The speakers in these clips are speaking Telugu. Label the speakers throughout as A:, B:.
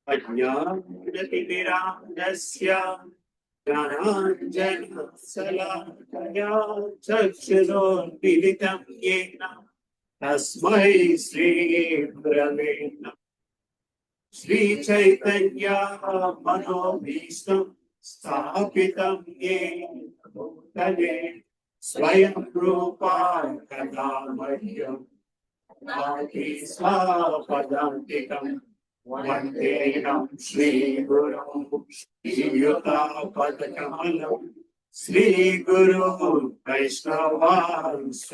A: अज्ञानतिमिरान्धस्य ज्ञानाञ्जनशलाकया चक्षुरोन्मीलितं येन तस्मै श्रीगुरवे नमः। श्रीचैतन्य मनोभीष्टं स्थापितं येन भूतले स्वयं रूपा कदा मह्यं भाति स्वापदान्तिकम् वन्देहं श्रीगुरुं श्रीयुतापदकमलं श्रीगुरो वैष्णवांश्च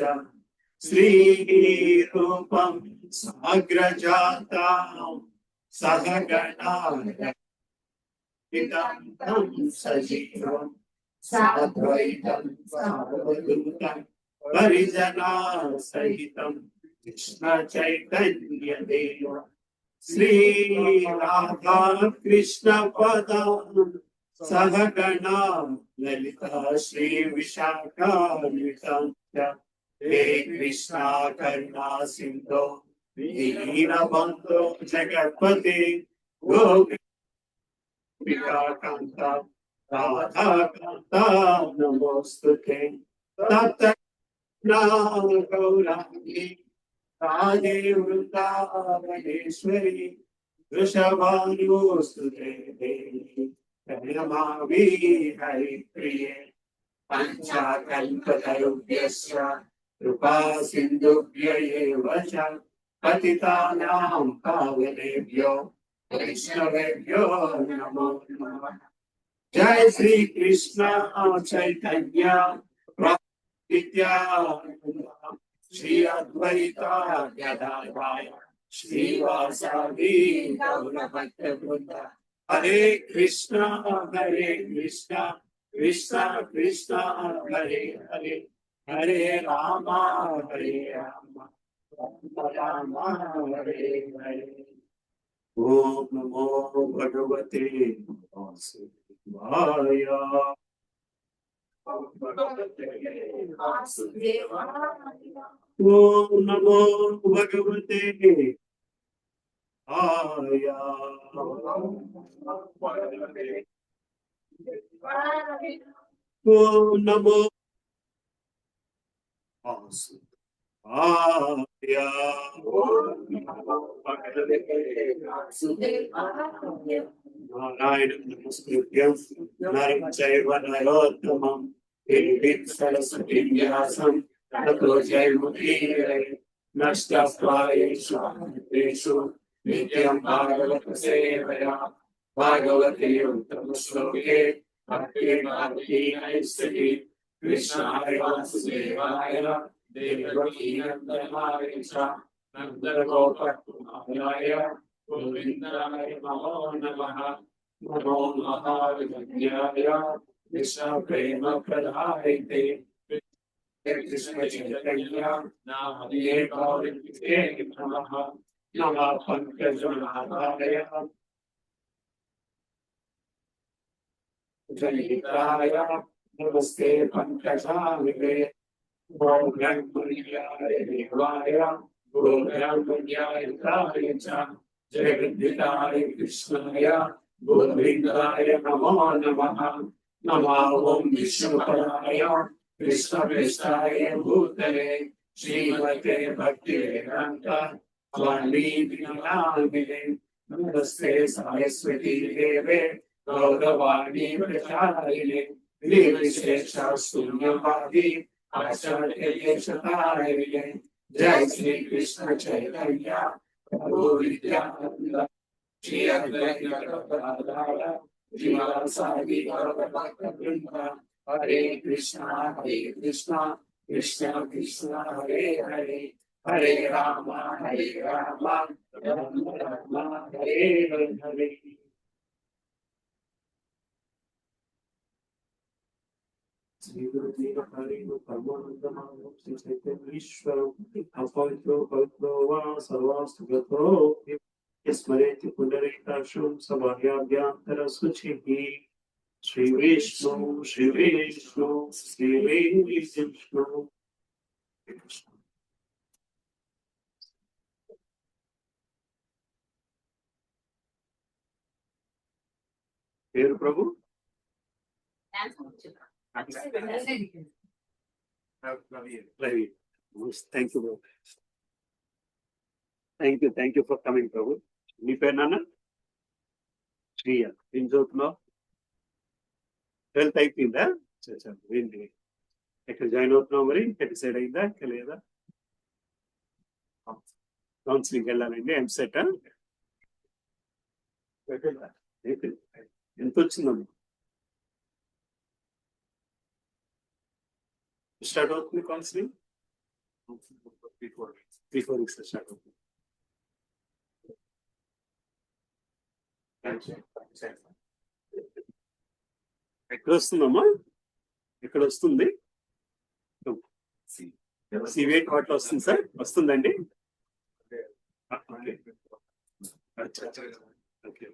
A: श्रीरूपं समग्रजातां सहगणा तं सजीवं साद्वैतं सावधूतं परिजनासहितं कृष्ण चैतन्य देव श्री राधा कृष्ण पदां सहगणा ललिता श्री विशाखान्वितं हे कृष्णा करुणा सिंधो दीनबन्धो जगत्पते गोपिका कान्ता राधा कान्ता नमोस्तुते तप्त गौरांगी राधे वृंदावनेश्वरी वृषभानुस्तुते देवी प्रणमामि हरिप्रिये पंचाकल्पतरुभ्यश्च कृपा सिन्धुभ्य एव च पतितानां पावनेभ्यो वैष्णवेभ्यो नमो नमः। जय श्री कृष्ण चैतन्य नित्यानंद श्री अद्वैता गदाधर श्रीवासादि गौरभक्तवृंद हरे कृष्णा कृष्णा कृष्णा हरे हरे हरे राम राम हरे हरे। ओम नमो भगवते वासुदेवाय। ओम नमो भगवते आय। ओम नमो वासुदेवाय। नारायणं नमस्कृत्य नरं चैव नरोत्तमं देवीं सरस्वतीं व्यासं ततो जयमुदीरये। नष्टप्रायेषु भूतेषु नित्यं भागवत सेवया भागवते उत्तमश्लोके भक्तिर्भक्तिनैष्टिकी कृष्णाय वासुदेवाय देवकी नन्दनाय च नन्दगोपकुमाराय गोविन्दाय नमो नमः। नमो महाविद्याय कृष्णप्रेमप्रदायते कृष्ण चैतन्य नामधेय गौरविते नमः। नमः पंकजनाथाय जयिताय नमस्ते पंकजामिवे ब्रह्मण्याय देवाय ब्रह्मण्याय च जगद्धिताय कृष्णाय गोविन्दाय नमो नमः। नमः ओं विष्णुपदाय कृष्णप्रेष्ठाय भूतले श्रीमते भक्तिवेदान्त स्वामी नामिने नमस्ते सरस्वती देवे गौरवाणी प्रचारिणे निर्विशेष शून्यवादी आचार्यशतारिणे। जय श्री कृष्ण चैतन्य प्रभु नित्यानंद श्री अद्वैत गदाधर श्रीवासादि गौरभक्तवृंद हरे कृष्णा कृष्ण कृष्ण हरे हरे हरे राम राम हरे हरे। श्री गुरुदेव हरि परमानंदमय श्री चैतन्य ईश्वर अपवित्रो पवित्रो वा सर्वास्तु गतो स्मरेति पुनरेकाशं सभायाभ्यन्तरशुचिः श्री विष्णु श्री विष्णु श्री विष्णु। పేరు Prabhu Ravi. Thank you Prabhu. Thank you for coming Prabhu. నీ పేరు నాన్న? శ్రీయ. ఏం చదువుతున్నావు? 12th అయిపోయిందా? ఏంటి ఎక్కడ జాయిన్ అవుతున్నావు? మరి ఇంకా డిసైడ్ అయిందా ఇంకా లేదా? కౌన్సిలింగ్ వెళ్ళాలండి. ఎంసెట్ ఎంత వచ్చిందమ్మా? స్టార్ట్ అవుతుంది కౌన్సిలింగ్ 3-4 weeks స్టార్ట్ అవుతుంది. ఎక్కడ వస్తుందమ్మా? ఎక్కడ వస్తుంది? సివేట్ వాటిలో వస్తుంది సార్? వస్తుందండి. ఓకే.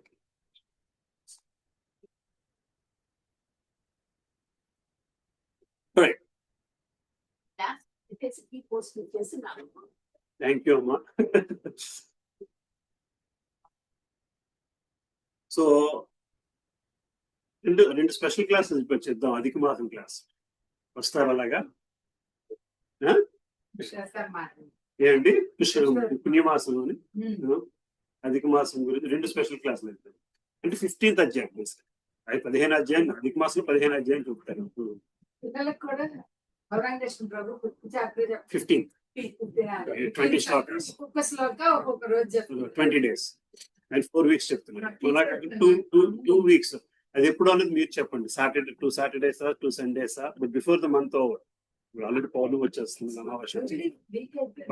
A: థ్యాంక్ యూ అమ్మా. సో రెండు స్పెషల్ క్లాసెస్ ఇప్పుడు చేద్దాం. అధిక మాసం క్లాస్ వస్తారు అలాగా? ఏంటి పుణ్యమాసంలోని అధిక మాసం గురించి 2 స్పెషల్ క్లాసులు అవుతాయి. అంటే 15th అధ్యాయం అది 15 అధ్యాయం, అధిక మాసంలో 15 అధ్యాయం చూపుతారు. 15 20 శ్లోకాస్ 20 days అండ్ 4 weeks చెప్తున్నారు. 2 weeks అది ఎప్పుడు అనేది మీరు చెప్పండి. Saturday 2 Saturdays 2 Sundays but before the month over. Already పౌర్ణమి వచ్చేస్తుంది, అమావాస్య వచ్చి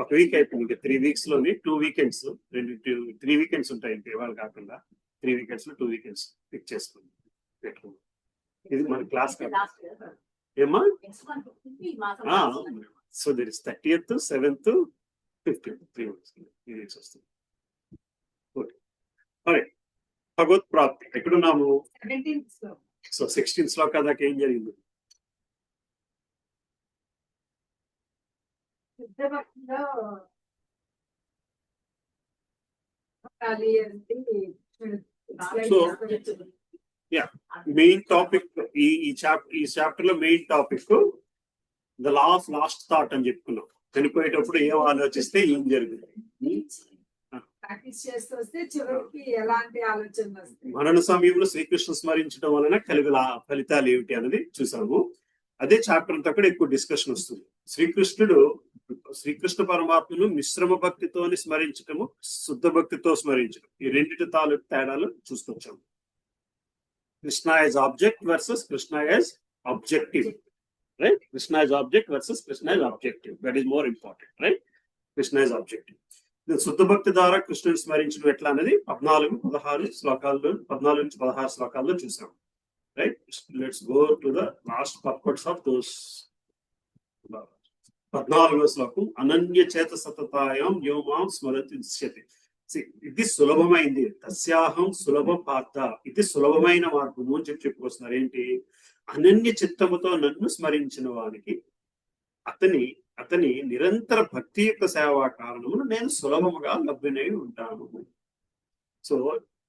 A: 1 week అయిపోయింది. ఇంకా 3 weeks లోని 2 weekends 3 weekends ఉంటాయి. ఇంకా ఇవాళ కాకుండా 3 weekends లో 2 weekends పిక్ చేసుకోండి. ఇది మన క్లాస్ ఏమా? So there is 30th 7th 15th 3 weeks వస్తుంది. భగవత్ ప్రాప్తి ఎక్కడున్నాము? సో 16th శ్లోకా దాకా ఏం జరిగింది? సో మెయిన్ టాపిక్ ఈ చాప్టర్ లో main topic the law of last thought అని చెప్పుకున్నాం. చనిపోయేటప్పుడు ఏం ఆలోచిస్తే ఏం జరుగుతుంది? మరణ సమయంలో శ్రీకృష్ణ స్మరించడం వలన కలిగే ఫలితాలు ఏమిటి అనేది చూసాము. అదే చాప్టర్ అంతా కూడా ఎక్కువ డిస్కషన్ వస్తుంది. శ్రీకృష్ణ పరమాత్మను మిశ్రమ భక్తితోని స్మరించటము, శుద్ధ భక్తితో స్మరించడం, ఈ రెండింటి తాలూకు తేడాలు చూసుకొచ్చాము. Krishna as object versus Krishna as objective, right? Krishna as object versus Krishna as objective, that is more important, right? Krishna as objective. శుద్ధ భక్తి ద్వారా కృష్ణుని స్మరించడం ఎట్లా అనేది 14-16 శ్లోకాల్లో చూసాం, right? Let's go to the last purports of those. 14వ శ్లోకం, అనన్య చేత సతతాయాం యోమాం స్మరతి దృశ్యతే. ఇది సులభమైంది. తస్యాహం సులభం పార్థ, ఇది సులభమైన మార్గము అని చెప్పుకొస్తున్నారు. ఏంటి? అనన్య చిత్తముతో నన్ను స్మరించిన వానికి అతని నిరంతర భక్తి యొక్క సేవా కారణమును నేను సులభముగా లభ్యునై ఉంటాను. సో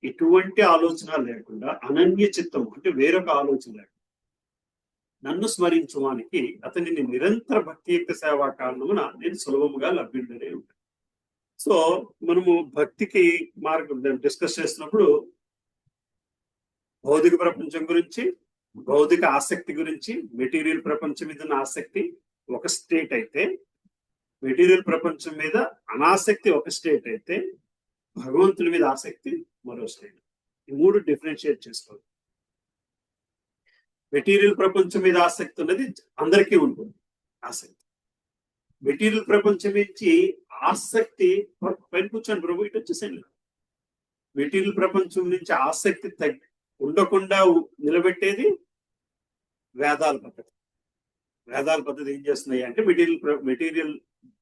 A: ఇటువంటి ఆలోచన లేకుండా అనన్య చిత్తము అంటే వేరొక ఆలోచన లేకుండా నన్ను స్మరించువానికి అతనిని నిరంతర భక్తి యొక్క సేవా కారణమున నేను సులభముగా లభ్యుడనే ఉంటాను. సో మనము భక్తికి మార్గం డిస్కస్ చేసినప్పుడు భౌతిక ప్రపంచం గురించి, భౌతిక ఆసక్తి గురించి, మెటీరియల్ ప్రపంచం మీద ఉన్న ఆసక్తి ఒక స్టేట్ అయితే, మెటీరియల్ ప్రపంచం మీద అనాసక్తి ఒక స్టేట్ అయితే, భగవంతుని మీద ఆసక్తి మరో స్టేట్. ఈ 3 డిఫరెన్షియేట్ చేసుకోవాలి. మెటీరియల్ ప్రపంచం మీద ఆసక్తి ఉన్నది అందరికీ ఉంటుంది ఆసక్తి. మెటీరియల్ ప్రపంచం నుంచి ఆసక్తి పైన కూర్చొని ప్రభు ఇటు వచ్చేసండి. మెటీరియల్ ప్రపంచం నుంచి ఆసక్తి ఉండకుండా నిలబెట్టేది వేదాల పద్ధతి. వేదాల పద్ధతి ఏం చేస్తున్నాయి అంటే మెటీరియల్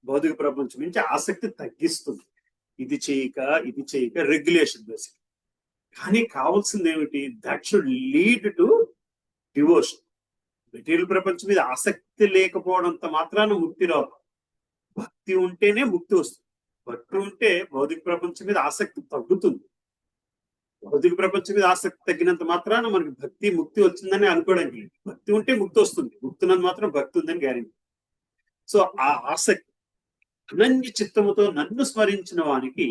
A: భౌతిక ప్రపంచం నుంచి ఆసక్తి తగ్గిస్తుంది. ఇది చేయక రెగ్యులేషన్ బేసిక్. కానీ కావాల్సింది ఏమిటి? That should lead to devotion. Material ప్రపంచం మీద ఆసక్తి లేకపోవడంత మాత్రాన ముక్తి రాదు. భక్తి ఉంటేనే ముక్తి వస్తుంది. భక్తి ఉంటే భౌతిక ప్రపంచం మీద ఆసక్తి తగ్గుతుంది. భౌతిక ప్రపంచం మీద ఆసక్తి తగ్గినంత మాత్రాన మనకి భక్తి ముక్తి వచ్చిందని అనుకోవడానికి లేదు. భక్తి ఉంటే ముక్తి వస్తుంది, ముక్తి ఉన్నది మాత్రం భక్తి ఉందని గ్యారెంటీ. సో ఆ ఆసక్తి అనన్య చిత్తముతో నన్ను స్మరించిన వానికి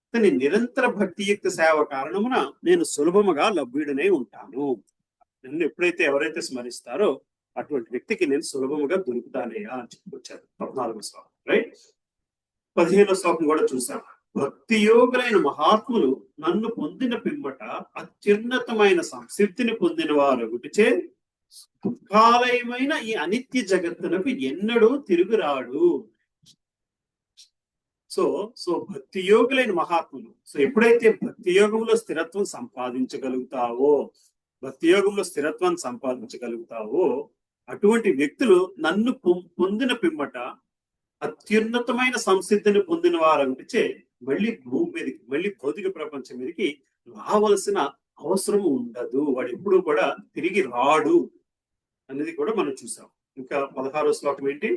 A: అతని నిరంతర భక్తియుక్త సేవ కారణమున నేను సులభముగా లభ్యుడనే ఉంటాను. నన్ను ఎప్పుడైతే ఎవరైతే స్మరిస్తారో అటువంటి వ్యక్తికి నేను సులభముగా దొరుకుతానయ్యా అని చెప్పుకొచ్చారు 14వ శ్లోకం. రైట్. 15వ శ్లోకం కూడా చూసాం. భక్తి యోగులైన మహాత్ములు నన్ను పొందిన పిమ్మట అత్యున్నతమైన సంసిద్ధిని పొందిన వారు ఒకటిచే దుఃఖాలయమైన ఈ అనిత్య జగత్తునకు ఎన్నడూ తిరుగురాడు. సో భక్తి యోగులైన మహాత్ములు, సో ఎప్పుడైతే భక్తి యోగంలో స్థిరత్వం సంపాదించగలుగుతావో అటువంటి వ్యక్తులు నన్ను పొందిన పిమ్మట అత్యున్నతమైన సంసిద్ధిని పొందిన వారంటే మళ్ళీ భూమి మీదకి, మళ్ళీ భౌతిక ప్రపంచం మీదకి రావలసిన అవసరం ఉండదు. వాడు ఎప్పుడు కూడా తిరిగి రాడు అనేది కూడా మనం చూసాం. ఇంకా 16వ శ్లోకం ఏంటి?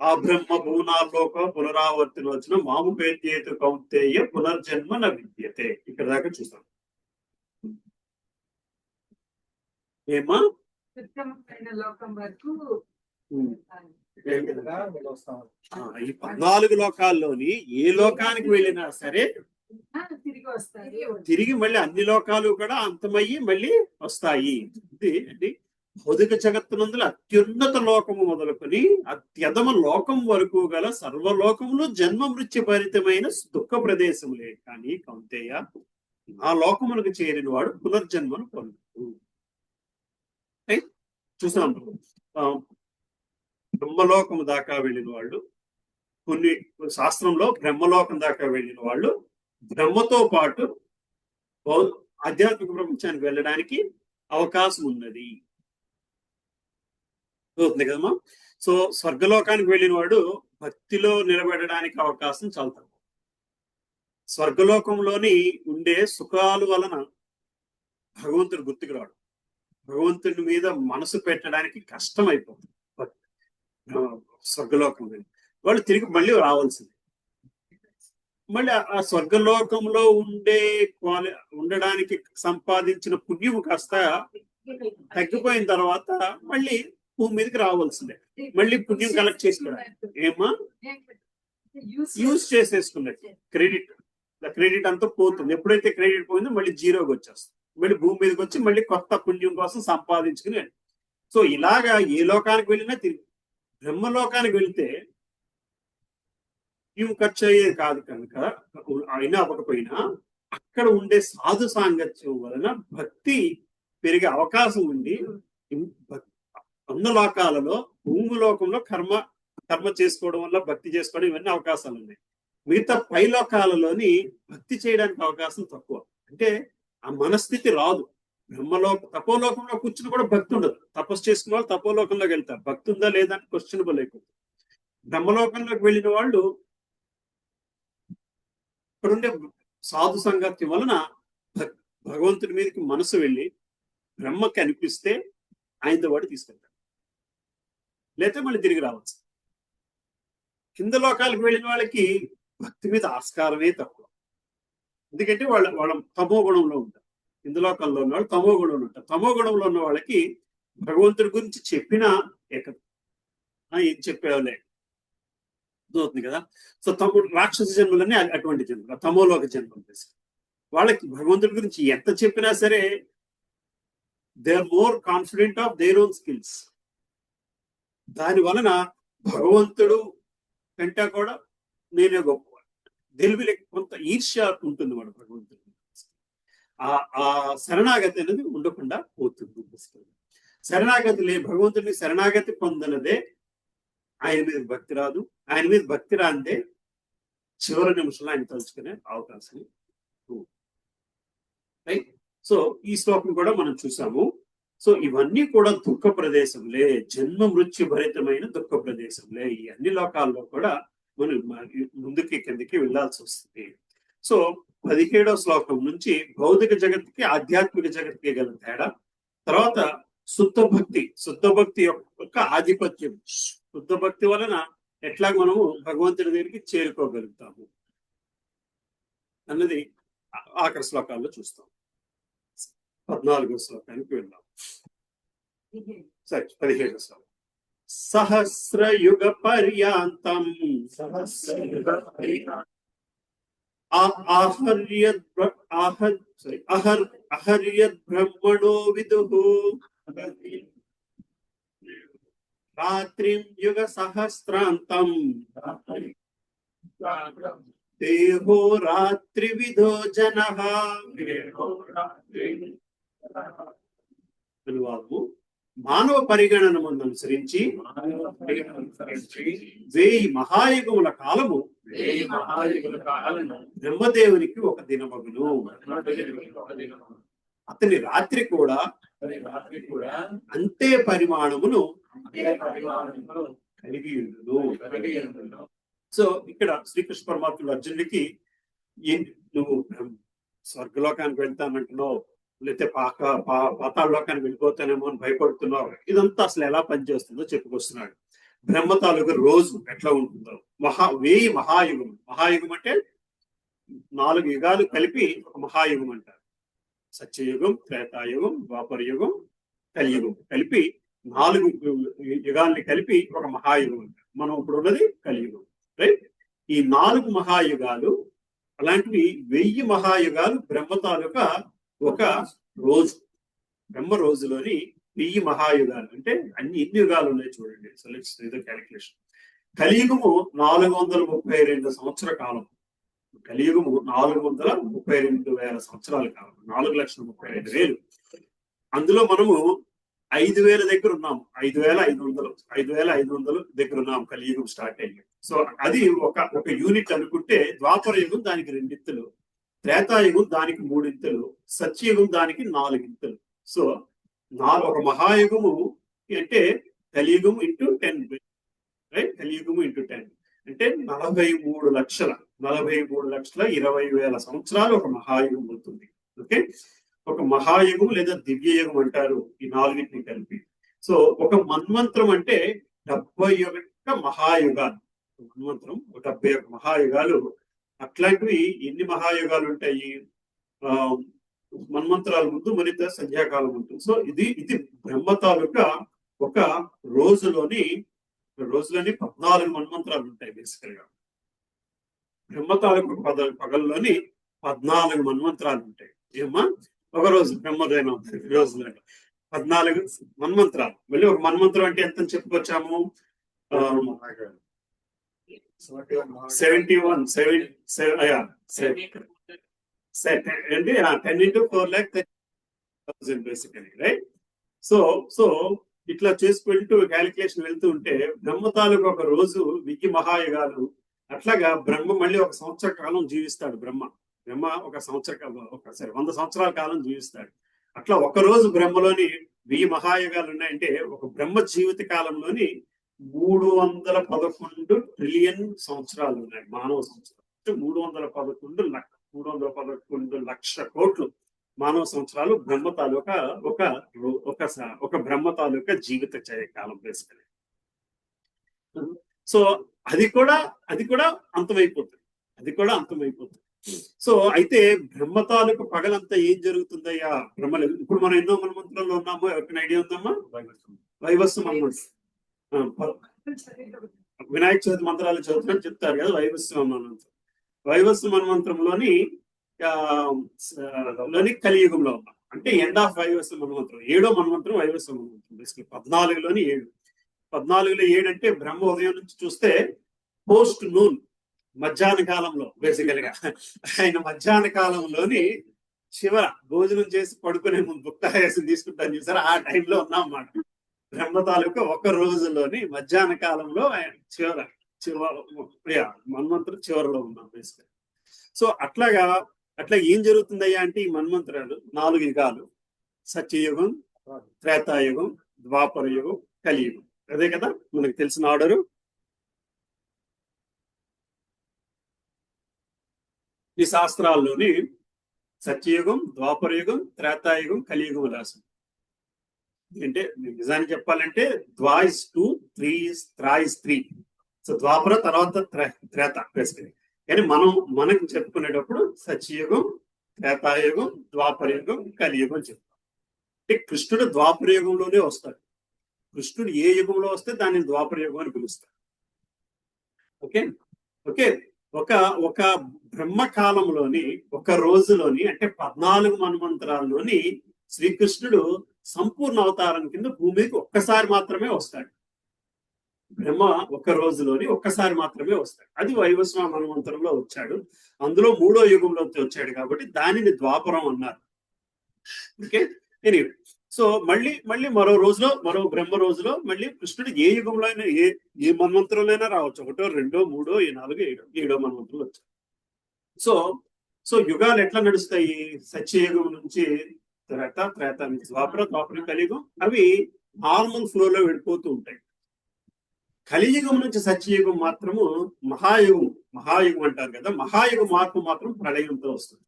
A: ఆ బ్రహ్మ భువనాల్లోక పునరావర్తిన వచ్చిన మాము పేద్యేతు కౌంతేయ పునర్జన్మ న విద్యతే. ఇక్కడ దాకా చూసాం. ఏమా
B: లోకం వరకు
A: ఈ 14 లోకాల్లోని ఏ లోకానికి వెళ్ళినా సరే తిరిగి మళ్ళీ అన్ని లోకాలు కూడా అంతమయ్యి మళ్ళీ వస్తాయి. ఇది భౌతిక జగత్తునందుల అత్యున్నత లోకము మొదలుకొని అత్యధమ లోకం వరకు గల సర్వలోకములు జన్మ మృత్యుభరితమైన దుఃఖ ప్రదేశములే. కానీ కౌంతేయ ఆ లోకములకు చేరిన వాడు పునర్జన్మను పొందు. చూసాం. బ్రహ్మలోకము దాకా వెళ్ళిన వాళ్ళు, కొన్ని శాస్త్రంలో బ్రహ్మలోకం దాకా వెళ్ళిన వాళ్ళు బ్రహ్మతో పాటు ఆధ్యాత్మిక ప్రపంచానికి వెళ్ళడానికి అవకాశం ఉన్నది. అవుతుంది కదమ్మా. సో స్వర్గలోకానికి వెళ్ళిన వాడు భక్తిలో నిలబెట్టడానికి అవకాశం చాలా తక్కువ. స్వర్గలోకంలోని ఉండే సుఖాల వలన భగవంతుడు గుర్తుకు రాడు. భగవంతుడి మీద మనసు పెట్టడానికి కష్టం అయిపోతుంది. స్వర్గలోకం వెళ్ళి వాళ్ళు తిరిగి మళ్ళీ రావాల్సింది. మళ్ళీ ఆ స్వర్గలోకంలో ఉండడానికి సంపాదించిన పుణ్యము కాస్త తగ్గిపోయిన తర్వాత మళ్ళీ భూమి మీదకి రావాల్సిందే. మళ్ళీ పుణ్యం కలెక్ట్ చేసుకోవడానికి ఏమా యూజ్ చేసేసుకున్నట్టు క్రెడిట్ అంతా పోతుంది. ఎప్పుడైతే క్రెడిట్ పోయిందో మళ్ళీ జీరోకి వచ్చేస్తుంది. మళ్ళీ భూమి మీదకి వచ్చి మళ్ళీ కొత్త పుణ్యం కోసం సంపాదించుకుని. సో ఇలాగా ఏ లోకానికి వెళ్ళినా తిరిగి బ్రహ్మలోకానికి వెళితే పుణ్యం ఖర్చు అయ్యేది కాదు కనుక అయినా అవ్వకపోయినా అక్కడ ఉండే సాధు సాంగత్యం వలన భక్తి పెరిగే అవకాశం ఉండి అన్న లోకాలలో భూమి లోకంలో కర్మ చేసుకోవడం వల్ల భక్తి చేసుకోవడం ఇవన్నీ అవకాశాలు ఉన్నాయి. మిగతా పై లోకాలలోని భక్తి చేయడానికి అవకాశం తక్కువ. అంటే ఆ మనస్థితి రాదు. తపోలోకంలో కూర్చుని కూడా భక్తి ఉండదు. తపస్సు చేసుకున్న వాళ్ళు తపోలోకంలోకి వెళ్తారు. భక్తి ఉందా లేదా అని క్వశ్చనబుల్ అయిపోతుంది. బ్రహ్మలోకంలోకి వెళ్ళిన వాళ్ళు ఇక్కడుండే సాధు సంగత్యం వలన భగవంతుడి మీదకి మనసు వెళ్ళి బ్రహ్మకి అనిపిస్తే ఆయనతో వాడు తీసుకెళ్తాడు, లేకపోతే మళ్ళీ తిరిగి రావచ్చు. కింద లోకాలకు వెళ్ళిన వాళ్ళకి భక్తి మీద ఆస్కారమే తక్కువ. ఎందుకంటే వాళ్ళ తమో గుణంలో ఉంటారు. కింద లోకంలో ఉన్న వాళ్ళు తమో గుణంలో ఉంటారు. తమో గుణంలో ఉన్న వాళ్ళకి భగవంతుడి గురించి చెప్పినా ఏం చెప్పేవాళ్ళే అవుతుంది కదా. సో రాక్షస జన్మలన్నీ అటువంటి జన్మలు, తమోలోక జన్మలు. వాళ్ళకి భగవంతుడి గురించి ఎంత చెప్పినా సరే they are more confident of their own skills. దాని వలన భగవంతుడు కంటే కూడా నేనే గొప్పవాడు, తెలివిలే కొంత ఈర్ష్య ఉంటుంది వాడు భగవంతుడు. ఆ శరణాగతి అనేది ఉండకుండా పోతుంది. శరణాగతి భగవంతుడిని శరణాగతి పొందనదే ఆయన మీద భక్తి రాదు. ఆయన మీద భక్తి రాందే చివరి నిమిషంలో ఆయన తలుచుకునే అవకాశం. రైట్. సో ఈ శ్లోకం కూడా మనం చూసాము. సో ఇవన్నీ కూడా దుఃఖ ప్రదేశంలే, జన్మ మృత్యు భరితమైన దుఃఖ ప్రదేశంలే. ఈ అన్ని లోకాల్లో కూడా మనం ముందుకి కిందకి వెళ్ళాల్సి వస్తుంది. సో 17వ శ్లోకం నుంచి భౌతిక జగత్తుకి ఆధ్యాత్మిక జగత్తుకి గల తేడా, తర్వాత శుద్ధ భక్తి యొక్క ఆధిపత్యం, శుద్ధ భక్తి వలన ఎట్లా మనము భగవంతుడి దగ్గరికి చేరుకోగలుగుతాము అన్నది ఆఖరి శ్లోకాల్లో చూస్తాం. 14వ శ్లోకానికి వెళ్దాం. సరే 17వ శ్లోకం. సహస్రయుగ పర్యాంతం అహర్యద్ బ్రహ్మణో విదుః రాత్రిం యుగ సహస్రాంతం దేహో రాత్రి విదో జనః. అనువాదము: మానవ పరిగణనమును అనుసరించి 1000 మహాయుగముల కాలము బ్రహ్మదేవునికి ఒక దినమగును. అతని రాత్రి కూడా అంతే పరిమాణమును కలిగి ఉండును. సో ఇక్కడ శ్రీకృష్ణ పరమాత్ముడు అర్జునుడికి, నువ్వు స్వర్గలోకానికి వెళ్తానంటున్నావు, లేకపోతే పాతాళ లోకానికి వెళ్ళిపోతానేమో అని భయపడుతున్నావు, ఇదంతా అసలు ఎలా పనిచేస్తుందో చెప్పుకొస్తున్నాడు. బ్రహ్మ తాలూకు రోజు ఎట్లా ఉంటుందో, 1000 మహాయుగం. మహాయుగం అంటే 4 యుగాలు కలిపి ఒక మహాయుగం అంటారు. సత్యయుగం, త్రేతాయుగం, ద్వాపర యుగం, కలియుగం కలిపి 4 యుగాల్ని కలిపి ఒక మహాయుగం అంటారు. మనం ఇప్పుడు ఉన్నది కలియుగం, రైట్? ఈ 4 మహాయుగాలు అలాంటివి 1000 మహాయుగాలు బ్రహ్మ తాలూకా ఒక రోజు. బ్రహ్మ రోజులోని 1000 మహాయుగాలు అంటే ఎన్ని యుగాలు ఉన్నాయి చూడండి. So let's do the calculation. కలియుగము 432 సంవత్సర కాలం. కలియుగము 432,000 సంవత్సరాల కాలం, 4,32,000. అందులో మనము 5,000 దగ్గర ఉన్నాం, 5,500 దగ్గర ఉన్నాం కలియుగం స్టార్ట్ అయ్యి. సో అది ఒక యూనిట్ అనుకుంటే, ద్వాపర యుగం దానికి 2 ఇంతలు, త్రేతాయుగం దానికి 3 ఇంతలు, సత్యయుగం దానికి 4 ఇంతలు. సో ఒక మహాయుగము అంటే కలియుగం ఇంటూ 10, రైట్? కలియుగము ఇంటూ 10 అంటే 43,20,000 సంవత్సరాలు ఒక మహాయుగం అవుతుంది. ఓకే, ఒక మహాయుగం లేదా దివ్యయుగం అంటారు ఈ 4ని కలిపి. సో ఒక మన్వంతరం అంటే 71 మహాయుగాలు. మన్వంతరం 71 మహాయుగాలు. అట్లాంటివి ఎన్ని మహాయుగాలు ఉంటాయి? మన్వంతరాల ముందు మరింత సంధ్యాకాలం ఉంటుంది. సో ఇది బ్రహ్మ తాలూకా ఒక రోజులోని 14 మన్వంతరాలు ఉంటాయి. బేసికల్ గా బ్రహ్మ తాలూకు పగల్లోని 14 మన్వంతరాలు ఉంటాయి. ఏమా ఒక రోజు బ్రహ్మదైన రోజులో 14 మన్వంతరాలు. మళ్ళీ ఒక మన్వంతరం అంటే ఎంత చెప్పుకొచ్చాము? 71 అంటే 10 into 4,30,000 బేసికలీ, రైట్? సో ఇట్లా చేసుకుంటూ క్యాలిక్యులేషన్ వెళ్తూ ఉంటే బ్రహ్మ తాలూకు ఒక రోజు 1000 మహాయుగాలు. అట్లాగా బ్రహ్మ మళ్ళీ ఒక సంవత్సర కాలం జీవిస్తాడు. బ్రహ్మ ఒక సంవత్సర 100 సంవత్సరాల కాలం జీవిస్తాడు. అట్లా ఒక రోజు బ్రహ్మలోని 1000 మహాయుగాలు ఉన్నాయంటే ఒక బ్రహ్మ జీవిత కాలంలోని 311 ట్రిలియన్ సంవత్సరాలు ఉన్నాయి. మానవ సంవత్సరాలు 311 లక్షల కోట్లు మానవ సంవత్సరాలు బ్రహ్మ తాలూకా ఒక బ్రహ్మ తాలూకా జీవిత కాలం బేసికలీ. సో అది కూడా అంతమైపోతుంది. సో అయితే బ్రహ్మ తాలూకు పగలంతా ఏం జరుగుతుందయ్యా? బ్రహ్మలు ఇప్పుడు మనం ఎన్నో మన్వంతరంలో ఉన్నామో ఎవరికైనా ఐడియా ఉందమ్మా? వైవస్సు మన్వంతరం. వినాయక చవితి మంత్రాలు చదువుతున్నట్టు చెప్తారు కదా వైవస్సు మన్వంతరం. వైవస్సు మన్వంతరంలోని కలియుగంలో ఉన్నాం. అంటే ఎండ్ ఆఫ్ వైవస్సు మన్వంతరం, 7వ మన్వంతరం వైవస్సు మన్వంతరం. బేసికలీ 14లోని 7. 14లో 7 అంటే బ్రహ్మ ఉదయం నుంచి చూస్తే పోస్ట్ నూన్, మధ్యాహ్న కాలంలో బేసికల్ గా ఆయన మధ్యాహ్న కాలంలోని చివర భోజనం చేసి పడుకునే ముందు బుక్తాయాసం తీసుకుంటాను చూసారా, ఆ టైంలో ఉన్నాం అన్నమాట. బ్రహ్మ తాలూకా ఒక రోజులోని మధ్యాహ్న కాలంలో ఆయన మన్వంతరం చివరిలో ఉన్నాం బేసికల్. సో అట్లా ఏం జరుగుతుందయ్యా అంటే ఈ మన్వంతరాలు 4 యుగాలు: సత్యయుగం, త్రేతాయుగం, ద్వాపర యుగం, కలియుగం. అదే కదా మనకు తెలిసిన ఆర్డరు. ఈ శాస్త్రాల్లోని సత్యయుగం, ద్వాపరయుగం, త్రేతాయుగం, కలియుగం రాసింది. అంటే నిజానికి చెప్పాలంటే ద్వా ఇస్ 2, 3 ఇస్ త్రా ఇస్ 3. సో ద్వాపర తర్వాత త్రేత బేసికలీ. కానీ మనకి చెప్పుకునేటప్పుడు సత్యయుగం, త్రేతాయుగం, ద్వాపరయుగం, కలియుగం చెప్తాం. అంటే కృష్ణుడు ద్వాపరయుగంలోనే వస్తాడు. కృష్ణుడు ఏ యుగంలో వస్తే దాన్ని ద్వాపరయుగం అని పిలుస్తాడు. ఓకే ఓకే ఒక ఒక బ్రహ్మకాలంలోని ఒక రోజులోని అంటే 14 మన్వంతరాల్లోని శ్రీకృష్ణుడు సంపూర్ణ అవతారం కింద భూమికి ఒక్కసారి మాత్రమే వస్తాడు. బ్రహ్మ ఒక రోజులోని ఒక్కసారి మాత్రమే వస్తాడు. అది వైవస్వ మన్వంతరంలో వచ్చాడు. అందులో 3వ యుగంలో వచ్చాడు కాబట్టి దానిని ద్వాపరం అన్నారు. ఓకే ఎనీవే, సో మళ్ళీ మరో రోజులో, మరో బ్రహ్మ రోజులో మళ్ళీ కృష్ణుడు ఏ యుగంలో అయినా ఏ మన్వంతరంలో అయినా రావచ్చు. 1, 2, 3, 4, 7 మన్వంతరంలో వచ్చాడు. సో యుగాలు ఎట్లా నడుస్తాయి? సత్యయుగం నుంచి త్రేత నుంచి ద్వాపరం, కలియుగం అవి నార్మల్ ఫ్లోలో వెళ్ళిపోతూ ఉంటాయి. కలియుగం నుంచి సత్యయుగం మాత్రము మహాయుగం అంటారు కదా, మహాయుగ మార్పు మాత్రం ప్రళయంతో వస్తుంది.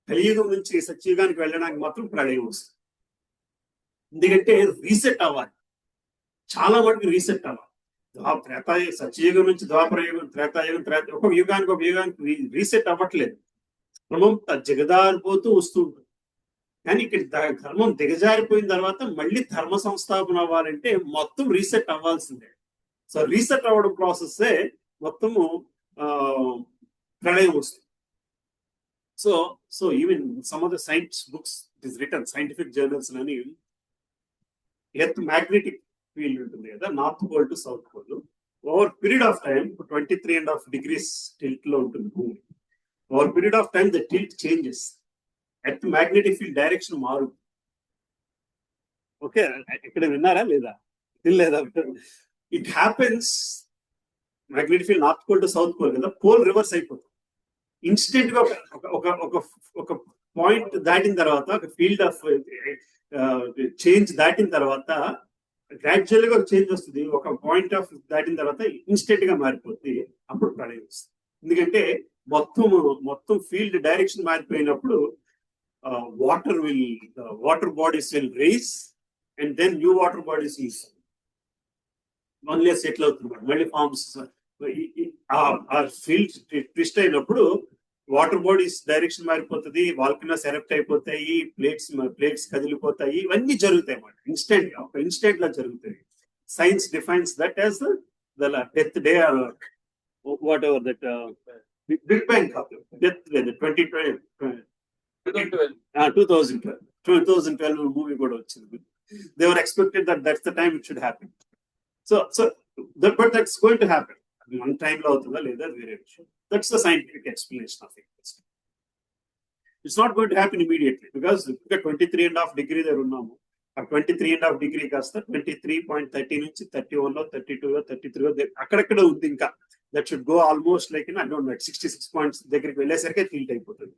A: కలియుగం నుంచి సత్యయుగానికి వెళ్ళడానికి మాత్రం ప్రళయం వస్తుంది. ఎందుకంటే రీసెట్ అవ్వాలి, చాలా మటుకు రీసెట్ అవ్వాలి. సత్యయుగం నుంచి ద్వాపరయుగం, త్రేతాయుగం, ఒక యుగానికి రీసెట్ అవ్వట్లేదు. క్రమం దిగజారిపోతూ వస్తూ ఉంటుంది. కానీ ఇక్కడ ధర్మం దిగజారిపోయిన తర్వాత మళ్ళీ ధర్మ సంస్థాపన అవ్వాలంటే మొత్తం రీసెట్ అవ్వాల్సిందే. సో రీసెట్ అవ్వడం ప్రాసెస్ మొత్తము ప్రళయం వస్తుంది. So even some of the science books it is written, scientific journals అని ఎర్త్ మ్యాగ్నెటిక్ ఫీల్డ్ ఉంటుంది కదా, north pole to south pole. Over period of time 23.5 degrees tilt లో ఉంటుంది భూమి. Over period of time the tilt changes. Earth magnetic field direction మారు. ఓకే, ఇక్కడ విన్నారా లేదా? It happens. Magnetic field north pole to south pole కదా, పోల్ రివర్స్ అయిపోతుంది. ఇన్స్టెంట్ గా ఒక పాయింట్ దాటిన తర్వాత, ఒక ఫీల్డ్ ఆఫ్ చేంజ్ దాటిన తర్వాత గ్రాడ్యువల్ గా ఒక చేంజ్ వస్తుంది. ఒక పాయింట్ ఆఫ్ దాటిన తర్వాత ఇన్స్టెంట్ గా మారిపోతుంది. అప్పుడు ప్రళయం వస్తుంది. ఎందుకంటే మొత్తం ఫీల్డ్ డైరెక్షన్ మారిపోయినప్పుడు water bodies will rise and then new water bodies will settle అవుతుంది. మళ్ళీ ఫార్మ్స్ ఆ ఫీల్డ్ ట్విస్ట్ అయినప్పుడు వాటర్ బాడీస్ డైరెక్షన్ మారిపోతుంది, వాల్కనోస్ ఎరప్ట్ అయిపోతాయి, ప్లేట్స్ కదిలిపోతాయి. ఇవన్నీ జరుగుతాయి అన్నమాట. ఇన్స్టెంట్ లా జరుగుతాయి. Science defines that as the death day or whatever that big bang death day 2012 movie కూడా వచ్చింది. They were expected that's the time it should happen. But that's going to happen. మన టైంలో అవుతుందా లేదా వేరే విషయం. That's the scientific explanation of it. It's not going to happen immediately because ఇంకా 23.5 degree దగ్గర ఉన్నాము. ఆ 23.5 degree కాస్త 23.30 నుంచి 31 32 33 అక్కడక్కడ ఉంది. ఇంకా that should go almost like I don't know 66 points దగ్గరికి వెళ్ళేసరికి టిల్ట్ అయిపోతుంది.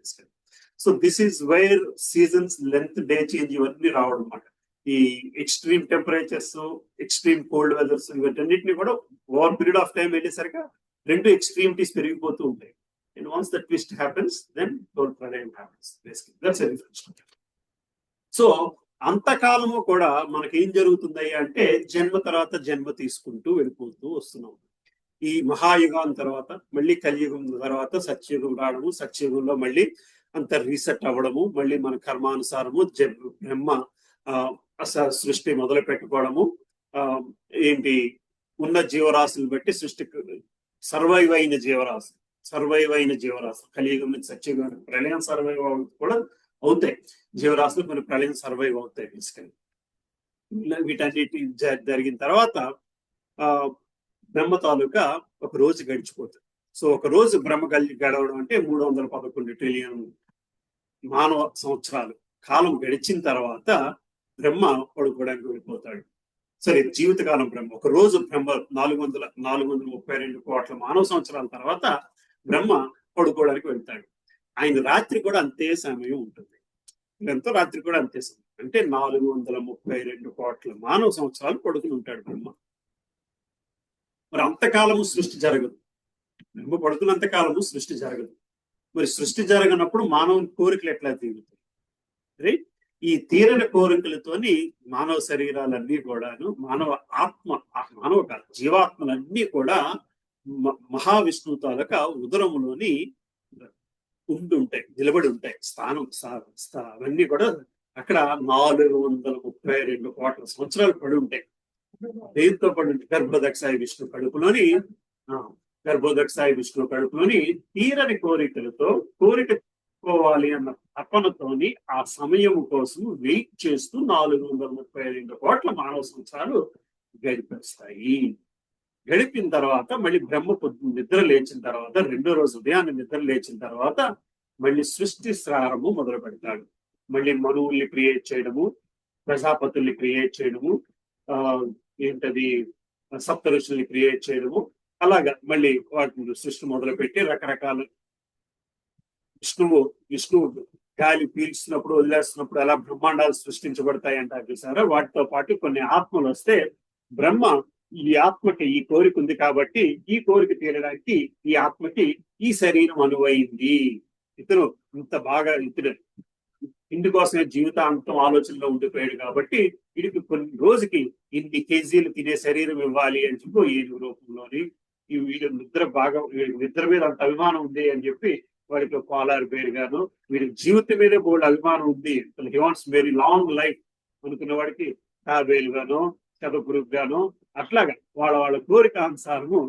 A: So this is wire seasons, length, day change ఇవన్నీ రావడం అన్నమాట. ఈ extreme temperatures, extreme cold weathers ఇవన్నిటిని కూడా ఓవర్ పీరియడ్ ఆఫ్ టైం వెళ్ళేసరికి రెండు ఎక్స్ట్రీమిటీస్ పెరిగిపోతూ ఉంటాయి. And once the twist happens then total ప్రళయం happens. That's a difference. So అంతకాలము కూడా మనకి ఏం జరుగుతుంది అంటే జన్మ తర్వాత జన్మ తీసుకుంటూ వెళ్ళిపోతూ వస్తున్నాం. ఈ మహాయుగం తర్వాత మళ్ళీ కలియుగం తర్వాత సత్యయుగం రావడము, సత్యయుగంలో మళ్ళీ అంత రీసెట్ అవ్వడము, మళ్ళీ మన కర్మానుసారము బ్రహ్మ సృష్టి మొదలు పెట్టుకోవడము, ఉన్న జీవరాశులు బట్టి సృష్టి సర్వైవ్ అయిన జీవరాశులు కలియుగం నుంచి సత్యయుగం ప్రళయం సర్వైవ్ కూడా అవుతాయి. జీవరాశులు కొన్ని ప్రళయం సర్వైవ్ అవుతాయి బేసికలీ. వీటన్నిటి జరిగిన తర్వాత బ్రహ్మ తాలూకా ఒక రోజు గడిచిపోతుంది. సో ఒక రోజు బ్రహ్మ గడవడం అంటే 311 ట్రిలియన్ మానవ సంవత్సరాలు కాలం గడిచిన తర్వాత బ్రహ్మ పడుకోవడానికి వెళ్ళిపోతాడు. సరే, జీవితకాలం బ్రహ్మ. ఒక రోజు బ్రహ్మ 432 కోట్ల మానవ సంవత్సరాల తర్వాత బ్రహ్మ పడుకోవడానికి వెళ్తాడు. ఆయన రాత్రి కూడా అంతే సమయం ఉంటుంది. ఎంతో రాత్రి కూడా అంతే సమయం అంటే 432 కోట్ల మానవ సంవత్సరాలు పడుకుని ఉంటాడు బ్రహ్మ. మరి అంతకాలము సృష్టి జరగదు. బ్రహ్మ పడుకున్నంత కాలము సృష్టి జరగదు. మరి సృష్టి జరగనప్పుడు మానవుని కోరికలు ఎట్లా తీరుతాయి? రైట్? ఈ తీరని కోరికలతోని మానవ శరీరాలన్నీ కూడాను, మానవ ఆత్మ, మానవ కాదు, జీవాత్మలన్నీ కూడా మహావిష్ణువు తాలూకా ఉదరములోని ఉంటుంటాయి, నిలబడి ఉంటాయి. అవన్నీ కూడా అక్కడ 432 కోట్ల సంవత్సరాలు పడి ఉంటాయి. దేంతో పడి ఉంటాయి? గర్భోదక్షాయి విష్ణు కడుపులోని తీరని కోరికలతో కోరికోవాలి అన్న తపనతోని ఆ సమయం కోసం వెయిట్ చేస్తూ 432 కోట్ల మానవ సంవత్సరాలు గడిపేస్తాయి. గడిపిన తర్వాత మళ్ళీ బ్రహ్మ నిద్ర లేచిన తర్వాత, రెండో రోజు ఉదయాన్ని నిద్ర లేచిన తర్వాత మళ్ళీ సృష్టి ప్రారంభం మొదలు పెడతాడు. మళ్ళీ మనువుల్ని క్రియేట్ చేయడము, ప్రజాపతుల్ని క్రియేట్ చేయడము, ఏంటది సప్త ఋషుల్ని క్రియేట్ చేయడము, అలాగా మళ్ళీ వాటిని సృష్టి మొదలు పెట్టి రకరకాల విష్ణువు గాలి పీల్చినప్పుడు వదిలేస్తున్నప్పుడు ఎలా బ్రహ్మాండాలు సృష్టించబడతాయి అంటారు చూసారా. వాటితో పాటు కొన్ని ఆత్మలు వస్తే బ్రహ్మ ఈ ఆత్మకి ఈ కోరిక ఉంది కాబట్టి ఈ కోరిక తీరడానికి ఈ ఆత్మకి ఈ శరీరం అనువైంది. ఇతను ఇందుకోసమే జీవితాంతం ఆలోచనలో ఉండిపోయాడు కాబట్టి వీడికి కొన్ని రోజుకి ఇన్ని కేజీలు తినే శరీరం ఇవ్వాలి అని చెప్పి ఏనుగు రూపంలోని వీడి నిద్ర మీద అంత అభిమానం ఉంది అని చెప్పి వాడికి కోలార్ పేరు గాను, వీడి జీవితం మీదే బోల్డ్ అభిమానం ఉంది, he wants very long life అనుకున్న వాడికి తాబేలు గాను, శతపురుగు గాను, అట్లాగా వాళ్ళ కోరిక అనుసారము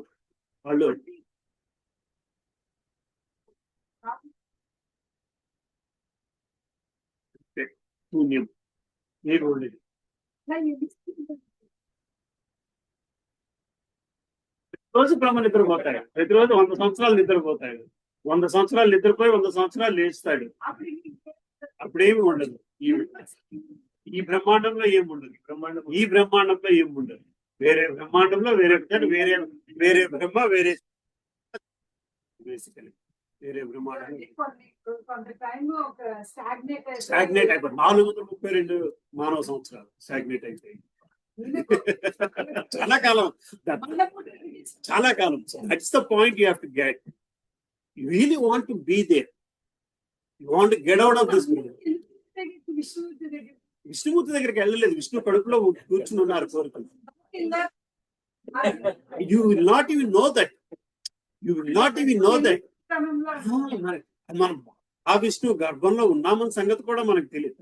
A: వాళ్ళు శూన్యం ఏమి ఉండేది. రోజు బ్రహ్మ నిద్రపోతాడు, ప్రతిరోజు 100 సంవత్సరాలు నిద్రపోతాడు, 100 సంవత్సరాలు నిద్రపోయి 100 సంవత్సరాలు లేస్తాడు. అప్పుడేమి ఉండదు. ఈ బ్రహ్మాండంలో ఏముండదు. ఈ బ్రహ్మాండంలో ఏముండదు. వేరే బ్రహ్మాండంలో వేరే బ్రహ్మ, వేరే బేసికలీ వేరే బ్రహ్మాండం స్టాగ్నేట్ అయిపోయి 432 మానవ సంవత్సరాలు స్టాగ్నేట్ అయిపోయి చాలా కాలం. That's the point you have to get. You really want to be there, you want to get out of this world. Vishnumurthy దగ్గరికి వెళ్ళలేదు, విష్ణు కడుపులో కూర్చుని ఉన్నారు కోరికలు. You will not even know that. మనం ఆ విష్ణు గర్భంలో ఉన్నామని సంగతి కూడా మనకు తెలియదు.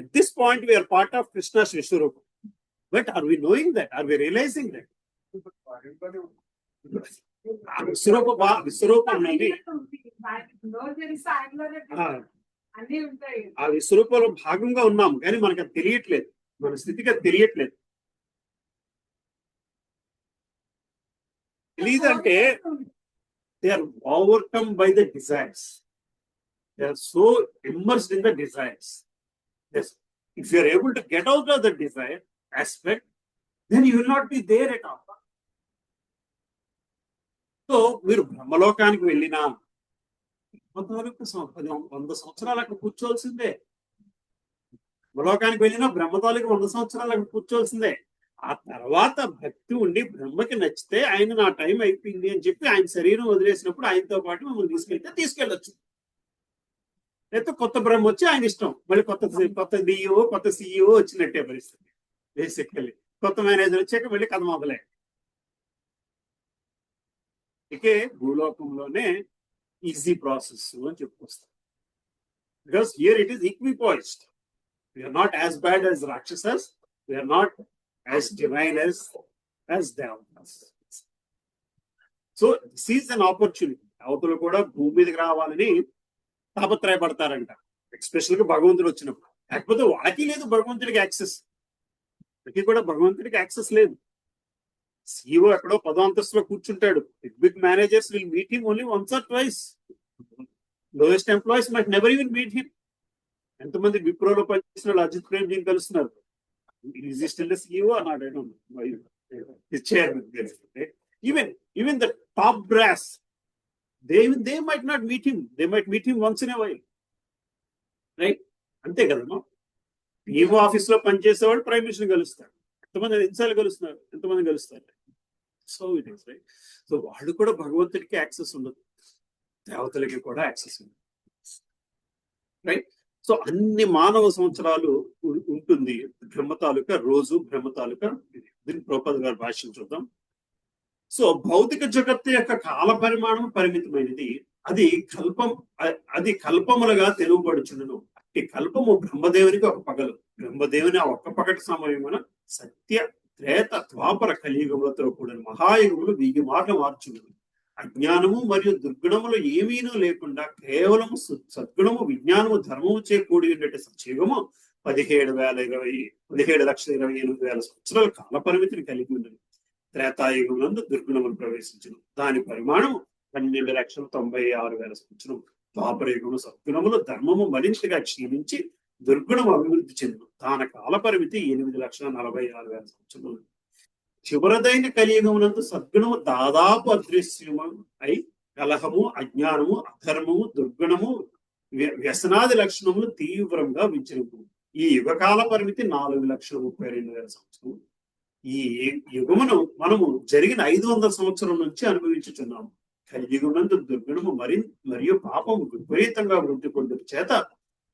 A: At this point we are part of Krishna's Vishwarupa. But are we knowing that? Are we realizing that? విశ్వరూపం అనేది ఆ విశ్వరూపంలో భాగంగా ఉన్నాము కానీ మనకు అది తెలియట్లేదు, మన స్థితికి అది తెలియట్లేదు. తెలియదంటే they are overcome by the desires. They are so immersed in the desires. Yes. If you are able to get out of the desire aspect, then you will not be there at all. So, మీరు బ్రహ్మలోకానికి వెళ్ళినా 100 సంవత్సరాలు అక్కడ కూర్చోవలసిందే. బ్రహ్మలోకానికి వెళ్ళినా బ్రహ్మతాలకు 100 సంవత్సరాలు అక్కడ కూర్చోవలసిందే. ఆ తర్వాత భక్తి ఉండి బ్రహ్మకి నచ్చితే ఆయన నా టైం అయిపోయింది అని చెప్పి ఆయన శరీరం వదిలేసినప్పుడు ఆయనతో పాటు మమ్మల్ని తీసుకెళ్ళొచ్చు. లేకపోతే కొత్త బ్రహ్మ వచ్చి ఆయన ఇష్టం, మళ్ళీ కొత్త డిఓ కొత్త సిఇఓ వచ్చినట్టే పరిస్థితి. బేసికల్లీ కొత్త మేనేజర్ వచ్చాక మళ్ళీ కథ మొదలే. ఇకే భూలోకంలోనే ఈజీ ప్రాసెస్ అని చెప్పుకొస్తాం. Because here it is equipoised. We're not as bad as rakshasas, we're not as divine as devatas. So this is an opportunity. అవతలు కూడా భూమి మీదకి రావాలని తాపత్రయపడతారంట, ఎస్పెషల్ గా భగవంతుడు వచ్చినప్పుడు. లేకపోతే వాళ్ళకి లేదు భగవంతుడికి యాక్సెస్, కూడా భగవంతుడికి యాక్సెస్ లేదు. సిఇఓ ఎక్కడో 10వ అంతస్తులో కూర్చుంటాడు. Big managers will meet him only once or twice. Lowest employees might never even meet him. ఎంతమంది విప్రోలో పనిచేసిన వాళ్ళు అజిత్ ప్రేమ్జీని కలుస్తున్నారు. Is he still the CEO or not? I don't know. His chairman. Even the top brass, they might not meet him. They might meet him once in a while. Right? అంతే కదా. ఈవో ఆఫీస్ లో పనిచేసేవాడు ప్రైమ్ మినిస్టర్ కలుస్తాడు. ఎంతమంది ఎన్నిసార్లు కలుస్తున్నారు, కలుస్తారు. So it is right. So వాళ్ళు కూడా భగవంతుడికి యాక్సెస్ ఉండదు. దేవతలకి కూడా యాక్సెస్ ఉంది. రైట్. సో అన్ని మానవ సంవత్సరాలు ఉంటుంది బ్రహ్మ తాలూకా రోజు, బ్రహ్మ తాలూకా దీన్ని ప్రభుపాద గారి భాష్యం చూద్దాం. సో భౌతిక జగత్తు యొక్క కాల పరిమాణం పరిమితమైనది. అది కల్పములుగా తెలుగుబడుచుండును. ఈ కల్పము బ్రహ్మదేవునికి ఒక పగలు. బ్రహ్మదేవుని ఆ ఒక్క పగటి సమయమున సత్య, త్రేత, ద్వాపర, కలియుగములతో కూడిన మహాయుగములు 1000 మార్లు మార్చుండును. అజ్ఞానము మరియు దుర్గుణములు ఏమీనూ లేకుండా కేవలము సద్గుణము, విజ్ఞానము, ధర్మము చే కూడి ఉండేటి సత్యుగము 17,20,28,000 సంవత్సరాల కాల పరిమితిని కలిగి ఉన్నది. త్రేతాయుగములందు దుర్గుణములు ప్రవేశించను. దాని పరిమాణం 12,96,000 సంవత్సరం. ద్వాపర యుగము సద్గుణములు, ధర్మము మరింతగా క్షీణించి దుర్గుణము అభివృద్ధి చెందును. దాని కాల పరిమితి 8,46,000 సంవత్సరములు. చివరదైన కలియుగమునందు సద్గుణము దాదాపు అదృశ్యము అయి కలహము, అజ్ఞానము, అధర్మము, దుర్గుణము, వ్యసనాది లక్షణములు తీవ్రంగా విజృంభు. ఈ యుగకాల పరిమితి 4,32,000 సంవత్సరము. ఈ యుగమును మనము జరిగిన 500 సంవత్సరం నుంచి అనుభవించుచున్నాము. కలియుగమునందు దుర్గుణము మరియు పాపము విపరీతంగా వృద్ధి పొందుట చేత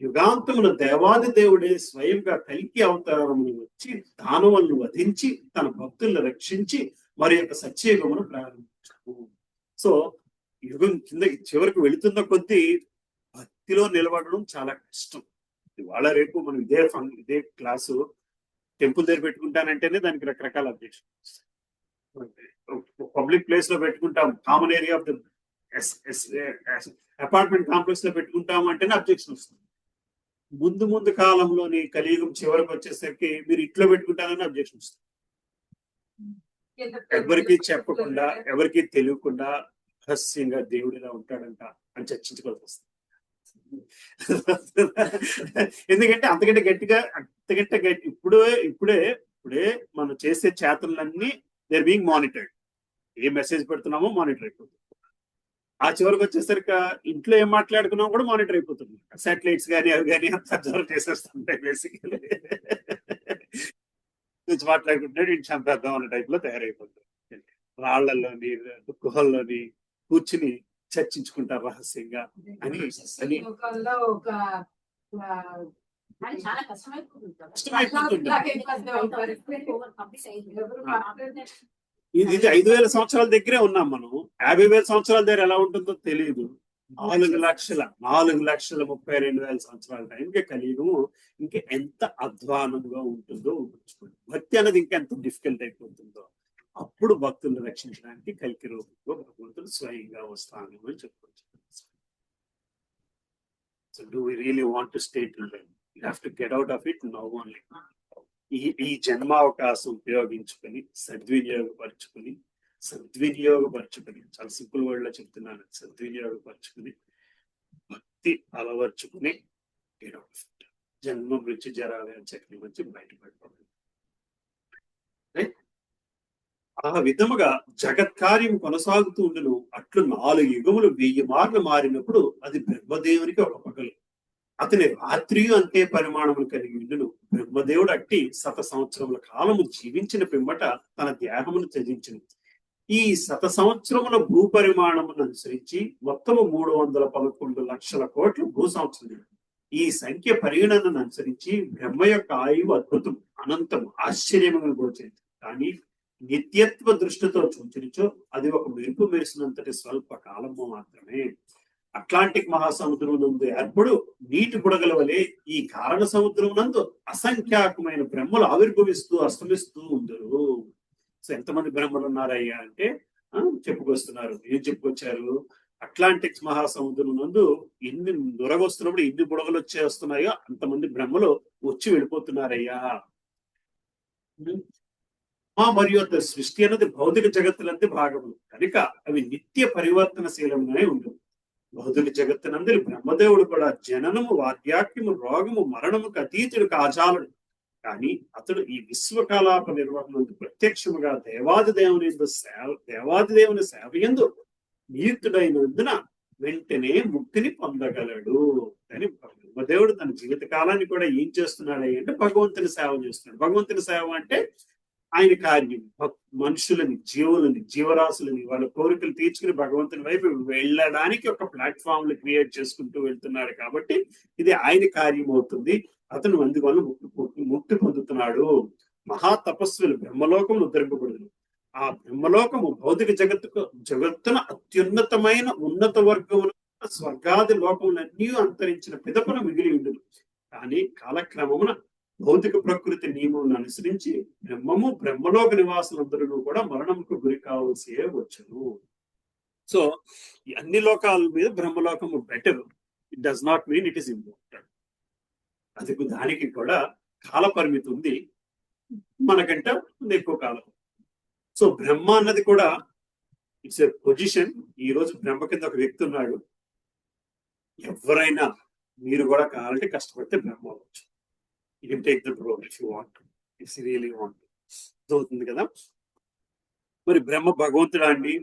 A: యుగాంతమున దేవాది దేవుడే స్వయంగా కల్కి అవతారమును వచ్చి దానవులను వధించి తన భక్తులను రక్షించి మరి యొక్క సత్యయుగమును ప్రారంభించాము. సో యుగం కింద చివరికి వెళుతున్న కొద్దీ భక్తిలో నిలబడడం చాలా కష్టం. ఇవాళ రేపు మనం ఇదే క్లాసు టెంపుల్ దగ్గర పెట్టుకుంటానంటేనే దానికి రకరకాల అబ్జెక్షన్. పబ్లిక్ ప్లేస్ లో పెట్టుకుంటాం, common area of the apartment complex లో పెట్టుకుంటాం అంటేనే అబ్జెక్షన్ వస్తుంది. ముందు కాలంలోని కలియుగం చివరికి వచ్చేసరికి మీరు ఇంట్లో పెట్టుకుంటారని అబ్జెక్షన్ వస్తుంది. ఎవరికి చెప్పకుండా, ఎవరికి తెలియకుండా రహస్యంగా దేవుడు ఇలా ఉంటాడంట అని చర్చించుకోవాల్సి వస్తుంది. ఎందుకంటే అంతకంటే గట్టిగా ఇప్పుడే మనం చేసే చేతనలన్నీ దేర్ బీయింగ్ మానిటర్డ్. ఏ మెసేజ్ పెడుతున్నామో మానిటర్ అయిపోతుంది. ఆ చివరికి వచ్చేసరికి ఇంట్లో ఏం మాట్లాడుకున్నామో కూడా మానిటర్ అయిపోతుంది. సాటిలైట్స్ కానీ అవి కానీ అంత అబ్జర్వ్ చేసేస్తుంటాయి. బేసికలీ మాట్లాడుకుంటున్నాడు ఇంటి చంపేద్దాం అన్న టైప్ లో తయారైపోతుంది. రాళ్లలోని, గుహల్లోని కూర్చుని చర్చించుకుంటారు రహస్యంగా అని. ఇది 5,000 సంవత్సరాల దగ్గరే ఉన్నాం మనం. 50,000 సంవత్సరాల దగ్గర ఎలా ఉంటుందో తెలియదు. 4,32,000 సంవత్సరాల టైంకి కలియుగము ఇంకా ఎంత అధ్వానంగా ఉంటుందో ఊహించుకోండి. భక్తి అనేది ఇంకా ఎంత డిఫికల్ట్ అయిపోతుందో. అప్పుడు భక్తులను రక్షించడానికి కల్కి రూపంలో భగవంతుడు స్వయంగా వస్తాను అని చెప్పుకోవచ్చు. So do we really want to stay till then? You have to get out of it now only. ఈ జన్మావకాశం ఉపయోగించుకొని సద్వినియోగపరుచుకొని చాలా సింపుల్ వర్డ్ లో చెప్తున్నాను. సద్వినియోగపరుచుకుని భక్తి అలవర్చుకుని జన్మ మృత్యు జరాల చక్రం నుంచి బయటపడిపోతుంది. ఆ విధముగా జగత్కార్యం కొనసాగుతూ ఉండును. అట్లు 4 యుగములు 1000 మార్లు మారినప్పుడు అది బ్రహ్మదేవునికి ఒక పగలు. అతని రాత్రియు అంతే పరిమాణములు కలిగి ఉండును. బ్రహ్మదేవుడు అట్టి 100 సంవత్సరముల కాలము జీవించిన పిమ్మట తన దేహమును త్యజించును. ఈ 100 సంవత్సరముల భూ పరిమాణమును అనుసరించి మొత్తము 311 లక్షల కోట్లు భూ సంవత్సరం. ఈ సంఖ్య పరిగణనను అనుసరించి బ్రహ్మ యొక్క ఆయువు అద్భుతం, అనంతం, ఆశ్చర్యముగా గోచరింది. కానీ నిత్యత్వ దృష్టితో చూచినచో అది ఒక మెరుపు మెరిసినంతటి స్వల్ప కాలము మాత్రమే. అట్లాంటిక్ మహాసముద్రం నందు ఏర్పడు నీటి బుడగల వలె ఈ కారణ సముద్రం నందు అసంఖ్యాకమైన బ్రహ్మలు ఆవిర్భవిస్తూ అస్తమిస్తూ ఉందరు. సో ఎంతమంది బ్రహ్మలు ఉన్నారయ్యా అంటే చెప్పుకొస్తున్నారు. ఏం చెప్పుకొచ్చారు? అట్లాంటిక్ మహాసముద్రం నందు ఎన్ని నొరగొస్తున్నప్పుడు ఎన్ని బుడగలు వచ్చేస్తున్నాయో అంతమంది బ్రహ్మలు వచ్చి వెళ్ళిపోతున్నారయ్యా. మరియు అంత సృష్టి అన్నది భౌతిక జగత్తులందు భాగములు కనుక అవి నిత్య పరివర్తనశీలమునే ఉంటుంది. భౌతిక జగత్తునందరి బ్రహ్మదేవుడు కూడా జననము, వార్యాక్యము, రోగము, మరణముకు అతీతుడు కాజాలడు. కానీ అతడు ఈ విశ్వకలాప నిర్వహణ ప్రత్యక్షముగా దేవాదిదేవుని సేవయందు నియుక్తుడైనందున వెంటనే ముక్తిని పొందగలడు అని బ్రహ్మదేవుడు తన జీవిత కాలాన్ని కూడా ఏం చేస్తున్నాడు అంటే భగవంతుని సేవ చేస్తున్నాడు. భగవంతుని సేవ అంటే ఆయన కార్యం మనుషులని, జీవులని, జీవరాశులని వాళ్ళ కోరికలు తీర్చుకుని భగవంతుని వైపు వెళ్ళడానికి ఒక ప్లాట్ఫామ్ క్రియేట్ చేసుకుంటూ వెళ్తున్నాడు కాబట్టి ఇది ఆయన కార్యం అవుతుంది. అతను అందువల్ల ముక్తి పొందుతున్నాడు. మహా తపస్సులు బ్రహ్మలోకం ఉద్ధరింపబడును. ఆ బ్రహ్మలోకము భౌతిక జగత్తున అత్యున్నతమైన ఉన్నత వర్గమున స్వర్గాది లోకములన్నీ అంతరించిన పిదపన మిగిలి ఉండును. కానీ కాలక్రమమున భౌతిక ప్రకృతి నియమములను అనుసరించి బ్రహ్మము, బ్రహ్మలోక నివాసులందరూ కూడా మరణముకు గురి కావాల్సి వచ్చును. సో ఈ అన్ని లోకాల మీద బ్రహ్మలోకము better. It does not mean it is important. అది దానికి కూడా కాల పరిమితి ఉంది, మనకంటే ఎక్కువ కాలం. సో బ్రహ్మ అన్నది కూడా ఇట్స్ ఎ పొజిషన్. ఈ రోజు బ్రహ్మ కింద ఒక వ్యక్తి ఉన్నాడు. ఎవరైనా మీరు కూడా కావాలంటే కష్టపడితే బ్రహ్మ అవ్వచ్చు. You can take that role if you want, if you really want. అవుతుంది కదా. మరి బ్రహ్మ భగవంతుడా అండి?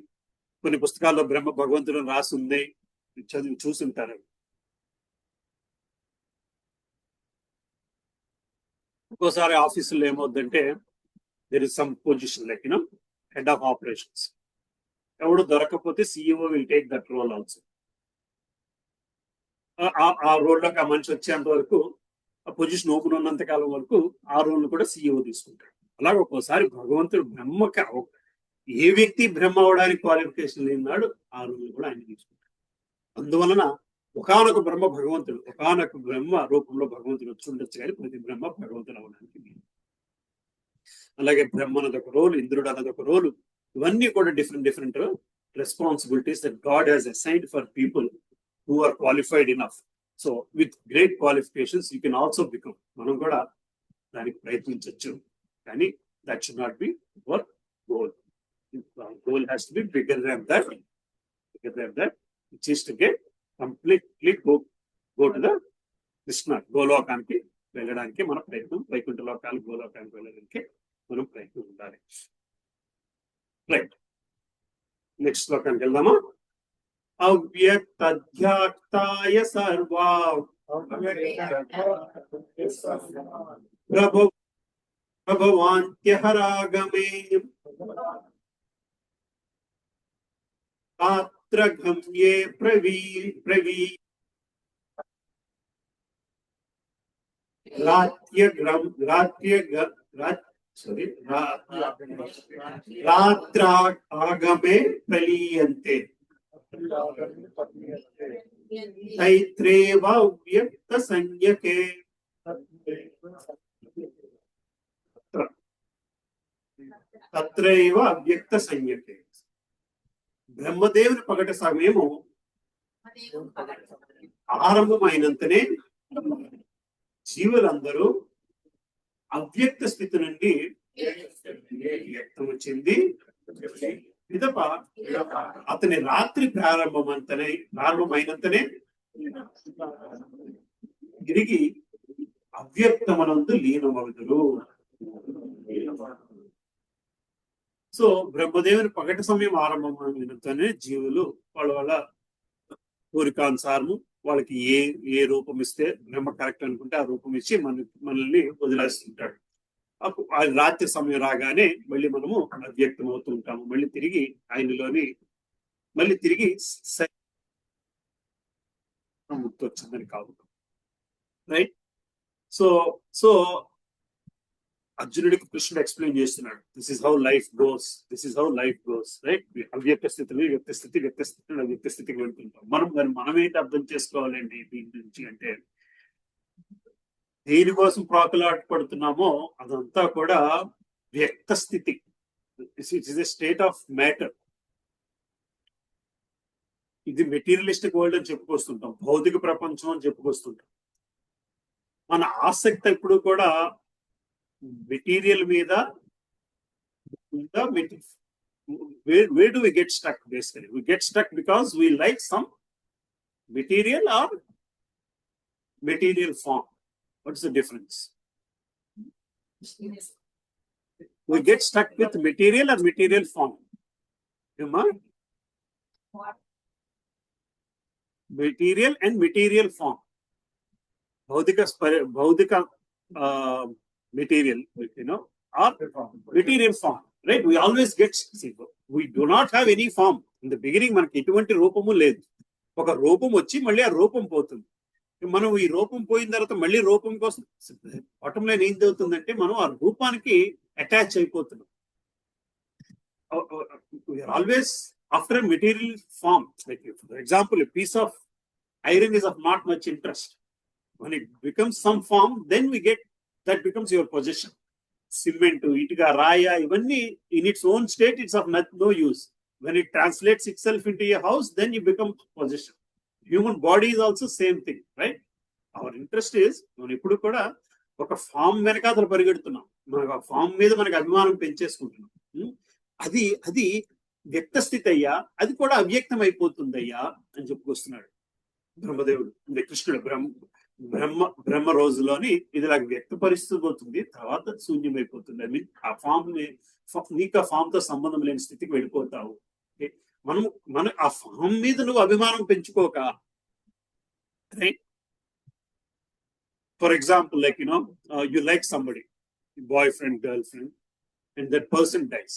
A: కొన్ని పుస్తకాల్లో బ్రహ్మ భగవంతుడు రాసి ఉంది, చదివి చూసుంటారు. ఒక్కోసారి ఆఫీసులో ఏమవుద్దంటే there is some position like head of operations. ఎవడు దొరకకపోతే CEO will take that role also. ఆ రోల్లోకి ఆ మనిషి వచ్చేంత వరకు, ఆ పొజిషన్ ఓపెన్ ఉన్నంత కాలం వరకు ఆ రోల్ కూడా సిఇఓ తీసుకుంటాడు. అలాగే ఒక్కోసారి భగవంతుడు బ్రహ్మకి ఏ వ్యక్తి బ్రహ్మ అవడానికి క్వాలిఫికేషన్ లేనాడు ఆ రోల్ కూడా ఆయన తీసుకుంటాడు. అందువలన ఒకనొక బ్రహ్మ భగవంతుడు, ఒకనొక బ్రహ్మ రూపంలో భగవంతుడు వచ్చి ఉండొచ్చు, కానీ ప్రతి బ్రహ్మ భగవంతుడు అవడానికి లేదు. అలాగే బ్రహ్మ అన్నది ఒక రోల్, ఇంద్రుడు అన్నది ఒక రోలు. ఇవన్నీ కూడా different responsibilities that God has assigned for people who are qualified enough. So with great qualifications you can also become. మనం కూడా దానికి ప్రయత్నించవచ్చు, కానీ that should not be our goal. Our goal has to be bigger than that, which is to get completely go to the Krishna, గోలోకానికి వెళ్ళడానికి మన ప్రయత్నం, వైకుంఠ లోకాలు గోలోకానికి వెళ్ళడానికి మనం ప్రయత్నం ఉండాలి. రైట్, నెక్స్ట్ శ్లోకానికి వెళ్దామా? అవ్యక్తధ్యాక్తాయ సర్వా ప్రభవాంత్యహరాగమే తాత్ర గమ్యే ప్రవీ రాత్రాగమే ప్రలీయంతే తైత్రేవ వ్యక్త సంజ్ఞకే. తత్రైవ అవ్యక్త సంజ్ఞకే. బ్రహ్మదేవుని పగట సమయము ఆరంభమైనంతనే జీవులందరూ అవ్యక్త స్థితి నుండి వ్యక్తం వచ్చింది. పిదప అతని రాత్రి ప్రారంభమైనంతనే తిరిగి అవ్యక్తమనందు లీనమవుదురు. సో బ్రహ్మదేవుని పగటి సమయం ఆరంభమైనంతనే జీవులు వాళ్ళ కోరికానుసారము వాళ్ళకి ఏ రూపం ఇస్తే బ్రహ్మ కరెక్ట్ అనుకుంటే ఆ రూపం ఇచ్చి మనల్ని వదిలేస్తుంటాడు. ఆ రాత్రి సమయం రాగానే మళ్ళీ మనము అవ్యక్తం అవుతూ ఉంటాము. మళ్ళీ తిరిగి ఆయనలోని ముక్తి వచ్చిందని కాదు. రైట్. సో అర్జునుడికి కృష్ణుడు ఎక్స్ప్లెయిన్ చేస్తున్నాడు, this is how life goes, right. అవ్యక్త స్థితిని వ్యక్త స్థితిని అవ్యక్త స్థితికి వెళ్తుంటాం. మనం ఏంటి అర్థం చేసుకోవాలండి దీని నుంచి అంటే, దేనికోసం ప్రాకులాటపడుతున్నామో అదంతా కూడా వ్యక్త స్థితి. It is a state of matter. ఇది మెటీరియలిస్టిక్ వరల్డ్ అని చెప్పుకొస్తుంటాం, భౌతిక ప్రపంచం అని చెప్పుకొస్తుంటాం. మన ఆసక్తి ఎప్పుడు కూడా మెటీరియల్ మీద. Where do we get stuck? Basically we get stuck because we like some material or material form. What's the difference? We get stuck with material or material form. Material and material form. భౌతిక material, or material form, right? We always get, see, we do not have any form. In the beginning మనకి ఎటువంటి రూపము లేదు. ఒక రూపం వచ్చి మళ్ళీ ఆ రూపం పోతుంది. మనం ఈ రూపం పోయిన తర్వాత మళ్ళీ రూపం కోసం బాటం లైన్ ఏం జరుగుతుందంటే మనం ఆ రూపానికి అటాచ్ అయిపోతున్నాం. Always after material form. Like for example a piece of iron is of not much interest. When it becomes some form, then we get, that becomes your possession. Cement, itika, raya, ఇవన్నీ in its own state it's of no use. When it translates itself into a house, then you become possession. Human body is also same thing, right? Our interest is, మనం ఇప్పుడు కూడా ఒక ఫామ్ వెనకాల పరిగెడుతున్నాం. మనకు ఆ ఫామ్ మీద మనకు అభిమానం పెంచేసుకుంటున్నాం. అది అది వ్యక్త స్థితి అయ్యా, అది కూడా అవ్యక్తం అయిపోతుందయ్యా అని చెప్పుకొస్తున్నాడు బ్రహ్మదేవుడు. కృష్ణుడు బ్రహ్మ రోజులోని ఇది నాకు వ్యక్తపరిస్తూపోతుంది, తర్వాత శూన్యమైపోతుంది. ఐ మీన్ ఆ ఫామ్ నీకు ఆ ఫామ్ తో సంబంధం లేని స్థితికి వెళ్ళిపోతావు. మన ఆ ఫామ్ మీద నువ్వు అభిమానం పెంచుకోక, right? For example, like you like somebody, boyfriend, girlfriend, and that person dies,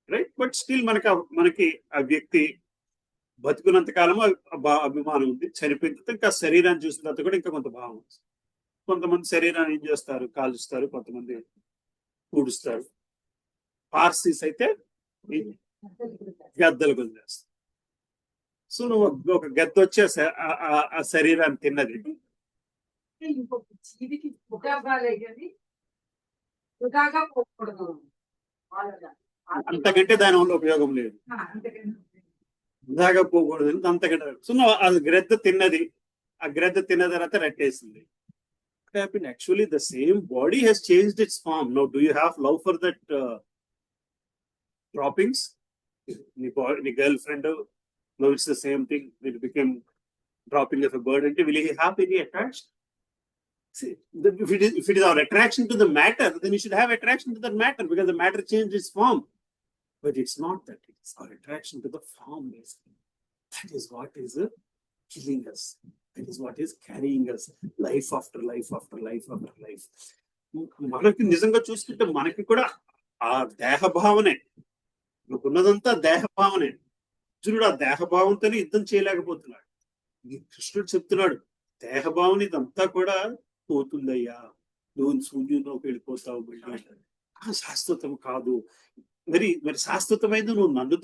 A: right? But still మనకి ఆ వ్యక్తి బతుకున్నంత కాలము అభిమానం ఉంది. చనిపోయిన తర్వాత ఇంకా శరీరాన్ని చూసిన తర్వాత కూడా ఇంకా కొంత భావం. కొంతమంది శరీరాన్ని ఏం చేస్తారు, కాలుస్తారు, కొంతమంది పూడుస్తారు. పార్సీస్ అయితే గద్దలు గుంజేస్తారు. సో నువ్వు ఒక గద్ద వచ్చే ఆ శరీరాన్ని తిన్నది.
B: ఇంకొక జీవికి ఉగాగాలే కానీ ఉగాగా పోకూడదు.
A: అంతకంటే దాని వల్ల ఉపయోగం లేదు. ఉదాగా పోకూడదు అంతకంటే. సో అది గ్రద్ద తిన్నది, ఆ గ్రద్ద తిన్న తర్వాత రెట్టేసింది. Actually the same body has changed its form. Now do you have love for that droppings? నీ girlfriend, now it's the same thing. It became dropping of a bird. And will he have any attraction? See, if it is our attraction to the matter, then you should have attraction to that matter, because the matter changed its form. But it's not that. It's our attraction to the form, basically. That is what is killing us. That is what is carrying us life after life after life after life. మనకి నిజంగా చూసుకుంటే మనకి కూడా ఆ దేహ భావనే, ఉన్నదంతా దేహ భావనే. అర్జునుడు ఆ దేహ భావంతోనే యుద్ధం చేయలేకపోతున్నాడు. కృష్ణుడు చెప్తున్నాడు, దేహ భావన ఇదంతా కూడా పోతుందయ్యా, నువ్వు శూన్యంలోకి వెళ్ళిపోతావు, శాశ్వతం కాదు. మరి శాశ్వతమైంది నువ్వు నన్ను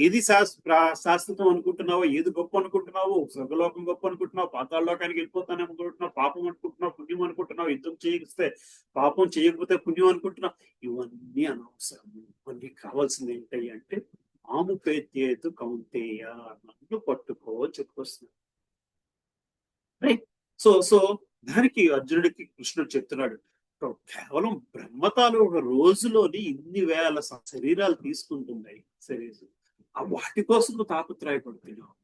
A: ఏది శాశ్వతం అనుకుంటున్నావో, ఏది గొప్ప అనుకుంటున్నావో, స్వర్గలోకం గొప్ప అనుకుంటున్నావు, పాతాళలోకానికి వెళ్ళిపోతాను అనుకుంటున్నావు, పాపం అనుకుంటున్నావు, పుణ్యం అనుకుంటున్నావు, యుద్ధం చేయిస్తే పాపం చేయకపోతే పుణ్యం అనుకుంటున్నావు. ఇవన్నీ అనవసరం. ఇవన్నీ కావాల్సింది ఏంటి అంటే ఆము పేతేతు కౌంతేయ, నన్ను పట్టుకో చెప్పుకొస్తున్నాడు. రైట్? సో దానికి అర్జునుడికి కృష్ణుడు చెప్తున్నాడు, కేవలం బ్రహ్మతాలు ఒక రోజులోని ఇన్ని వేల శరీరాలు తీసుకుంటున్నాయి. శరీరం వాటి కోసం నువ్వు తాపత్రయపడుతున్నావు.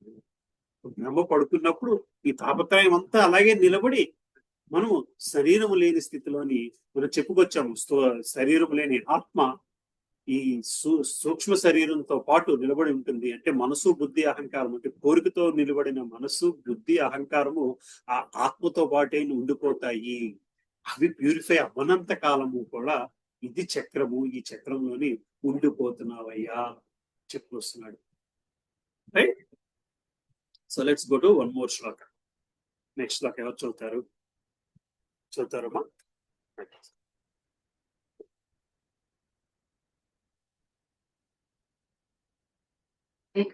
A: బ్రహ్మ పడుతున్నప్పుడు ఈ తాపత్రయం అంతా అలాగే నిలబడి మనము శరీరం లేని స్థితిలోని మనం చెప్పుకొచ్చాము. శరీరం లేని ఆత్మ ఈ సూక్ష్మ శరీరంతో పాటు నిలబడి ఉంటుంది. అంటే మనసు, బుద్ధి, అహంకారం, అంటే కోరికతో నిలబడిన మనసు, బుద్ధి, అహంకారము ఆ ఆత్మతో పాటే ఉండిపోతాయి. అవి ప్యూరిఫై అవ్వనంత కాలము కూడా ఇది చక్రము, ఈ చక్రంలోని ఉండిపోతున్నావయ్యా చెప్పుకొస్తున్నాడు. Right? So let's go to one more shloka. Next shloka ఎవరు చదువుతారమ్మా?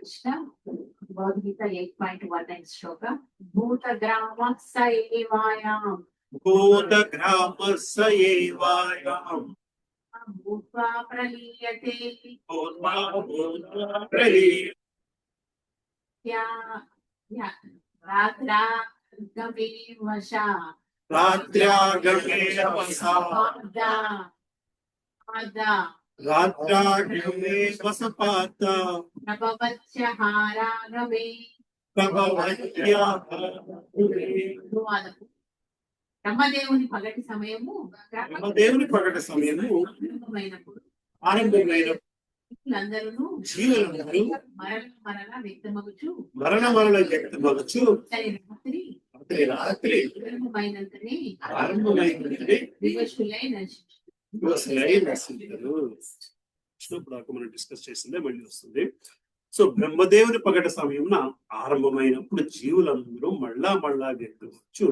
C: కృష్ణ భగవద్గీత 8.1 శ్లోక. భూతగ్రామ సైవాయాం భూత్వా ప్రలీయతే రాత్రాగమే వశా బ్రహ్మదేవుని పగటి సమయము
A: ఆనందమైన
C: జీవులందరూ మరణ
A: వ్యక్తమగుచు రాత్రి
C: ఆరంభమైనంతనే
A: వివశులై వివస్వై నశింతురు. సో ఇప్పుడు మనం డిస్కస్ చేసిందే మళ్ళీ వస్తుంది. సో బ్రహ్మదేవుని పగట సమయంలో ఆరంభమైనప్పుడు జీవులందరూ మళ్ళా వ్యక్తవచ్చు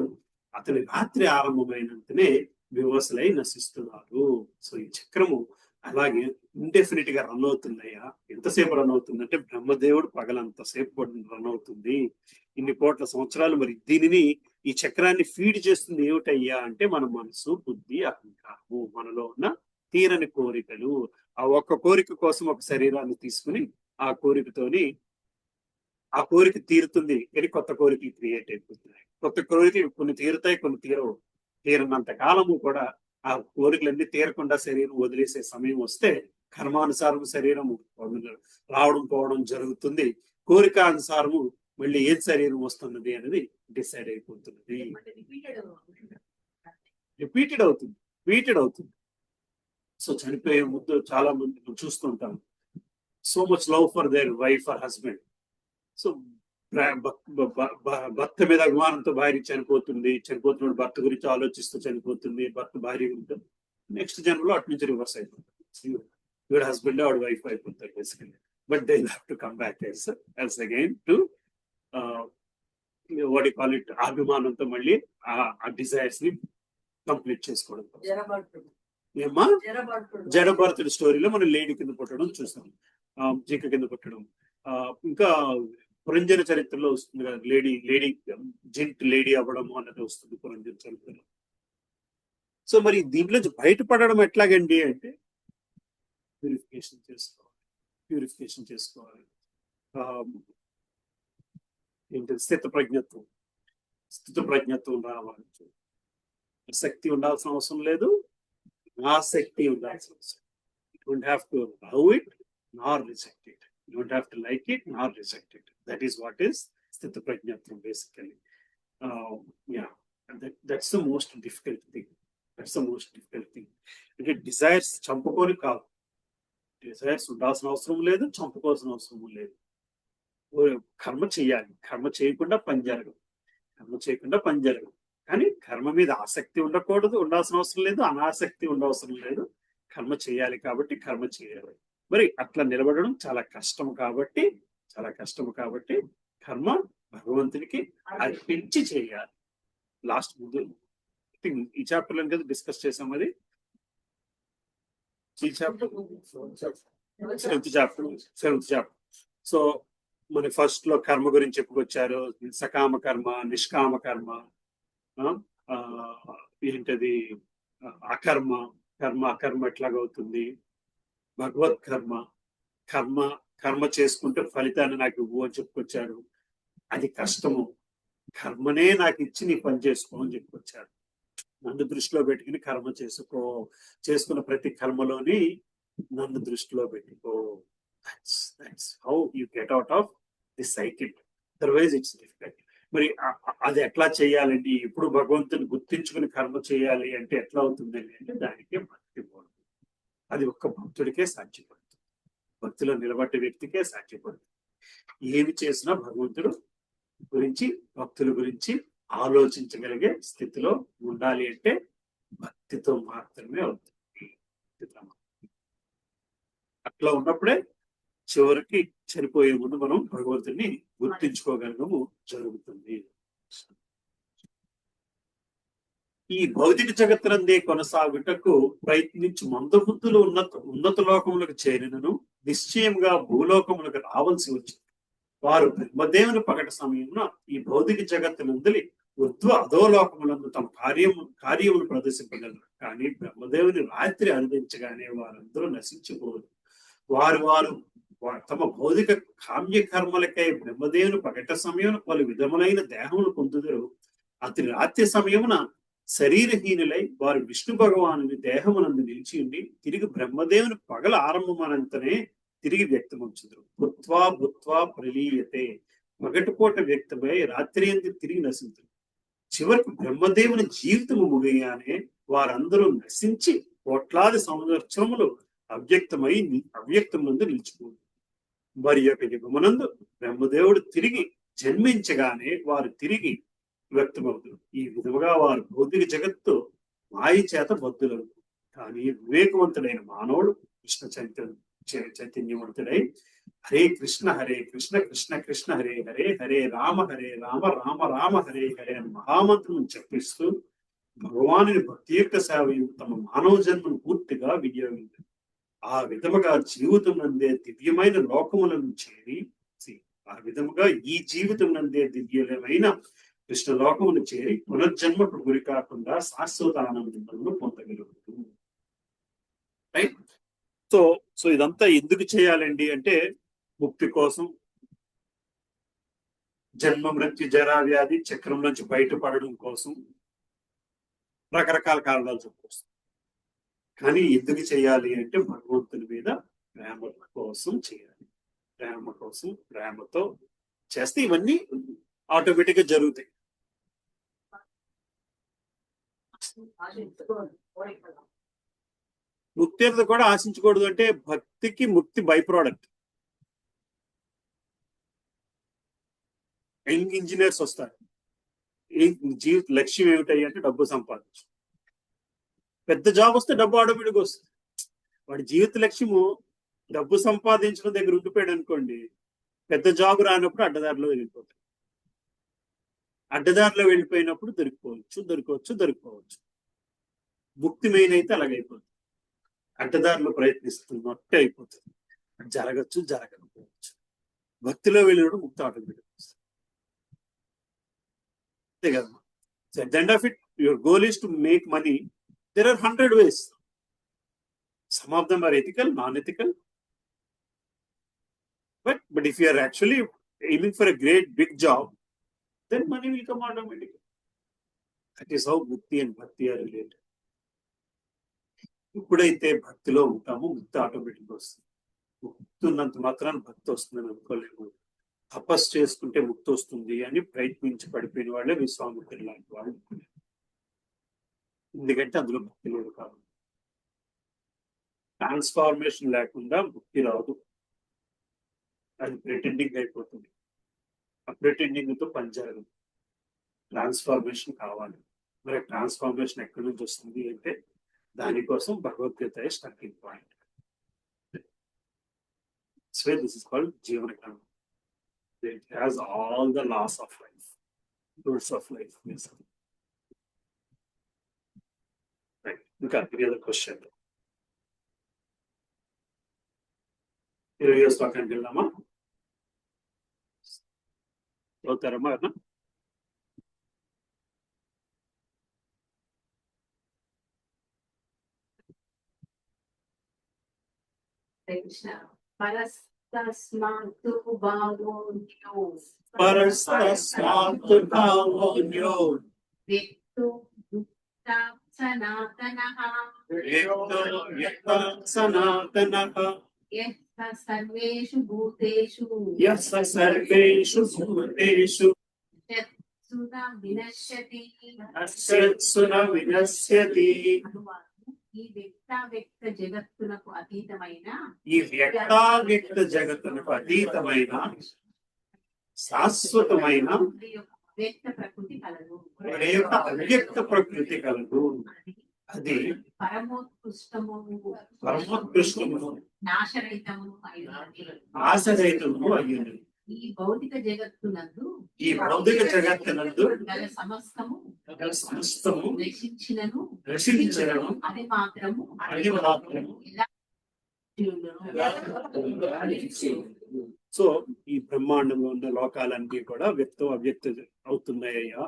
A: అతని రాత్రి ఆరంభమైనంతనే వివసలై నశిస్తున్నారు. సో ఈ చక్రము అలాగే ఇండెఫినిట్ గా రన్ అవుతుందయ్యా. ఎంతసేపు రన్ అవుతుందంటే బ్రహ్మదేవుడు పగలంతసేపు రన్ అవుతుంది, ఇన్ని కోట్ల సంవత్సరాలు. మరి దీనిని ఈ చక్రాన్ని ఫీడ్ చేస్తుంది ఏమిటయ్యా అంటే మన మనసు, బుద్ధి, అహంకారము, మనలో ఉన్న తీరని కోరికలు. ఆ ఒక్క కోరిక కోసం ఒక శరీరాన్ని తీసుకుని ఆ కోరికతోని ఆ కోరిక తీరుతుంది కానీ కొత్త కోరికలు క్రియేట్ అయిపోతున్నాయి. కొత్త కోరికలు కొన్ని తీరుతాయి, కొన్ని తీరవు. తీరనంత కాలము కూడా ఆ కోరికలన్నీ తీరకుండా శరీరం వదిలేసే సమయం వస్తే కర్మానుసారం శరీరము రావడం పోవడం జరుగుతుంది. కోరిక అనుసారము మళ్ళీ ఏం శరీరం వస్తున్నది అనేది డిసైడ్ అయిపోతున్నది. రిపీటెడ్ అవుతుంది. సో చనిపోయే ముందు చాలా మంది మనం చూస్తుంటాం, so much love for their wife or husband. So భర్త మీద అభిమానంతో భార్య చనిపోతున్నాడు, భర్త గురించి ఆలోచిస్తూ చనిపోతుంది, భర్త భార్య గురించి. నెక్స్ట్ జన్మలో అటు నుంచి రివర్స్ అయిపోతుంది, వీడు హస్బెండ్ వాడు వైఫ్ అయిపోతారు basically. But they have to come back else again to what you call it, అభిమానంతో మళ్ళీ ఆ డిజైర్స్ ని కంప్లీట్ చేసుకోవడం. ఏమ్మా జడభరతుడి స్టోరీలో మనం లేడీ కింద పుట్టడం చూస్తాం, జింక కింద పుట్టడం. ఇంకా పురంజన చరిత్రలో వస్తుంది కదా, లేడీ అవ్వడము అన్నది వస్తుంది పురంజన చరిత్రలో. సో మరి దీంట్లో బయటపడడం ఎట్లాగండి అంటే ప్యూరిఫికేషన్ చేసుకోవాలి. ఏంటి స్థిత ప్రజ్ఞత్వం రావాలి. శక్తి ఉండాల్సిన అవసరం లేదు, ఆసక్తి ఉండాల్సిన అవసరం. You don't have to love it nor reject it. You don't have to like it nor reject it. That is what is sthita prajnatvam basically. Yeah, that's the most difficult thing. అంటే డిజైర్స్ చంపుకొని కాదు, డిజైర్స్ ఉండాల్సిన అవసరం లేదు, చంపుకోవాల్సిన అవసరం లేదు. కర్మ చేయాలి, కర్మ చేయకుండా పని జరగదు. కానీ కర్మ మీద ఆసక్తి ఉండకూడదు, ఉండాల్సిన అవసరం లేదు, అనాసక్తి ఉండవసరం లేదు. కర్మ చేయాలి కాబట్టి కర్మ చేయాలి. మరి అట్లా నిలబడడం చాలా కష్టం కాబట్టి కర్మ భగవంతునికి అర్పించి చేయాలి. లాస్ట్ ముందు ఈ చాప్టర్ లో కదా డిస్కస్ చేసాం, అది ఈ చాప్టర్ సెవెంత్ చాప్టర్. సో మన ఫస్ట్ లో కర్మ గురించి చెప్పుకొచ్చారు, సకామ కర్మ, నిష్కామ కర్మ, ఏంటది అకర్మ ఎట్లాగవుతుంది, భగవత్ కర్మ చేసుకుంటే ఫలితాన్ని నాకు ఇవ్వు అని చెప్పుకొచ్చారు. అది కష్టము, కర్మనే నాకు ఇచ్చి నీ పని చేసుకో అని చెప్పుకొచ్చారు. నన్ను దృష్టిలో పెట్టుకుని కర్మ చేసుకున్న ప్రతి కర్మలోని నన్ను దృష్టిలో పెట్టుకో. that's how you get out of this cycle. Otherwise it's difficult. మరి అది ఎట్లా చేయాలండి, ఇప్పుడు భగవంతుని గుర్తించుకుని కర్మ చేయాలి అంటే ఎట్లా అవుతుంది అంటే దానికే భక్తి పోవడం. అది ఒక్క భక్తుడికే సాధ్యపడుతుంది, భక్తిలో నిలబడ్డ వ్యక్తికే సాధ్యపడుతుంది. ఏమి చేసినా భగవంతుడు గురించి, భక్తుల గురించి ఆలోచించగలిగే స్థితిలో ఉండాలి అంటే భక్తితో మాత్రమే అవుతుంది. అట్లా ఉన్నప్పుడే చివరికి చనిపోయే ముందు మనం భగవంతుడిని గుర్తించుకోగలగము జరుగుతుంది. ఈ భౌతిక జగత్తునందే కొనసాగుటకు ప్రయత్నించి మందబుద్ధులు ఉన్నత లోకములకు చేరినను నిశ్చయంగా భూలోకములకు రావాల్సి వచ్చింది. వారు బ్రహ్మదేవుని పగట సమయంలో ఈ భౌతిక జగత్తునందలి అధోలోకములందు తమ కార్యమును ప్రదర్శింపగలరు. కానీ బ్రహ్మదేవుని రాత్రి అందించగానే వారందరూ నశించిపోరు. వారు తమ భౌతిక కామ్య కర్మలకై బ్రహ్మదేవుని పగట సమయం పలు విధములైన దేహములు పొందుదరు. అతని రాత్రి సమయమున శరీరహీనులై వారు విష్ణు భగవాను దేహమునందు నిలిచి ఉండి తిరిగి బ్రహ్మదేవుని పగల ఆరంభమనంతనే తిరిగి వ్యక్తమవుచుదురు. భుత్వా ప్రలీయతే, పగటిపూట వ్యక్తమై రాత్రి అందు తిరిగి నశించురు. చివరికి బ్రహ్మదేవుని జీవితము ముగియగానే వారందరూ నశించి కోట్లాది సంవత్సరములు అవ్యక్తమునందు నిలిచిపోదు. మరి యొక్క యుగమునందు బ్రహ్మదేవుడు తిరిగి జన్మించగానే వారు తిరిగి వ్యక్తమవుతారు. ఈ విధముగా వారు భౌతిక జగత్తు మాయ చేత బద్ధులు. కానీ వివేకవంతుడైన మానవుడు కృష్ణ చైతన్యవంతుడై హరే కృష్ణ కృష్ణ కృష్ణ హరే హరే హరే రామ రామ రామ హరే హరే అని మహామంత్రం చెప్పిస్తూ భగవానుని భక్తియుక్త సేవ తమ మానవ జన్మను పూర్తిగా వినియోగించారు. ఆ విధముగా జీవితం నందే దివ్యమైన లోకములను చేరి, ఆ విధముగా ఈ జీవితం నందే దివ్యమైన కృష్ణ లోకమును చేరి పునర్జన్మకు గురి కాకుండా శాశ్వత ఆనందములను పొందగలుగుతుంది. రైట్. సో ఇదంతా ఎందుకు చేయాలండి అంటే ముక్తి కోసం, జన్మ మృత్యు జరా వ్యాధి చక్రం నుంచి బయటపడడం కోసం, రకరకాల కారణాలు చెప్పుకొస్తాం. కానీ ఎందుకు చేయాలి అంటే భగవంతుని మీద ప్రేమ కోసం చేయాలి. ప్రేమ కోసం, ప్రేమతో చేస్తే ఇవన్నీ ఆటోమేటిక్ గా జరుగుతాయి. ముక్తి అనేది కూడా ఆశించకూడదు అంటే భక్తికి ముక్తి బై ప్రోడక్ట్. యంగ్ ఇంజనీర్స్ వస్తారు, జీవిత లక్ష్యం ఏమిటాయి అంటే డబ్బు సంపాదించు. పెద్ద జాబ్ వస్తే డబ్బు ఆటోమేటిక్ వస్తుంది. వాడి జీవిత లక్ష్యము డబ్బు సంపాదించడం దగ్గర ఉండిపోయాడు అనుకోండి, పెద్ద జాబ్ రానప్పుడు అడ్డదారిలో వెళ్ళిపోతాడు. అడ్డదారిలో వెళ్ళిపోయినప్పుడు దొరికిపోవచ్చు. ముక్తి మెయిన్ అయితే అలాగైపోతుంది. అడ్డదారిలో ప్రయత్నిస్తున్నట్టే అయిపోతుంది. జరగకపోవచ్చు. భక్తిలో వెళ్ళినప్పుడు ముక్తి ఆటోమేటిక్ వస్తుంది. అంతే కదా. So at the end of it your goal is to make money. There are 100 ways. Some of them are ethical, non-ethical. But if you are actually aiming for a great big job, then money will come automatically. That is how mukti and bhakti are related. ఎప్పుడైతే భక్తిలో ఉంటామో ముక్తి ఆటోమేటిక్ వస్తుంది. ముక్తి ఉన్నంత మాత్రాన్ని భక్తి వస్తుందని అనుకోలేము. తపస్సు చేసుకుంటే ముక్తి వస్తుంది అని ప్రయత్నించి పడిపోయిన వాళ్ళే విశ్వామిత్రుడు లాంటి వాళ్ళు. ఎందుకంటే అందులో భక్తి లేదు కాదు. ట్రాన్స్ఫార్మేషన్ లేకుండా ముక్తి రాదు. అది ప్రిటెండింగ్ అయిపోతుంది. ఆ ప్రిటెండింగ్ తో పని జరగదు. ట్రాన్స్ఫార్మేషన్ కావాలి. మరి ట్రాన్స్ఫార్మేషన్ ఎక్కడి నుంచి వస్తుంది అంటే దానికోసం Bhagavad Gita starting point. So this is called జీవన క్రమం. It has all the laws of life, rules of life. ఇంకా any other question? 20 శ్లోకానికి వెళ్దామా? చదువుతారమ్మా?
C: కృష్ణ పరస్తస్మాత్ భావోన్యో వ్యక్తో సనాతనః సర్వేషు భూతేషు
A: వినశ్యతి.
C: ఈ వ్యక్తావ్యక్త జగత్తునకు అతీతమైన
A: శాశ్వతమైన
C: వ్యక్త ప్రకృతి కలదు.
A: అవ్యక్త ప్రకృతి కలదు. అది
C: పరమోత్కృష్టము నాశరహితము
A: అయ్యింది.
C: ఈ భౌతిక జగత్తునందు గల సమస్తము నశించినను అది మాత్రము
A: సో ఈ బ్రహ్మాండంలో ఉన్న లోకాలన్నీ కూడా వ్యక్తం అవ్యక్త అవుతున్నాయ్యా.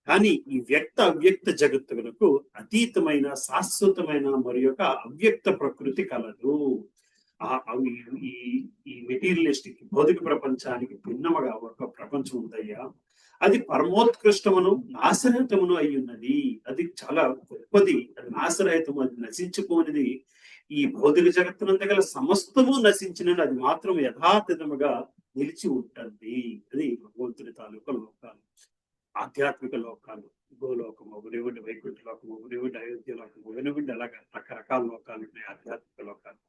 A: కానీ ఈ వ్యక్త అవ్యక్త జగత్తులకు అతీతమైన శాశ్వతమైన మరి యొక్క అవ్యక్త ప్రకృతి కలదు. ఈ మెటీరియలిస్టిక్ భౌతిక ప్రపంచానికి భిన్నముగా ఒక ప్రపంచం ఉందయ్యా. అది పరమోత్కృష్టమును నాశరహితమును అయి ఉన్నది. అది చాలా గొప్పది. అది నాశరహితము, అది నశించుకోనిది. ఈ భౌతిక జగత్తునంత గల సమస్తము నశించినది, అది మాత్రం యథాతథముగా నిలిచి ఉంటుంది. అది భగవంతుని తాలూకా లోకాలు, ఆధ్యాత్మిక లోకాలు. గోలోకము అవనివ్వండి, వైకుంఠ లోకము అవనివ్వండి, అయోధ్య లోకము అవనివ్వండి, అలాగా రకరకాల లోకాలు ఉన్నాయి, ఆధ్యాత్మిక లోకాలు.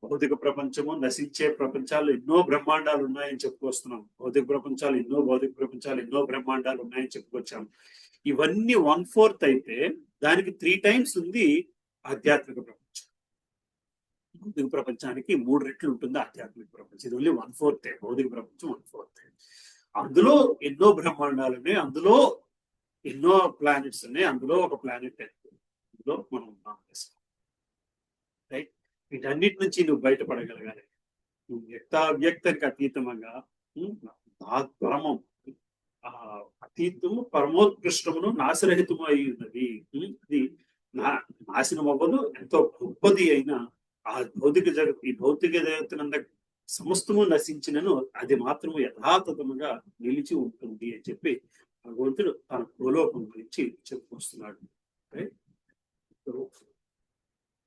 A: భౌతిక ప్రపంచము నశించే ప్రపంచాలు ఎన్నో బ్రహ్మాండాలు ఉన్నాయని చెప్పుకొస్తున్నాం. భౌతిక ప్రపంచాలు ఎన్నో బ్రహ్మాండాలు ఉన్నాయని చెప్పుకొచ్చాం. ఇవన్నీ 1/4 అయితే దానికి 3 times ఉంది ఆధ్యాత్మిక ప్రపంచం. భౌతిక ప్రపంచానికి 3 రెట్లు ఉంటుంది ఆధ్యాత్మిక ప్రపంచం. ఇది ఓన్లీ 1/4. భౌతిక ప్రపంచం 1/4. అందులో ఎన్నో బ్రహ్మాండాలు ఉన్నాయి, అందులో ఎన్నో ప్లానెట్స్ ఉన్నాయి, అందులో ఒక ప్లానెట్ అందులో మనం ఉన్నాం. రైట్? వీటన్నిటి నుంచి నువ్వు బయటపడగలగాలి. నువ్వు వ్యక్తానికి అతీతంగా పరమం, అతీతము పరమోత్కృష్టమును నాశరహితము అయి ఉన్నది. ఇది నాశనం అవ్వదు. ఎంతో గొప్పది అయిన ఆ భౌతిక జగత్, ఈ భౌతిక జగత్తునంద సమస్తము నశించినను అది మాత్రము యథాతథముగా నిలిచి ఉంటుంది అని చెప్పి భగవంతుడు తన భూలోకం గురించి చెప్పుకొస్తున్నాడు.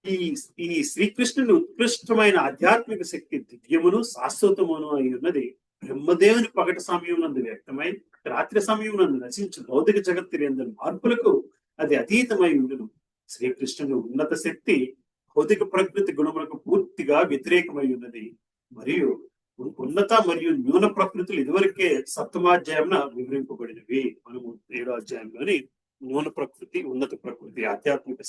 A: ఈ శ్రీకృష్ణుని ఉత్కృష్టమైన ఆధ్యాత్మిక శక్తి దివ్యమును శాశ్వతమును అయి ఉన్నది బ్రహ్మదేవుని పగటి సమయం నందు వ్యక్తమై రాత్రి సమయం నందు నశించు భౌతిక జగత్తు ఎందరి మార్పులకు అది అతీతమై ఉండును. శ్రీకృష్ణుని ఉన్నత శక్తి భౌతిక ప్రకృతి గుణములకు పూర్తిగా వ్యతిరేకమై ఉన్నది. మరియు ఉన్నత మరియు న్యూన ప్రకృతులు ఇదివరకే సప్తమాధ్యాయంలో వివరింపబడినవి. మనము 7వ అధ్యాయంలోని న్యూన ప్రకృతి, ఉన్నత ప్రకృతి, ఆధ్యాత్మిక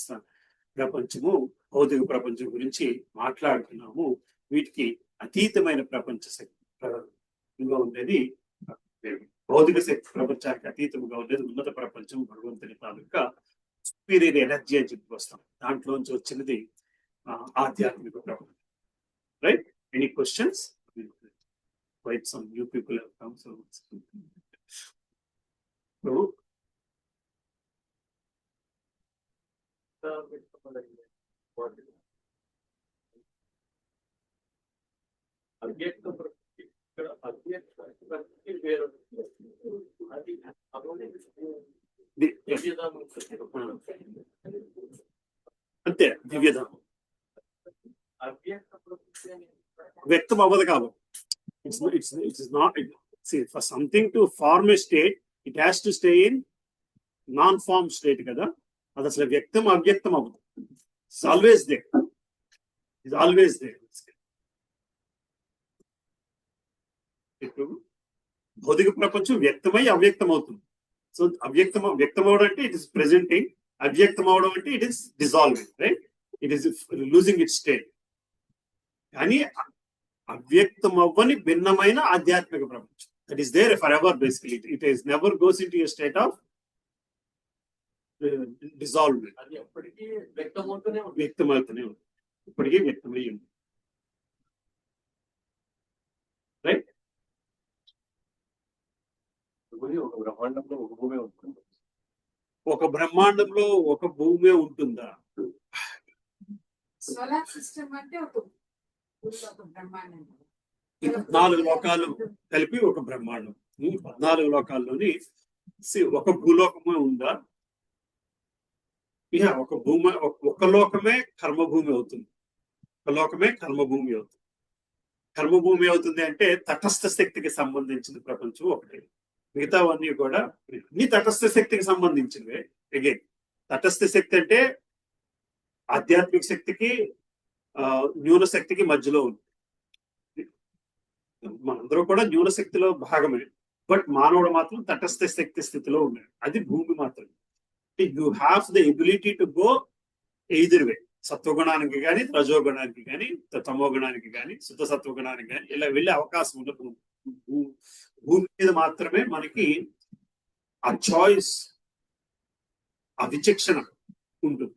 A: ప్రపంచము, భౌతిక ప్రపంచం గురించి మాట్లాడుతున్నాము. వీటికి అతీతమైన ప్రపంచ శక్తిగా ఉండేది భౌతిక శక్తి, ప్రపంచానికి అతీతంగా ఉండేది ఉన్నత ప్రపంచం, భగవంతుని తాలూకా సుపీరియర్ ఎనర్జీ అని చెప్పి వస్తాం. దాంట్లోంచి వచ్చినది ఆధ్యాత్మిక ప్రపంచం. Right? Any questions? Quite some new people have come. So అంతే దివ్యధామం వ్యక్తం అవ్వదు కాబట్టి. It is not. See, for something to form a state, it has to stay in non-form state kada. అది అసలు వ్యక్తం అవ్యక్తం అవ్వదు. It's always there. It's always there. ఇప్పుడు భౌతిక ప్రపంచం వ్యక్తమై అవ్యక్తం అవుతుంది. సో వ్యక్తం అవడం అంటే ఇట్ ఇస్ ప్రెజెంటింగ్, అవ్యక్తం అవడం అంటే it is dissolving, right? It is losing it state. కానీ అవ్యక్తం అవ్వని భిన్నమైన ఆధ్యాత్మిక ప్రపంచం, that is there forever. Basically it is never goes into a state of dissolvement. అది ఎప్పటికీ వ్యక్తమవుతూనే ఉంది, ఇప్పటికీ వ్యక్తమై ఉంది. రైట్? ఒక బ్రహ్మాండంలో ఒక భూమి ఉంటుందా?
B: సోలార్ సిస్టమ్ అంటే ఒక బ్రహ్మాండం.
A: 14 లోకాలు కలిపి ఒక బ్రహ్మాండం. 14 లోకాల్లోని ఒక భూలోకమే ఉందా? ఒక భూమి, ఒక లోకమే కర్మభూమి అవుతుంది. ఒక లోకమే కర్మభూమి అవుతుంది. కర్మభూమి అవుతుంది అంటే తటస్థ శక్తికి సంబంధించిన ప్రపంచం ఒకటి. మిగతావన్నీ కూడా అన్ని తటస్థ శక్తికి సంబంధించినవే. అగైన్ తటస్థ శక్తి అంటే ఆధ్యాత్మిక శక్తికి న్యూన శక్తికి మధ్యలో ఉంది. మనందరూ కూడా న్యూన శక్తిలో భాగమే, బట్ మానవుడు మాత్రం తటస్థ శక్తి స్థితిలో ఉన్నాడు. అది భూమి మాత్రమే. You have the ability to go either way. సత్వగుణానికి కానీ, రజోగుణానికి కానీ, తమోగుణానికి కానీ, శుద్ధ సత్వగుణానికి కానీ ఇలా వెళ్ళే అవకాశం ఉండదు. భూమి మీద మాత్రమే మనకి ఆ చాయిస్, ఆ విచక్షణ ఉంటుంది.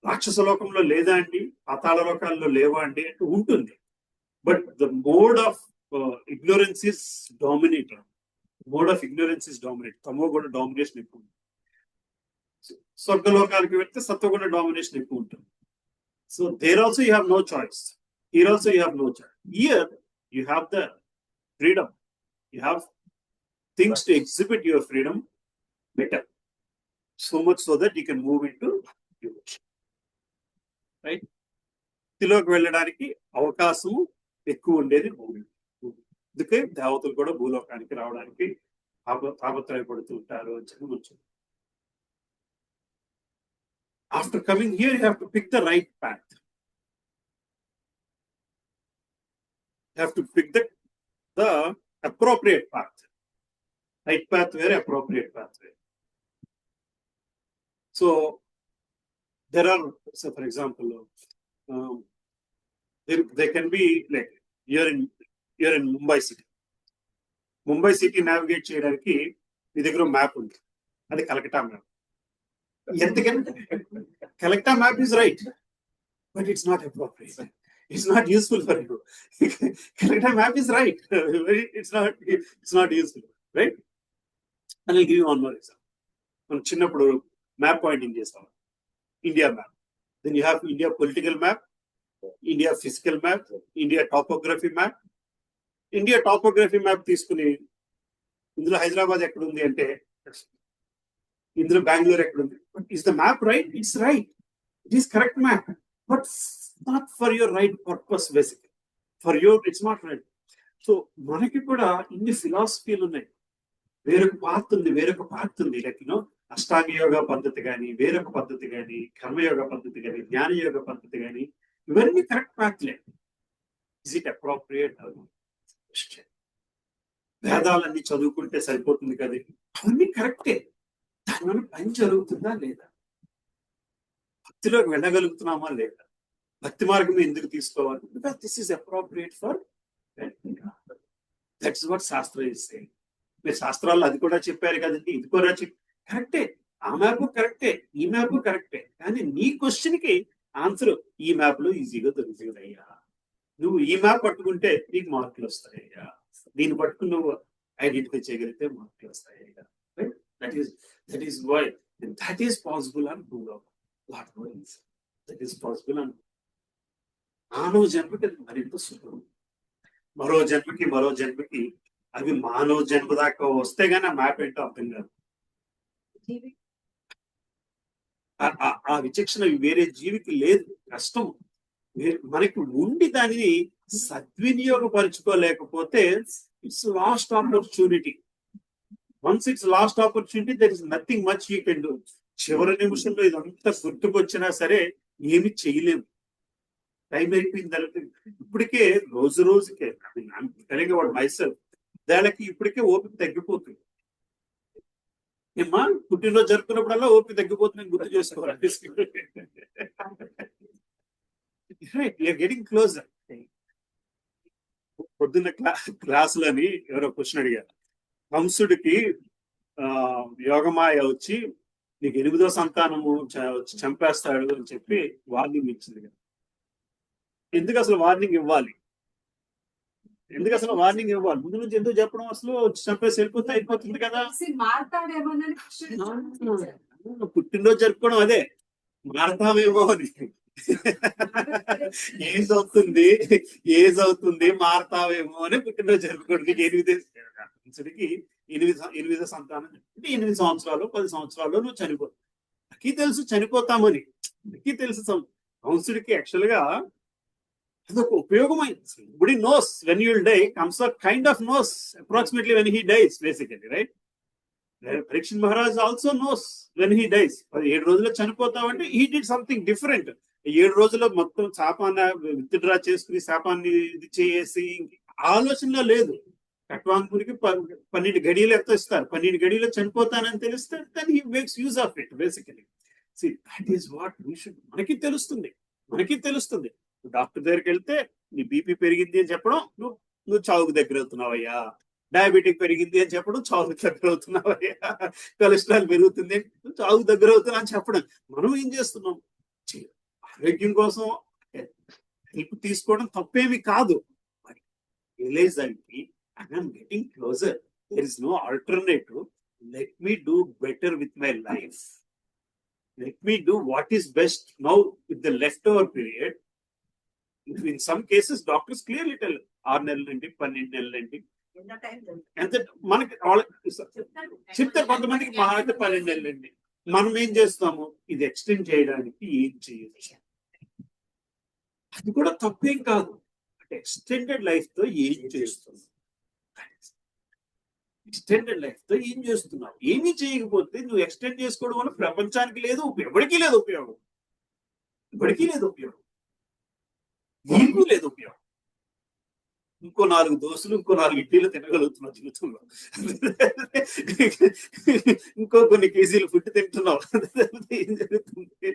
A: రాక్షస లోకంలో లేదా అండి, పాతాళ లోకాల్లో లేవా అండి అంటే ఉంటుంది. But the mode of ignorance is dominated. Mode of ignorance is dominate. తమో కూడా డామినేషన్ ఎక్కువ ఉంటుంది. స్వర్గలోకానికి వెళ్తే సత్వగుణ డామినేషన్ ఎక్కువ ఉంటుంది. So there also you have no choice. Here also you have no choice. Here you have the freedom. You have things to exhibit your freedom better, so much so that you can move into devotion. Right? తిలోకి వెళ్ళడానికి అవకాశం ఎక్కువ ఉండేది భూమి. అందుకే దేవతలు కూడా భూలోకానికి రావడానికి తాపత్రయపడుతూ ఉంటారు అని చెప్పి మంచి. After coming here, you have to pick the right path. You have to pick the appropriate path. Right path where appropriate path where. So there are, so for example, um, there can be like you're in Mumbai city navigate చేయడానికి మీ దగ్గర మ్యాప్ ఉంది, అది కలకట్టా మ్యాప్. ఎందుకంటే Calcutta map is right, but it's not appropriate, it's not useful for you. Calcutta map is right, it's not useful, right? And I give you one more example. మనం చిన్నప్పుడు మ్యాప్ పాయింటింగ్ చేస్తాం, India map. Then you have India political map, India physical map, India topography map. India topography map తీసుకుని ఇందులో హైదరాబాద్ ఎక్కడ ఉంది అంటే, ఇందులో బెంగళూరు ఎక్కడ ఉంది. Is the map right? It's right, it is correct map, but not for your right purpose. Basic for your it's not right. So మనకి కూడా ఇన్ని ఫిలాసఫీలు ఉన్నాయి. వేరొక పార్ట్ ఉంది, వేరొక పార్ట్ ఉంది. లైక్ యూనో అష్టాంగ యోగ పద్ధతి కానీ, వేరొక పద్ధతి కానీ, కర్మయోగ పద్ధతి కానీ, జ్ఞాన యోగ పద్ధతి కానీ, ఇవన్నీ కరెక్ట్ పాత్లే. Is it appropriate? వేదాలన్నీ చదువుకుంటే సరిపోతుంది కదా, అవన్నీ కరెక్టే. దానివల్ల పని జరుగుతుందా లేదా? భక్తిలోకి వెళ్ళగలుగుతున్నామా లేదా? భక్తి మార్గం ఎందుకు తీసుకోవాలి? Because this is appropriate for that's what శాస్త్ర ఇస్ సేయింగ్. మీరు శాస్త్రాల్లో అది కూడా చెప్పారు కదండి, ఇది కూడా కరెక్టే. ఆ మ్యాప్ కరెక్టే, ఈ మ్యాప్ కరెక్టే. కానీ నీ క్వశ్చన్ కి ఆన్సర్ ఈ మ్యాప్ లో ఈజీగా దొరుకుతుంది అయ్యా. నువ్వు ఈ మ్యాప్ పట్టుకుంటే నీకు మార్కులు వస్తాయ్యా, దీన్ని పట్టుకుని నువ్వు ఐడెంటిఫై చేయగలిగితే మార్కులు వస్తాయ్యా. That is why that is possible అని దట్ ఈస్ పాసిబుల్ అని. మానవ జన్మకి అది మరింత సులభం. మరో జన్మకి అవి మానవ జన్మ దాకా వస్తే గానీ ఆ మ్యాప్ ఏంటో అర్థం కాదు. ఆ విచక్షణ వేరే జీవికి లేదు, కష్టం. మనకి ఉండి దానిని సద్వినియోగపరుచుకోలేకపోతే it's lost opportunity. Once it's lost opportunity, there is nothing much you can do. చివరి నిమిషంలో ఇదంతా గుర్తుకొచ్చినా సరే ఏమి చేయలేము. టైం అయిపోయింది. ఇప్పటికే రోజుకే టెలింగ్ అబౌట్ మైసెల్ఫ్, దానికి ఇప్పటికే ఓపిక తగ్గిపోతుంది. ఏమ్మా పుట్టినరోజు జరుపుకున్నప్పుడల్లా ఓపిక తగ్గిపోతుంది, గుర్తు చేసుకోవాలి. Getting closure. పొద్దున్న క్లాసులని ఎవరో క్వశ్చన్ అడిగారు, కంసుడికి యోగమాయ వచ్చి నీకు 8వ సంతానము చంపేస్తాడు అని చెప్పి వార్నింగ్ ఇచ్చింది కదా. ఎందుకు అసలు వార్నింగ్ ఇవ్వాలి? ముందు నుంచి ఎందుకు చెప్పడం? అసలు చంపేసి వెళ్ళిపోతే అయిపోతుంది కదా. పుట్టినరోజు జరుపుకోవడం అదే, మారతామేమో అని. ఏజ్ అవుతుంది మారతావేమో అని పుట్టినరోజు జరుపుకోవడం. 8 సంతానం అంటే 8 సంవత్సరాలు 10 సంవత్సరాలు నువ్వు చనిపో. నాకు తెలుసు చనిపోతామని, నాకు తెలుసు. కంసుడికి యాక్చువల్ గా అదొక ఉపయోగమైంది. Everybody knows when you will die, comes a kind of knows approximately when he dies, basically, right? Parikshit Maharaj also knows when he dies. 7 రోజుల్లో చనిపోతామంటే he did something different. 7 రోజుల్లో మొత్తం శాపాన్ని విత్డ్రా చేసుకుని శాపాన్ని ఇది చేసి ఆలోచనలో లేదు. కట్వాంగునికి 12 గడియలు ఎంతో ఇస్తారు, 12 గడియలు చనిపోతానని తెలిస్తే then he makes use of it, basically. See, that is what we should. మనకి తెలుస్తుంది. డాక్టర్ దగ్గరికి వెళ్తే నీ బీపీ పెరిగింది అని చెప్పడం, నువ్వు చావుకు దగ్గర అవుతున్నావయ్యా. డయాబెటిక్ పెరిగింది అని చెప్పడం, చావుకు దగ్గర అవుతున్నావయ్యా. కొలెస్ట్రాల్ పెరుగుతుంది, చావుకు దగ్గర అవుతున్నా అని చెప్పడం. మనం ఏం చేస్తున్నాం? ఆరోగ్యం కోసం హెల్ప్ తీసుకోవడం తప్పేమి కాదు. రియలైజ్ అంటే I'm getting closer, there is no alternative. Let me do better with my life. Let me do what is best now with the left over period. In some cases, doctors clearly tell 6 నెలలండి 12 నెలలండి ఎంత మనకి చెప్తారు. కొంతమందికి మహా అయితే 12 నెలలండి. మనం ఏం చేస్తాము? ఇది ఎక్స్టెండ్ చేయడానికి ఏం చేయొచ్చు? అది కూడా తప్పేం కాదు. ఎక్స్టెండెడ్ లైఫ్ తో ఏం చేస్తున్నావు? ఏమీ చేయకపోతే నువ్వు ఎక్స్టెండ్ చేసుకోవడం వల్ల ప్రపంచానికి లేదు, ఎవరికీ లేదు ఉపయోగం. నీకు లేదు ఉపయోగం. ఇంకో 4 దోశలు, ఇంకో 4 ఇడ్లీలు తినగలుగుతున్నావు జీవితంలో. ఇంకో కొన్ని కేజీలు ఫుడ్ తింటున్నావు. ఏం జరుగుతుంది?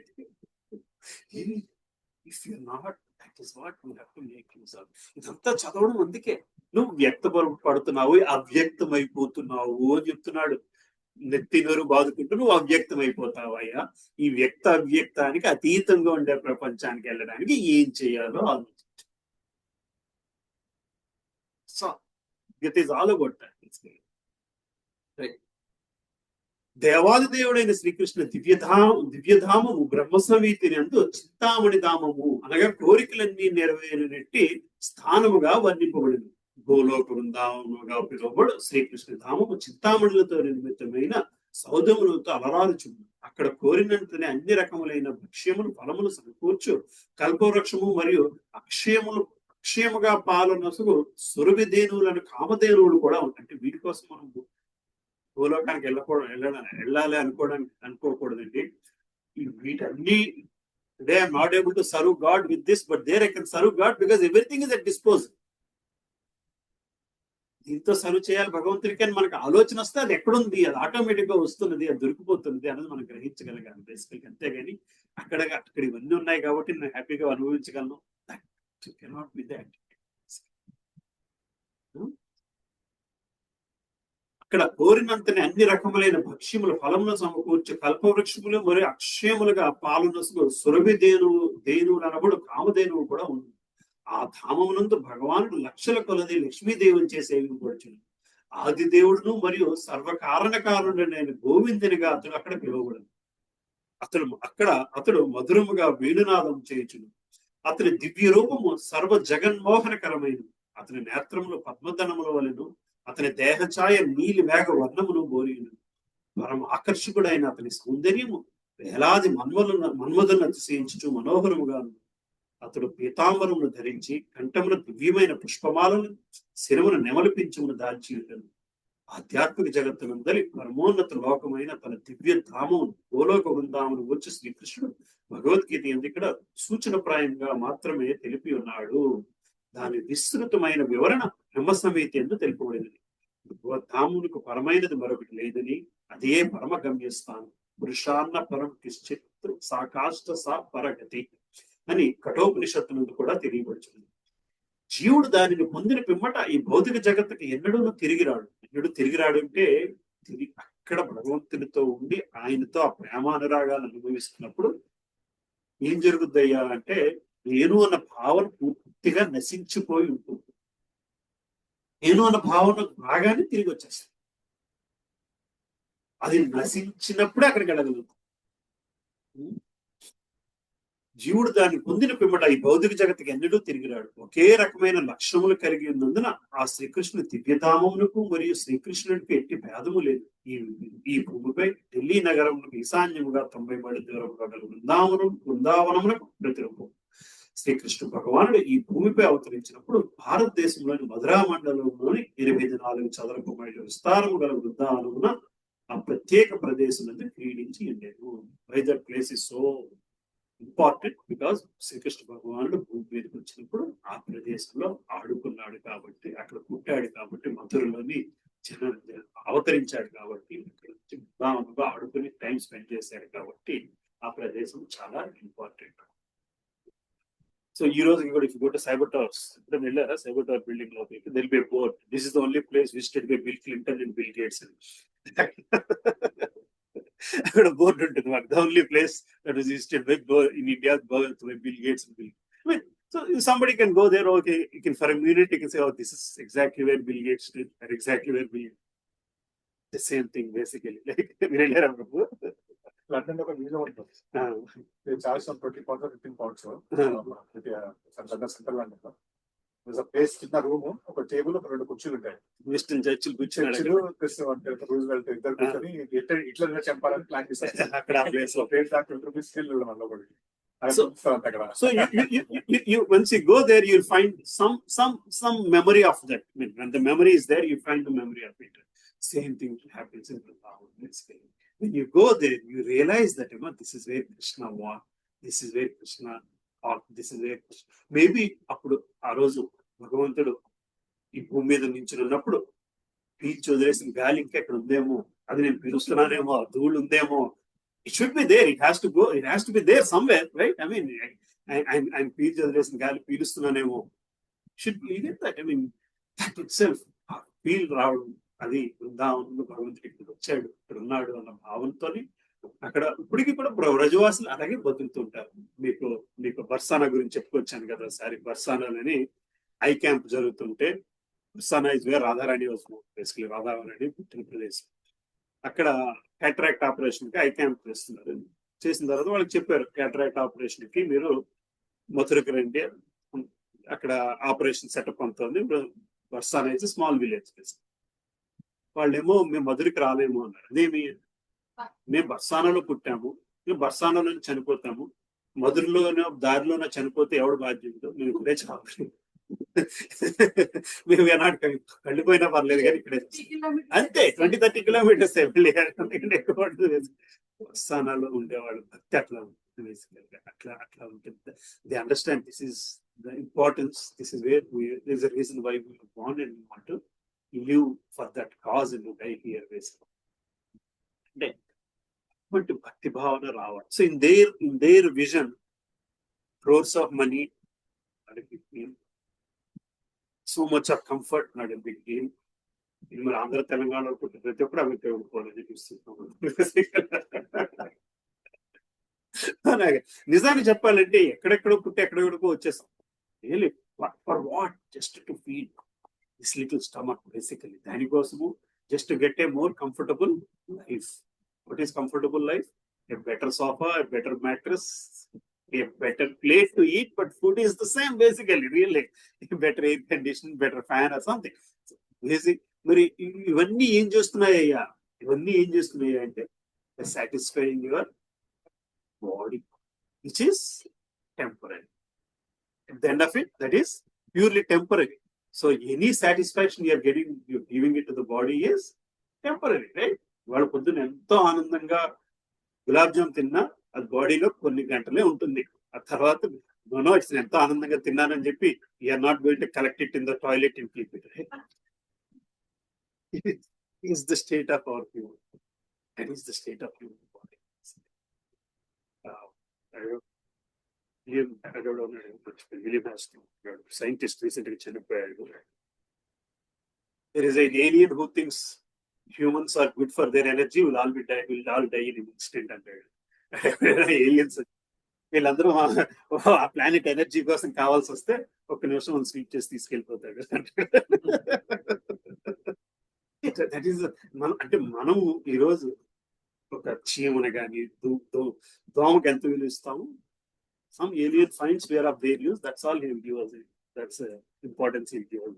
A: If you not, that is what you have to make use of. ఇదంతా చదవడం అందుకే. నువ్వు వ్యక్తపడుతున్నావు, అవ్యక్తమైపోతున్నావు అని చెప్తున్నాడు. నెత్తి నోరు బాదుకుంటూ నువ్వు అవ్యక్తం అయిపోతావు అయ్యా. ఈ వ్యక్త అవ్యక్తానికి అతీతంగా ఉండే ప్రపంచానికి వెళ్ళడానికి ఏం చేయాలో ఆలోచించు. So it is all about that. దేవాది దేవుడైన శ్రీకృష్ణ దివ్యధామము బ్రహ్మసమీతిని అందు చింతామణి ధామము అనగా కోరికలన్నీ నెరవేరినట్టి స్థానముగా వర్ణింపబడింది. గోలోక బృందావనముగా పిలువబడు శ్రీకృష్ణ ధామము చింతామణులతో నిర్మితమైన సౌధములతో అలరారుచుంది. అక్కడ కోరినంతనే అన్ని రకములైన భక్ష్యములు ఫలములు సమకూర్చు కల్పవృక్షము మరియు అక్షయముగా పాలనసుగు సురభిధేనువులను కామధేనువులు కూడా ఉంటాయి. అంటే వీటి కోసం మనం భూలోకానికి వెళ్ళాలి అనుకోకూడదండి. వీటన్ని they are not able to serve God with this, but there I can serve God because everything is at disposal. దీంతో సర్వ్ చేయాలి భగవంతుడికి అని మనకు ఆలోచన వస్తే అది ఎక్కడుంది, అది ఆటోమేటిక్ గా వస్తున్నది, అది దొరికిపోతున్నది అనేది మనం గ్రహించగలగాలి బేసికల్గా. అంతేగాని అక్కడ ఇవన్నీ ఉన్నాయి కాబట్టి నేను హ్యాపీగా అనుభవించగలను. అక్కడ కోరినంతనే అన్ని రకములైన భక్ష్యములు ఫలములు సమకూర్చి కల్పవృక్షములు మరియు అక్షయములుగా పాలనసులు సురభి దేనువులు అనబడు కామధేనువు కూడా ఉంది. ఆ ధామమునందు భగవానుడు లక్షల కొలది లక్ష్మీదేవిని చేసి సేవింపబడుచును. ఆది దేవుడును మరియు సర్వకారణకారుడైన గోవిందునిగా అతడు అక్కడ పిలువబడను. అతడు మధురముగా వేణునాదం చేయుచును. అతని దివ్య రూపము సర్వ జగన్మోహనకరమైనది. అతని నేత్రములు పద్మధనముల వలెను, అతని దేహఛాయ నీలి మేఘ వర్ణమును బోరియును. పరమ ఆకర్షకుడైన అతని సౌందర్యము వేలాది మన్మధులను అతిశయించుచు మనోహరముగాను. అతడు పీతాంబరమును ధరించి కంఠమున దివ్యమైన పుష్పమాలను శిరమును నెమలిపించమును దాల్చి ఉంటాడు. ఆధ్యాత్మిక జగత్తునందలి పరమోన్నత లోకమైన తన దివ్య ధామమును గోలోక బృందామును వచ్చి శ్రీకృష్ణుడు భగవద్గీత ఇక్కడ సూచనప్రాయంగా మాత్రమే తెలిపి ఉన్నాడు. దాని విస్తృతమైన వివరణ బ్రహ్మసమీతి ಎಂದು తెలుపబడినది. ధామునికి పరమైనది మరొకటి లేదని, అదే పరమ గమ్యస్థానం. పురుషాన్న పరం కిశ్చిత్ సాకాష్ట సా పరగతి అని కఠోపనిషత్తు నుండి కూడా తెలియబడుచుంది. జీవుడు దానిని పొందిన పిమ్మట ఈ భౌతిక జగత్తుకి ఎన్నడూ తిరిగి రాడు అంటే అక్కడ భగవంతునితో ఉండి ఆయనతో ఆ ప్రేమానురాగాలు అనుభవిస్తున్నప్పుడు ఏం జరుగుద్దయ్యా అంటే నేను అన్న భావన పూర్తిగా నశించిపోయి ఉంటుంది. నేను అన్న భావన రాగానే తిరిగి వచ్చేస్తాను. అది నశించినప్పుడే అక్కడికి వెళ్ళగలుగుతాం. జీవుడు దాన్ని పొందిన పిమ్మట ఈ భౌతిక జగత్తుకి ఎన్నడూ తిరిగిరాడు. ఒకే రకమైన లక్షణములు కలిగి ఉన్నందున ఆ శ్రీకృష్ణుని దివ్యధామమునకు మరియు శ్రీకృష్ణుడికి ఎట్టి భేదము లేదు. ఈ భూమిపై ఢిల్లీ నగరములకు ఈశాన్యముగా 90 మైళ్ళ దూరంలో గల బృందావనమునకు ప్రతిరూపం. శ్రీకృష్ణ భగవానుడు ఈ భూమిపై అవతరించినప్పుడు భారతదేశంలోని మధురా మండలంలోని 84 చదరపు మైళ్ళ విస్తారము గల బృందావనమున ఆ ప్రత్యేక ప్రదేశం నుండి క్రీడించి ఉండేది. Why that place is so important because Sri Krishna భగవానుడు భూమి మీదకి వచ్చినప్పుడు ఆ ప్రదేశంలో ఆడుకున్నాడు కాబట్టి, అక్కడ పుట్టాడు కాబట్టి, మధురలోని అవతరించాడు కాబట్టి, బృందావనంలో ఆడుకుని టైం స్పెండ్ చేశాడు కాబట్టి ఆ ప్రదేశం చాలా ఇంపార్టెంట్. సో ఈ రోజు కూడా if you go to cyber towers, వెళ్ళారా సైబర్ టవర్ బిల్డింగ్ లోపలికి, there will be a board, this is the only place visited by bill Clinton and bill gates అని అక్కడ బోర్డు ఉంటుంది. The only place that was visited by in India by bill gates and bill. So somebody can go there, okay, you can for a minute you can say, oh, this is exactly where Bill Gates did, or exactly where Bill, the same thing basically. Like
D: London ఒక వీడియో ఉంటుంది. They charge some 20 pounds or 15 pounds central London లో. There's a place, చిన్న రూమ్, ఒక టేబుల్, ఒక 2 కుర్చీలు ఉంటాయి.
A: విన్స్టన్ చర్చిల్ కూర్చున్నాడు,
D: రూజ్వెల్ట్ ఇద్దరు కూర్చొని హిట్లర్ చంపాలని ప్లాన్ చేశారు.
A: అక్కడ ఆ ప్లేస్ లో
D: ప్లేస్ ₹20 వెళ్ళడం వల్ల ఒకటి.
A: So you once you go there, you'll find some memory of that. I mean, when the memory is there, you find the memory of it. Same thing happens in Vrindavan. When you go there, you realize that this is where Krishna was. This is where Krishna, or this is where Krishna. Maybe అప్పుడు ఆ రోజు భగవంతుడు ఈ భూమి మీద నించున్నప్పుడు పీల్చి వదిలేసిన గాలి ఇంకా ఇక్కడ ఉందేమో, అది నేను పిలుస్తున్నానేమో, ధూళి ఉందేమో, it should be there. It has to go. It has to be there somewhere, right? I mean, I'm పీల్చేసిన గాలి పీలుస్తున్నానేమో. Should leave it that. I mean, that itself feel రావడం అది బృందావనంలో భగవంతుడు ఇక్కడ వచ్చాడు, ఇక్కడ ఉన్నాడు అన్న భావంతోని అక్కడ ఇప్పటికీ కూడా బ్రజవాసులు అలాగే బతుకుతుంటారు. మీకు బర్సానా గురించి చెప్పుకొచ్చాను కదా సారి. బర్సానాలని ఐ క్యాంప్ జరుగుతుంటే, Barsana is where Radharani was basically Radharani పుట్టిన ప్రదేశం. అక్కడ క్యాటరాక్ట్ ఆపరేషన్ కి ఐ క్యాంప్ చేస్తున్నారు. చేసిన తర్వాత వాళ్ళకి చెప్పారు, క్యాటరాక్ట్ ఆపరేషన్ కి మీరు మథురకు రండి, అక్కడ ఆపరేషన్ సెటప్ అంతా ఉంది. Barsana is small village. వాళ్ళేమో మేము మధురికి రాలేము అన్నారు. అదేమి, మేము బర్సానాలో పుట్టాము, మేము బర్సానాలో చనిపోతాము, మధురలోనో దారిలోనో చనిపోతే ఎవడు బాధ్యత, మేము ఇక్కడే చావాలి, మేము ఎనాడు వెళ్ళిపోయినా పర్లేదు కానీ ఇక్కడే అంతే. 20-30 కిలోమీటర్స్ బర్సానాలో ఉండేవాళ్ళు భక్తి అట్లా ఉంటుంది. అట్లా ఉంటుంది. They understand this is the importance, this is where there is a reason why we want and want to live for that cause and die here basically. అంటే అటువంటి భక్తి భావన రావాలి. So in their vision, crores of money not a big deal, so much of comfort not a big deal. ఇది మరి ఆంధ్ర తెలంగాణలో పుట్టిన ప్రతి ఒక్కరు అవి ఉండిపోవాలని చూస్తున్నాం. అలాగే నిజాన్ని చెప్పాలంటే ఎక్కడెక్కడో పుట్టి ఎక్కడెక్కడికో వచ్చేస్తాం. Really for what? Just to feed this little stomach basically. దానికోసము just to get a more comfortable life. What is comfortable life? A better sofa, a better mattress, a better place to eat, but food is the same basically, really. A better air conditioning, better fan or something. So, basic. మరి ఇవన్నీ ఏం చేస్తున్నాయ్యా? ఇవన్నీ ఏం చేస్తున్నాయ్యా అంటే satisfying your body, which is temporary. At the end of it, that is purely temporary. So any satisfaction you're giving it to the body is temporary, right? వాళ్ళ పొద్దున ఎంతో ఆనందంగా గులాబ్ జామ్ తిన్నా అది బాడీలో కొన్ని గంటలే ఉంటుంది. ఆ తర్వాత నో, ఇట్స్ ఎంతో ఆనందంగా తిన్నానని చెప్పి you are not going to collect it in the toilet and keep it, right? It is the state of our human. That is the state of human body. William Hastings, scientist, recently చనిపోయాడు. There is an alien who thinks humans are good for their energy, will all die in an instant అంటాడు. ఏలియన్స్ వీళ్ళందరూ ఆ ప్లానెట్ ఎనర్జీ కోసం కావాల్సి వస్తే ఒక్క నిమిషం మనం స్వీప్ చేసి తీసుకెళ్ళిపోతాడు. దట్ ఈస్ అంటే మనం ఈరోజు ఒక చీమను కానీ దోమకి ఎంత విలువ ఇస్తాము, some alien finds where of their use, that's all he will give us. That's importance he'll give us.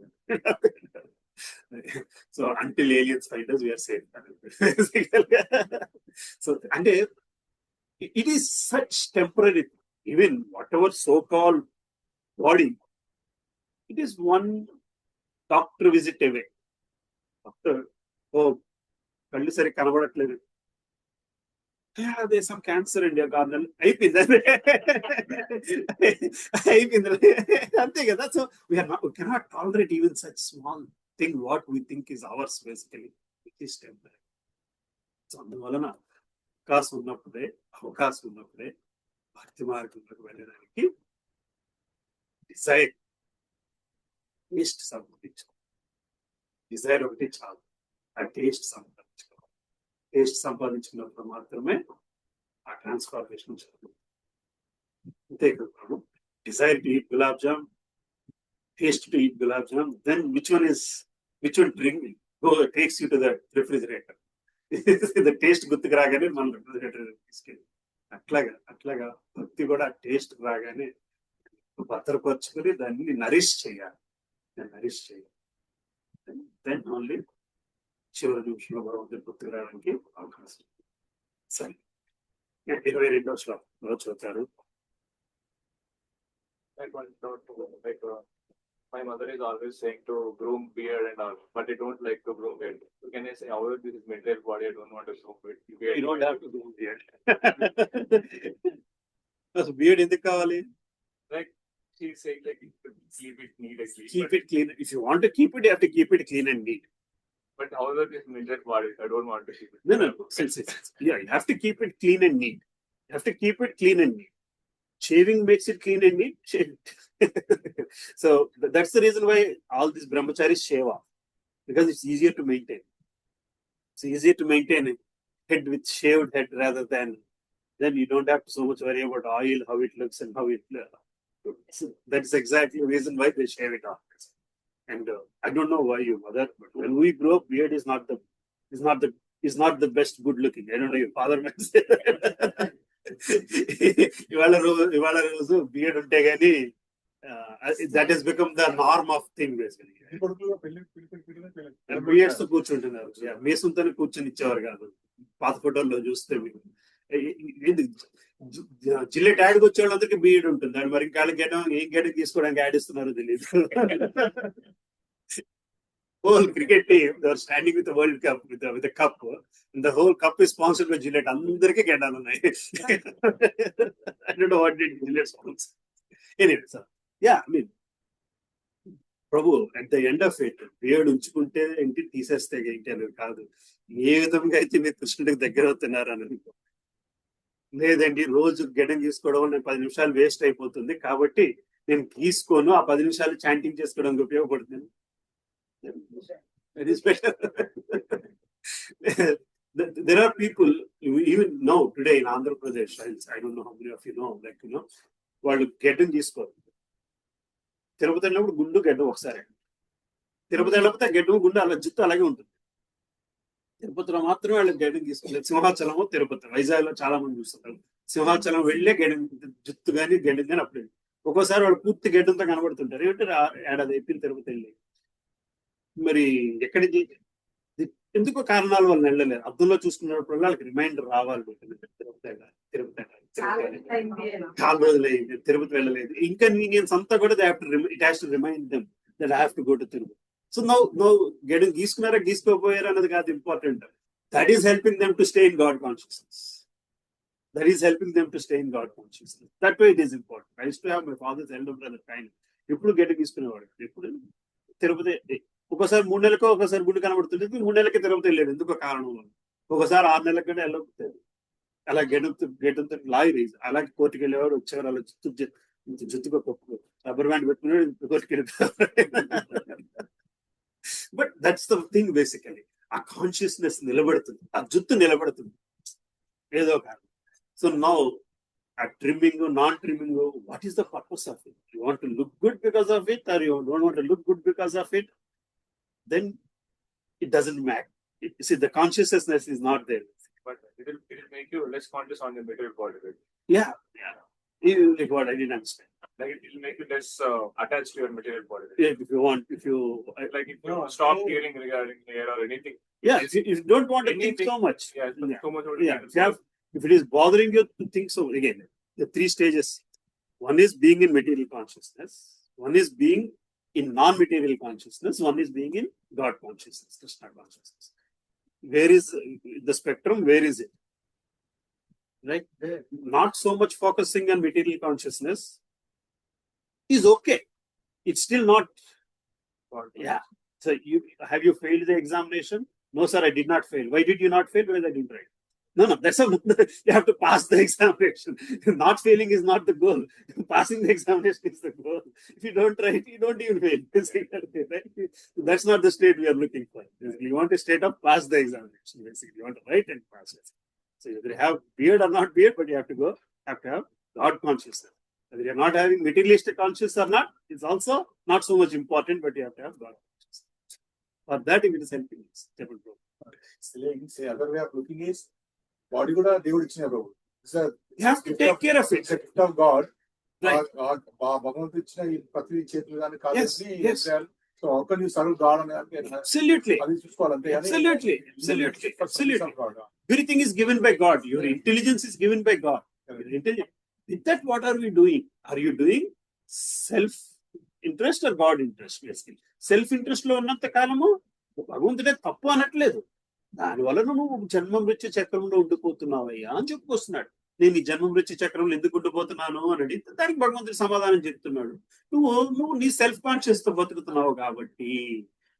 A: So until aliens find us, we are safe. So and it is such temporary. Even whatever so-called body, it is one doctor visit away. Doctor, oh, kallu sari kanabadatledu. Yeah, there's some cancer in your garden. అయిపోయింది అంతే కదా. So we cannot tolerate even such small thing what we think is ours basically. It is temporary. So అందువలన అవకాశం ఉన్నప్పుడే భక్తి మార్గంలోకి వెళ్ళడానికి డిజైర్, టేస్ట్ సంపాదించాలి. డిజైర్ ఒకటి చాలు, ఆ టేస్ట్ సంపాదించుకోవాలి. టేస్ట్ సంపాదించుకున్నప్పుడు మాత్రమే ఆ ట్రాన్స్ఫార్మేషన్ జరుగుతుంది. అంతేకాదు desire to eat gulab jam, taste to eat gulab jam, then which one takes you to the refrigerator. The taste గుర్తుకు రాగానే మనం రిఫ్రిజిరేటర్ తీసుకెళ్ళి అట్లాగా భక్తి కూడా టేస్ట్ రాగానే భద్రపరుచుకుని దాన్ని నరిష్ చేయాలి. దెన్ ఓన్లీ చివరి నిమిషంలో భగవంతుడి గుర్తుకు రావడానికి అవకాశం. సరే, 22వ శ్లోకంలో చూస్తారు.
E: My mother is always saying to groom beard and all, but I don't like to groom beard. So can I say, however, this is material body, I don't want to groom beard.
A: You don't have to groom beard. Beard ఎందుకు కావాలి?
E: Like she's saying, like keep it neat and clean.
A: Keep it clean. If you want to keep it, you have to keep it clean and neat.
E: But however, this maintained body, I don't want to keep it.
A: No. Yeah, you have to keep it clean and neat. You have to keep it clean and neat. Shaving makes it clean and neat. Shave it. So that's the reason why all these brahmacharis shave off, because it's easier to maintain. It's easier to maintain a head with shaved head rather than then you don't have to so much worry about oil, how it looks and how it. So that's exactly the reason why they shave it off. And I don't know why you mother, but when we grew up, beard is not the best good looking. I don't know your father might say that. ఇవాళ రోజు బియర్డ్ ఉంటే గానీ that has become the norm of thing basically. Beards తో కూర్చుంటున్నారు, మేసుంతో కూర్చొని ఇచ్చేవారు కాదు పాత ఫోటోల్లో చూస్తే మీకు. జిల్లెట్ యాడ్కి వచ్చే వాళ్ళందరికీ బియర్డ్ ఉంటుంది, అది మరి ఇంకా ఏం గడ్డ తీసుకోవడానికి యాడ్ ఇస్తున్నారో తెలియదు. Whole cricket team, they are standing with the World Cup with a cup, and the whole cup is sponsored by Gillette. అందరికీ గడ్డాలు ఉన్నాయి. I don't know what did Gillette sponsor. Anyway, so yeah, I mean, Prabhu at the end of it, beard ఉంచుకుంటే ఏంటి, తీసేస్తే ఏంటి అనేది కాదు, ఏ విధంగా అయితే మీరు కృష్ణుడికి దగ్గర అవుతున్నారు అని. లేదండి రోజు గడ్డం తీసుకోవడం వల్ల 10 నిమిషాలు వేస్ట్ అయిపోతుంది కాబట్టి నేను తీసుకోను, ఆ 10 నిమిషాలు చాంటింగ్ చేసుకోవడానికి ఉపయోగపడుతుంది. It is better. There are people even now today in Andhra Pradesh. I don't know how many of you know, like వాళ్ళు గడ్డం తీసుకోరు. తిరుపతి వెళ్ళినప్పుడు గుండు గడ్డం ఒకసారి, తిరుపతి వెళ్ళకపోతే గడ్డం గుండు అలా జుట్టు అలాగే ఉంటుంది. తిరుపతిలో మాత్రమే వాళ్ళు గడ్డం తీసుకోలేదు. సింహాచలము తిరుపతి, వైజాగ్ లో చాలా మంది చూస్తారు. సింహాచలం వెళ్ళే గడ్డం జుట్టు కానీ గడ్డం కానీ అప్పుడే. ఒక్కోసారి వాళ్ళు పూర్తి గడ్డంతో కనబడుతుంటారు. ఏమంటే ఏడాది అయిపోయింది తిరుపతి వెళ్ళి. మరి ఎక్కడి ఎందుకో కారణాల వల్ల వెళ్ళలేరు. అద్దంలో చూసుకున్నప్పుడు వాళ్ళకి రిమైండర్ రావాలి, చాలా రోజులు అయింది తిరుపతి వెళ్ళలేదు. ఇన్కన్వీనియన్స్ అంతా కూడా it has to remind them that I have to go to Tirupati. So no గెడం గీసుకున్నారా గీసుకోపోయారా అన్నది కాదు important. That is helping them to stay in God consciousness. That is helping them to stay in God consciousness. That way it is important. I used to have my father's elder brother kind. ఎప్పుడు గెడం గీసుకునేవాడు. ఎప్పుడు తిరుపతి ఒకసారి 3 నెలలకు ఒకసారి గుడి కనబడుతుంది, 3 నెలలకి తిరుపతి వెళ్ళాడు. ఎందుకో కారణం వల్ల ఒకసారి 6 నెలలకు కూడా వెళ్ళకపోతే అలా గెడంతో లాయర్ అలాగే కోర్టుకి వెళ్ళేవాడు. వచ్చేవారు అలా జుత్తుగా కొప్పు రబ్బర్ బ్యాండ్ పెట్టుకున్నాడు, కోర్టుకి వెళ్ళిపోయాడు. But that's the thing basically. ఆ కాన్షియస్నెస్ నిలబడుతుంది, ఆ జుత్తు నిలబడుతుంది ఏదో కారణం. So now a trimming or non-trimming, what is the purpose of it? You want to look good because of it, or you don't want to look good because of it? Then it doesn't matter. See, the consciousness is not there.
E: But it will make you less conscious on your material body, right?
A: Yeah. Like what I didn't understand.
E: Like it will make you less attached to your material body. Right?
A: Yeah, if you
E: like if you stop caring regarding hair or anything.
A: Yeah, if you don't want to think so much.
E: Yeah, so much.
A: Yeah, if it is bothering you to think so, again, the 3 stages. One is being in material consciousness. One is being in non-material consciousness. One is being in God consciousness, Krishna consciousness. Where is the spectrum? Where is it? Right? Not so much focusing on material consciousness is okay. It's still not. Yeah. So have you failed the examination? No, sir, I did not fail. Why did you not fail? Because I didn't write. No, that's all. You have to pass the examination. Not failing is not the goal. Passing the examination is the goal. If you don't write, you don't even fail. Right? That's not the state we are looking for. You want to state up, pass the examination. Basically, you want to write and pass it. So either you have beard or not beard, but you have to have God consciousness. Whether you're not having materialistic consciousness or not, it's also not so much important, but you have to have God consciousness. For that, if it is helping, it's stable growth.
D: Say other way of looking is body కూడా దేవుడు ఇచ్చిన ప్రభు.
A: You have to take care of it.
D: It's a gift of God.
A: Right.
D: భగవంతుడు ఇచ్చిన ఈ ప్రతి చేతులు కానీ కాదు.
A: Yes.
D: So how can you serve God అని
A: Absolutely.
D: అది చూసుకోవాలంటే
A: Absolutely. Everything is given by God. Your intelligence is given by God. With that, what are we doing? Are you doing self-interest or God interest? Basically, self-interest లో ఉన్నంత కాలము భగవంతుడే తప్పు అనట్లేదు. దానివల్ల నువ్వు జన్మ మృత్యు చక్రంలో ఉండిపోతున్నావయ్యా అని చెప్పుకొస్తున్నాడు. నేను ఈ జన్మ మృత్యు చక్రంలో ఎందుకు ఉండిపోతున్నాను అని అడిగితే దానికి భగవంతుడి సమాధానం చెప్తున్నాడు. నువ్వు నీ సెల్ఫ్ కాన్షియస్ తో బతుకుతున్నావు కాబట్టి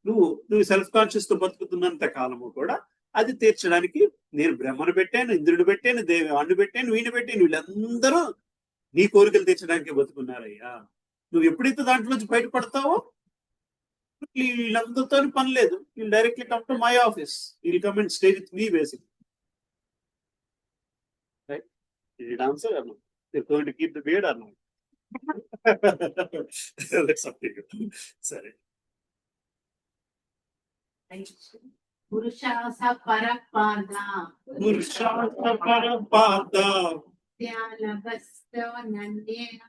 A: నువ్వు సెల్ఫ్ కాన్షియస్ తో బతుకుతున్నంత కాలము కూడా అది తీర్చడానికి నేను బ్రహ్మను పెట్టాను, ఇంద్రుడు పెట్టాను, వాడిని పెట్టాను, వీడిని పెట్టాను, వీళ్ళందరూ నీ కోరికలు తీర్చడానికి బతుకున్నారయ్యా. నువ్వు ఎప్పుడైతే దాంట్లోంచి బయటపడతావో వీళ్ళందరితో పని లేదు. వీళ్ళు directly come to my office, we'll come and stay with me basic. Right? ఇది ఆన్సర్ అన్నా. You're going to keep the beard or not? That's up to you. సరే.
C: పురుషాస పరపాద
A: పురుషార్థ పరపాద
C: ధ్యానభస్తవనన్యేన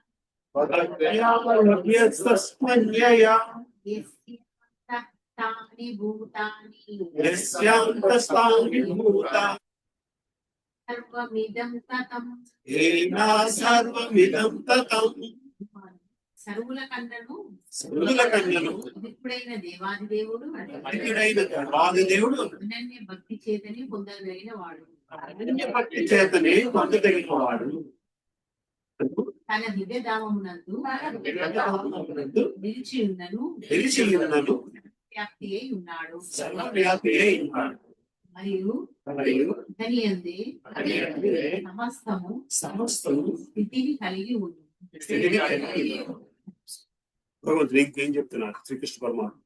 A: పరజ్ఞానవ్యస్తస్మన్యయా
C: యస్యాంతఃతాని భూతాని
A: యస్యాంతస్తాని భూతాని
C: సర్వమిదం తతం.
A: ఏనా సర్వమిదం తతం.
C: సర్వుల కన్నను
A: సర్వుల కన్నను
C: ఎప్పుడైన దేవాదిదేవుడు
A: అధికుడైన దేవాదిదేవుడు
C: అనన్య భక్తి చేతని పొందగలిగిన వాడు.
A: అనన్య భక్తి చేతనే పొందదగిన వాడు.
C: తన దివ్యధామమునందు నిలిచి ఉన్నను
A: తెలిసి ఉన్నను
C: వ్యాప్తి అయి ఉన్నాడు.
A: సర్వవ్యాపి అయి ఉన్నాడు.
C: మరియు
A: మరియు
C: అతని యందే
A: అతనియందే
C: సమస్తము
A: సమస్తము
C: స్థితిని కలిగి ఉంది.
A: స్థితిని కలిగి ఉన్నాడు. భగవంతుడు ఇంకేం చెప్తున్నారు శ్రీకృష్ణ పరమాత్మ?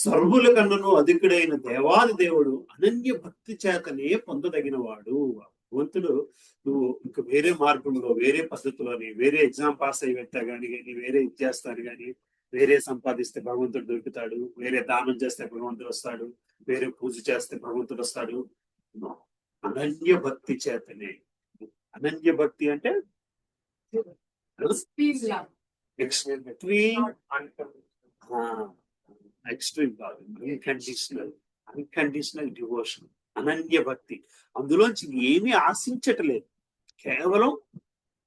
A: సర్వుల కన్నను అధికుడైన దేవాది దేవుడు అనన్య భక్తి చేతనే పొందదగిన వాడు. భగవంతుడు నువ్వు ఇంక వేరే మార్గంలో, వేరే పద్ధతిలోని, వేరే ఎగ్జామ్ పాస్ అయ్యి వెళ్తా గానీ వేరే ఇది చేస్తాను గానీ, వేరే సంపాదిస్తే భగవంతుడు దొరుకుతాడు, వేరే దానం చేస్తే భగవంతుడు వస్తాడు, వేరే పూజ చేస్తే భగవంతుడు వస్తాడు. అనన్య భక్తి చేతనే. అనన్య భక్తి అంటే ఎక్స్ట్రీమ్ అన్కండిషనల్ డివోషన్, అనన్య భక్తి. అందులోంచి ఏమీ ఆశించట్లేదు, కేవలం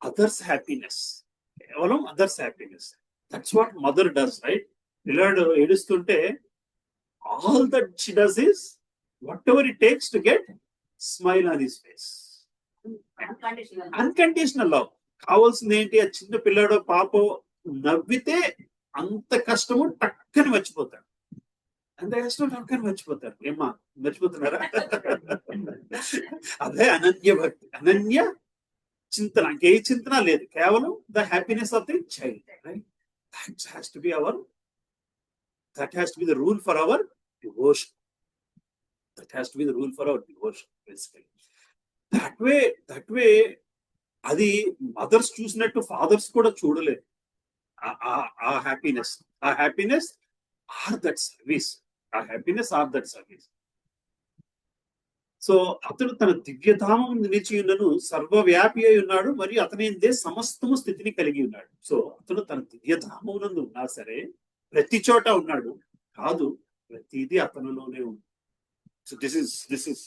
A: అదర్స్ హ్యాపీనెస్, కేవలం others happiness. That's what mother does, right? పిల్లాడు ఏడుస్తుంటే all that she does is what ever it takes to get smile on his face. Unconditional love. కావాల్సింది ఏంటి? ఆ చిన్న పిల్లాడు పాపం నవ్వితే అంత కష్టము టక్కని మర్చిపోతాడు, అంత కష్టం టక్కని మర్చిపోతారు. ఏమ్మా మర్చిపోతున్నారా? అదే అనన్య భక్తి, అనన్య చింతన. ఇంకే చింతన లేదు, కేవలం the happiness of the child. That has to be the rule for our devotion. That has to be the rule for our devotion, basically. That way అది మదర్స్ చూసినట్టు ఫాదర్స్ కూడా చూడలేదు. ఆ happiness are that service. So అతడు తన దివ్యధామం నిలిచి ఉన్నను సర్వవ్యాపి అయి ఉన్నాడు, మరియు అతనిదే సమస్తము స్థితిని కలిగి ఉన్నాడు. సో అతడు తన దివ్యధామమునందు ఉన్నా సరే ప్రతి చోట ఉన్నాడు కాదు, ప్రతిదీ అతనిలోనే ఉంది. So this is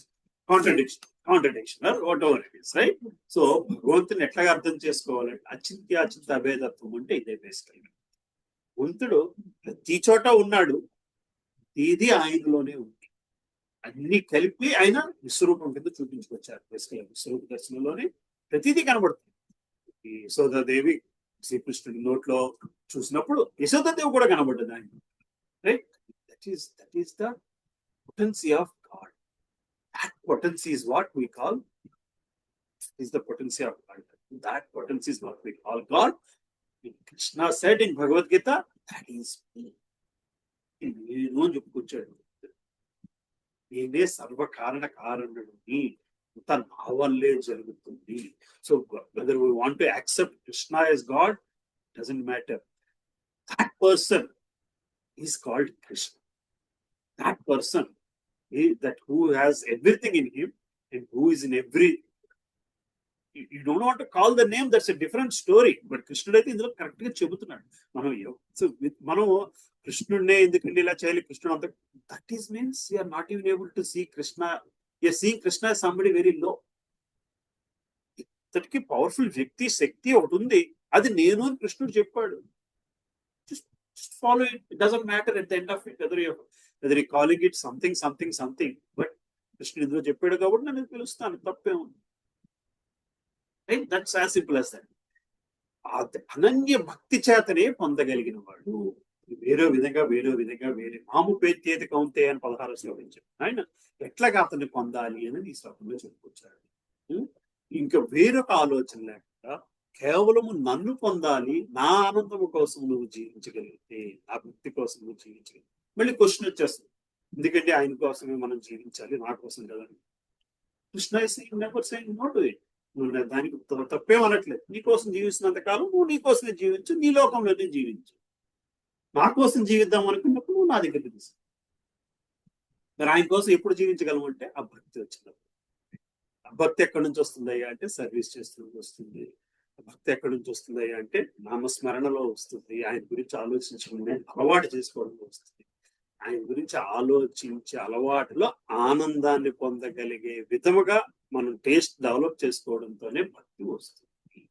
A: contradiction or whatever it is, right? So భగవంతుని ఎట్లాగా అర్థం చేసుకోవాలంటే అచింత్య అభేదత్వం అంటే ఇదే బేసికల్గా. భగవంతుడు ప్రతి చోట ఉన్నాడు, ఇది ఆయనలోనే ఉంది. అన్ని కలిపి ఆయన విశ్వరూపం కింద చూపించుకొచ్చారు. బేసికల్గా విశ్వరూప దర్శనంలోనే ప్రతిదీ కనబడుతుంది. ఈ యశోదాదేవి శ్రీకృష్ణుడి నోట్లో చూసినప్పుడు యశోదాదేవి కూడా కనబడ్డది ఆయన, right? That is the potency of God. That potency is what we call the potency of God. That potency is what we call God. Krishna said in Bhagavad Gita, that is me. నేను చెప్పుకొచ్చాడు, నేనే సర్వకారణ కారణుడిని, అంత నా వల్లే జరుగుతుంది. So whether we want to accept Krishna as God, doesn't matter. That person is called Krishna. That person that who has everything in him and who is in every, you don't want to call the name, that's a different story. But Krishna అయితే ఇందులో కరెక్ట్ గా చెబుతున్నాడు. మనం కృష్ణుడినే ఎందుకంటే ఇలా చేయాలి, కృష్ణుడు అంత, that is means you are not even able to see Krishna. You are seeing Krishna as somebody very low. ఇతడికి పవర్ఫుల్ వ్యక్తి శక్తి ఒకటి ఉంది, అది నేను అని కృష్ణుడు చెప్పాడు. Just follow it. It doesn't matter at the end of it whether you're calling it something, but కృష్ణుడు ఇందులో చెప్పాడు కాబట్టి నేను పిలుస్తాను, తప్పే ఉంది. Right? That's as simple as that. Ananya భక్తి చేతనే పొందగలిగిన వాడు. వేరే విధంగా వేరే మాము పేత్యేది కౌంతే అని 16 శ్లోకించాడు ఆయన. ఎట్లాగా అతన్ని పొందాలి అనేది ఈ శ్లోకంలో చెప్పుకొచ్చాడు. ఇంకా వేరొక ఆలోచన లేకుండా కేవలము నన్ను పొందాలి, నా ఆనందము కోసం నువ్వు జీవించగలిగితే, నా భక్తి కోసం నువ్వు జీవించగలిగితే. మళ్ళీ క్వశ్చన్ వచ్చేస్తుంది, ఎందుకంటే ఆయన కోసమే మనం జీవించాలి, నా కోసం కదా. Krishna never saying no to it. నువ్వు దానికి తప్పేమనట్లేదు. నీ కోసం జీవిస్తున్నంత కాలం నువ్వు నీ కోసమే జీవించు, నీ లోకంలోనే జీవించు. నా కోసం జీవిద్దాం అనుకున్నప్పుడు నువ్వు నా దగ్గరికి తీసు. మరి ఆయన కోసం ఎప్పుడు జీవించగలము అంటే ఆ భక్తి వచ్చినప్పుడు. ఆ భక్తి ఎక్కడి నుంచి వస్తుందయ్యా అంటే సర్వీస్ చేస్తున్నప్పుడు వస్తుంది. భక్తి ఎక్కడి నుంచి వస్తుందయ్యా అంటే నామస్మరణలో వస్తుంది. ఆయన గురించి ఆలోచించడం అలవాటు చేసుకోవడంలో వస్తుంది. ఆయన గురించి ఆలోచించే అలవాటులో ఆనందాన్ని పొందగలిగే విధముగా మనం టేస్ట్ డెవలప్ చేసుకోవడంతోనే భక్తి వస్తుంది.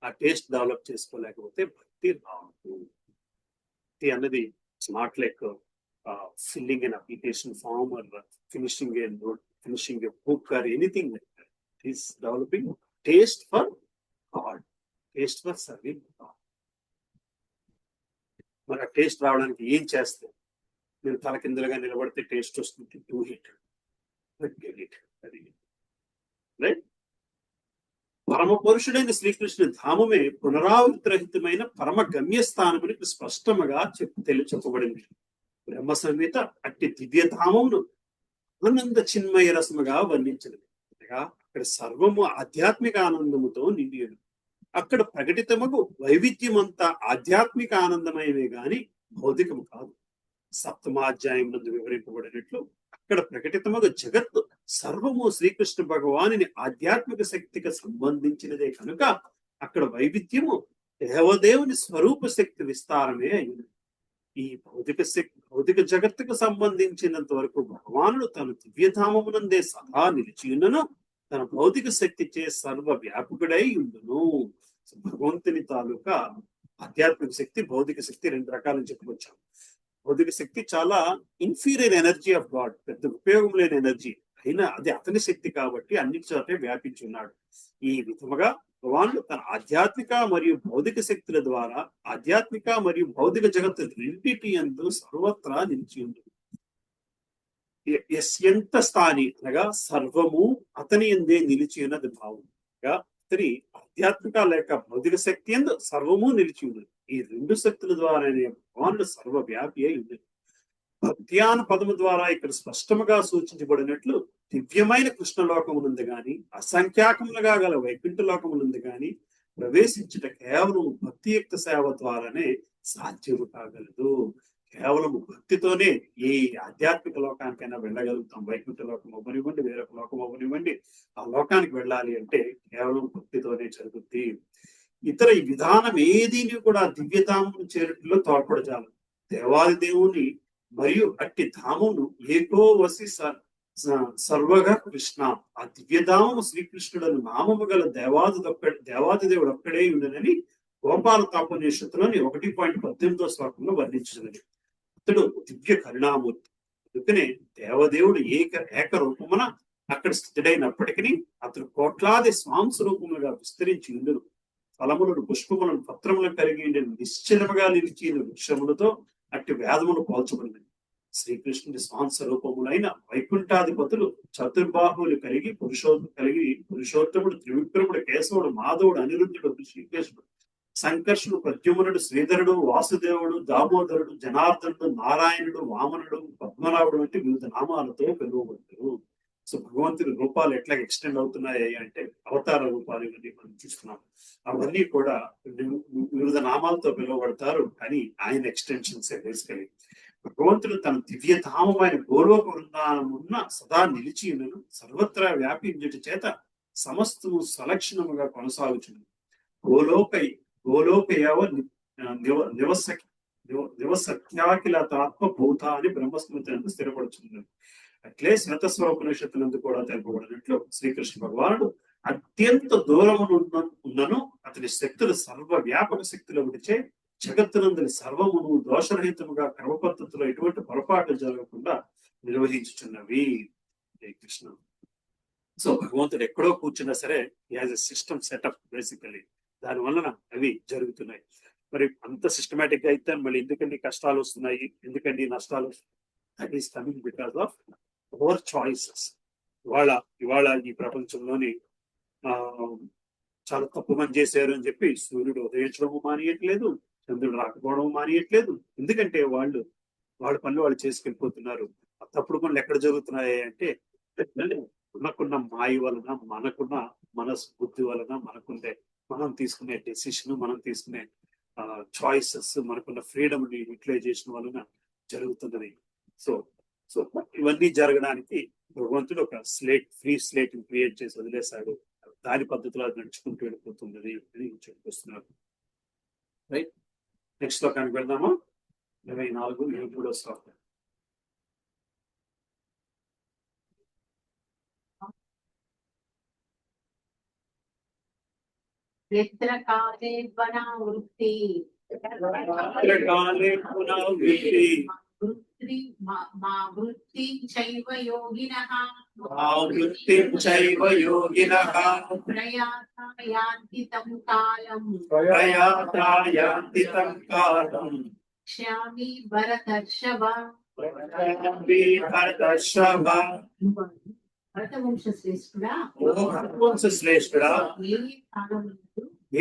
A: ఆ టేస్ట్ డెవలప్ చేసుకోలేకపోతే భక్తి రాదు. భక్తి అన్నది it's not like filling an application form or finishing a note, finishing a book or anything like that. It is developing taste for God, taste for serving God. మరి ఆ టేస్ట్ రావడానికి ఏం చేస్తే, నేను తలకిందులుగా నిలబడితే టేస్ట్ వస్తుంది. Do it, get it. అది రైట్. పరమ పురుషుడైన శ్రీకృష్ణుని ధామమే పునరావృతి రహితమైన పరమ గమ్యస్థానమని స్పష్టముగా చెప్పబడింది. బ్రహ్మ సంహిత అట్టి దివ్యధామమును ఆనంద చిన్మయ రసముగా వర్ణించినది. అనగా అక్కడ సర్వము ఆధ్యాత్మిక ఆనందముతో నిండియను. అక్కడ ప్రకటితముగు వైవిధ్యమంతా ఆధ్యాత్మిక ఆనందమయమే గాని భౌతికము కాదు. సప్తమాధ్యాయం నందు వివరింపబడినట్లు అక్కడ ప్రకటితముగు జగత్తు సర్వము శ్రీకృష్ణ భగవానుని ఆధ్యాత్మిక శక్తికి సంబంధించినదే కనుక అక్కడ వైవిధ్యము దేవదేవుని స్వరూప శక్తి విస్తారమే అయినది. ఈ భౌతిక జగత్తుకు సంబంధించినంత వరకు భగవానుడు తన దివ్యధామమునందే సదా నిలిచియున్నను, తన భౌతిక శక్తి చే సర్వ వ్యాపకుడై ఉండును. భగవంతుని తాలూకా ఆధ్యాత్మిక శక్తి, భౌతిక శక్తి రెండు రకాలని చెప్పుకొచ్చాం. భౌతిక శక్తి చాలా ఇన్ఫీరియర్ ఎనర్జీ ఆఫ్ గాడ్, పెద్ద ఉపయోగం లేని ఎనర్జీ అయినా అది అతని శక్తి కాబట్టి అన్ని చోటే వ్యాపించి ఉన్నాడు. ఈ విధముగా భగవానుడు తన ఆధ్యాత్మిక మరియు భౌతిక శక్తుల ద్వారా ఆధ్యాత్మిక మరియు భౌతిక జగత్తు రెండింటి యందు సర్వత్రా నిలిచి ఉంది. ఎస్యంత స్థాని అనగా సర్వము అతని ఎందే నిలిచి ఉన్నది భావం. అతని ఆధ్యాత్మిక లేక భౌతిక శక్తి ఎందు సర్వము నిలిచి ఉన్నది. ఈ రెండు శక్తుల ద్వారానే భగవానుడు సర్వవ్యాపి అయి ఉంది. భక్త్యాన పదము ద్వారా ఇక్కడ స్పష్టముగా సూచించబడినట్లు దివ్యమైన కృష్ణలోకమునందు గాని అసంఖ్యాకములుగా గల వైకుంఠ లోకమునందు గాని ప్రవేశించుట కేవలం భక్తియుక్త సేవ ద్వారానే సాధ్యము కాగలదు. కేవలం భక్తితోనే ఏ ఆధ్యాత్మిక లోకానికైనా వెళ్ళగలుగుతాం. వైకుంఠ లోకం అవ్వనివ్వండి, వేరొక లోకం అవ్వనివ్వండి, ఆ లోకానికి వెళ్ళాలి అంటే కేవలం భక్తితోనే జరుగుద్ది. ఇతర ఈ విధానం ఏదీని కూడా దివ్యధామం చేరుటలో తోడ్పడజాలి. దేవాది దేవుని మరియు అట్టి ధామమును ఏకో వసి సర్వగా కృష్ణ, ఆ దివ్యధామము శ్రీకృష్ణుడు నామము గల దేవాది దేవుడు ఒక్కడే ఉండనని గోపాల తాపనిషత్తులోని 1.18 శ్లోకంలో వర్ణించినది. అతడు దివ్య కరుణామూర్తి. అందుకనే దేవదేవుడు ఏక రూపమున అక్కడ స్థితుడైనప్పటికీ అతడు కోట్లాది స్వాంస రూపములుగా విస్తరించి ఉండును. ఫలములను, పుష్పములను, పత్రములను కలిగి నిశ్చలముగా నిలిచి వృక్షములతో అట్టి వేదములు పోల్చబడినది. శ్రీకృష్ణుడి స్వాంస రూపములైన వైకుంఠాధిపతులు చతుర్బాహువులు కలిగి పురుషోత్తముడు, త్రివిక్రముడు, కేశవుడు, మాధవుడు, అనిరుద్ధుడు, శ్రీకృష్ణుడు, సంకర్షుడు, ప్రద్యుమ్నుడు, శ్రీధరుడు, వాసుదేవుడు, దామోదరుడు, జనార్దనుడు, నారాయణుడు, వామనుడు, పద్మనాభుడు వంటి వివిధ నామాలతో పిలువబడ్డారు. సో భగవంతుడి రూపాలు ఎట్లా ఎక్స్టెండ్ అవుతున్నాయి అంటే అవతార రూపాలు ఇవన్నీ మనం చూస్తున్నాం. అవన్నీ కూడా వివిధ నామాలతో పిలువబడతారు, కానీ ఆయన ఎక్స్టెన్షన్స్ బేసికలీ. భగవంతుడు తన దివ్యధామమైన గోలోక వృందానమున్న సదా నిలిచి ఉన్నను, సర్వత్రా వ్యాపించుట చేత సమస్తము సలక్షణముగా కొనసాగుచున్నది. గోలోకయవ నివసత్యాఖిలతాత్మ భూత అని బ్రహ్మస్మృతి నందు స్థిరపడుచున్నది. అట్లే శ్వేతస్వరూపనిషత్తునందు కూడా తెలుపబడినట్లు శ్రీకృష్ణ భగవానుడు అత్యంత దూరమును ఉన్నను అతని శక్తులు సర్వ వ్యాపక శక్తులు విడిచే జగత్తునందుని సర్వమును దోషరహితముగా క్రమపద్ధతిలో ఎటువంటి పొరపాటు జరగకుండా నిర్వహించుచున్నవి. హరే కృష్ణ. సో భగవంతుడు ఎక్కడో కూర్చున్నా సరే as a system setup basically, దాని వలన అవి జరుగుతున్నాయి. మరి అంత సిస్టమేటిక్ గా అయితే మళ్ళీ ఎందుకండి కష్టాలు వస్తున్నాయి, ఎందుకండి నష్టాలు? That is coming because of our choices. ఇవాళ ఈ ప్రపంచంలోని ఆ చాలా తప్పు పని చేశారు అని చెప్పి సూర్యుడు ఉదయించడము మానేయట్లేదు, చంద్రుడు రాకపోవడం మానేయట్లేదు. ఎందుకంటే వాళ్ళ పనులు వాళ్ళు చేసుకెళ్ళిపోతున్నారు. ఆ తప్పుడు పనులు ఎక్కడ జరుగుతున్నాయి అంటే మనకున్న మాయ వలన, మనకున్న బుద్ధి వలన, మనం తీసుకునే డెసిషన్, మనం తీసుకునే చాయిసెస్, మనకున్న ఫ్రీడమ్ ని యూటిలైజేషన్ వలన జరుగుతున్నది. సో సో ఇవన్నీ జరగడానికి భగవంతుడు ఒక ఫ్రీ స్లేట్ క్రియేట్ చేసి వదిలేశాడు. దాని పద్ధతిలో అది నడుచుకుంటూ వెళ్ళిపోతున్నది అని చెప్పుకొస్తున్నారు. రైట్, నెక్స్ట్ లో కనుక వెళ్దామా? 24 శ్లోకం.
C: यत्र काले वनावृत्ति
A: काले पुनर्वृत्ति
C: वृत्ति चैव योगिनः
A: वृत्तिं चैव योगिनः
C: प्रयाता यान्ति तं कालम्
A: प्रयाता यान्ति तं कालम्
C: क्ष्यामि भरतर्षभ
A: भरतर्षभ
C: భరతవంశ శ్రేష్ఠుడా,
A: భరతవంశ శ్రేష్ఠుడా,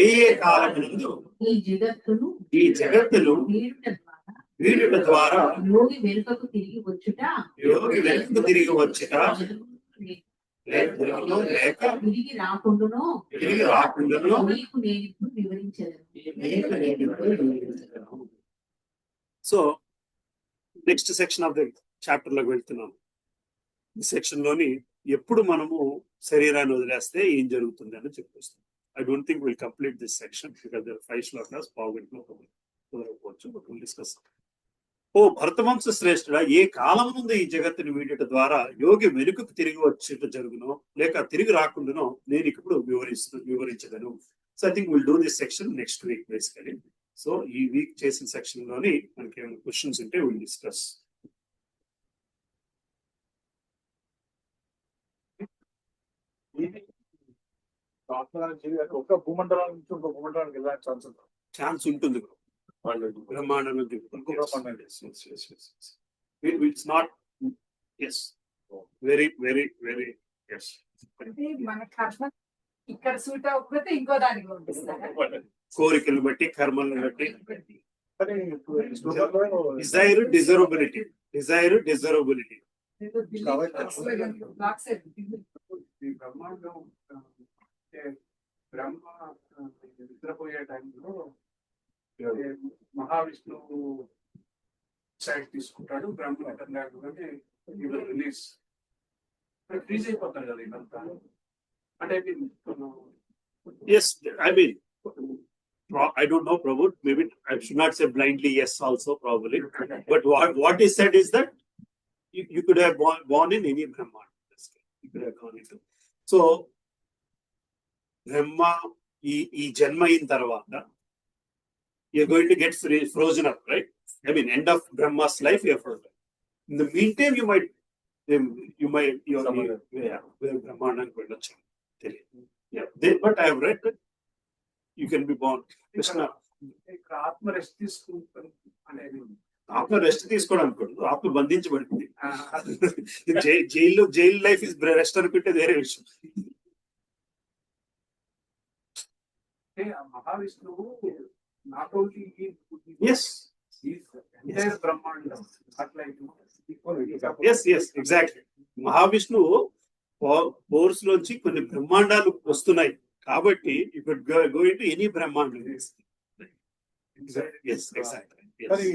C: ఏ కాలమునందు ఈ జగత్తును
A: వీడుట ద్వారా
C: యోగి వెనుకకు తిరిగి వచ్చుట
A: లేక
C: తిరిగి రాకుండానో నీకు నేను ఇప్పుడు వివరించదను.
A: So next section of the chapter లోకి వెళ్తున్నాం. ఈ సెక్షన్ లోని ఎప్పుడు మనము శరీరాన్ని వదిలేస్తే ఏం జరుగుతుంది అని చెప్పేస్తాం. I don't think will complete this section because there 5 shlokas పావుగంటలో కుదరకపోవచ్చు, బట్ విల్ డిస్కస్. ఓ భరతవంశ శ్రేష్ఠుడా, ఏ కాలం ముందు ఈ జగత్తుని వీడట ద్వారా యోగి వెనుకకు తిరిగి వచ్చేట జరుగునో లేక తిరిగి రాకుండానో నేను ఇప్పుడు వివరించగలను. So I think will do this section next week basically. So ఈ వీక్ చేసిన సెక్షన్ లోని మనకి ఏమైనా క్వశ్చన్స్ ఉంటే విల్ డిస్కస్.
D: ఒక భూమండలం నుంచి ఇంకో భూమండలానికి వెళ్ళడానికి
A: ఛాన్స్ ఉంటుంది బ్రహ్మాండం. It's not as very very very as.
B: అంటే మన కర్మ ఇక్కడ సూట్ అవ్వకపోతే ఇంకో దానికి పంపిస్తారు.
A: కోరికలు బట్టి, కర్మలను బట్టి. డిజైర్ డిజరబిలిటీ.
D: బ్రహ్మాండం బ్రహ్మ నిద్రపోయే టైంలో మహావిష్ణువు సైడ్ తీసుకుంటాడు, బ్రహ్మ రిటర్న్ లేకపోతే రిలీజ్ ఫ్రీజ్ అయిపోతాడు కదా ఇదంతా. అంటే
A: yes, I mean, I don't know, Prabhu, maybe I should not say blindly yes also, probably, but what is said is that you could have born in any Brahman. You could have gone into. So Brahma ఈ జన్మ అయిన తర్వాత you're going to get frozen up, right? I mean, end of Brahma's life, you're frozen. In the meantime, you might Brahmananku వెళ్ళొచ్చు. Yeah, but I have read that you can be born.
D: ఆత్మ రెస్ట్ తీసుకుంటాం అనేది,
A: ఆత్మ రెస్ట్ తీసుకోవడం అనుకోండి, ఆత్మ బంధించబడుతుంది. జైలు లైఫ్ ఇస్ రెస్ట్ అనుకుంటే వేరే విషయం.
D: మహావిష్ణువు నాట్ ఓన్లీ బ్రహ్మాండం అట్లా
A: ఎగ్జాక్ట్లీ. మహావిష్ణువు ఫోర్స్ లోంచి కొన్ని బ్రహ్మాండాలు వస్తున్నాయి కాబట్టి గో ఇంటూ ఎనీ బ్రహ్మాండం.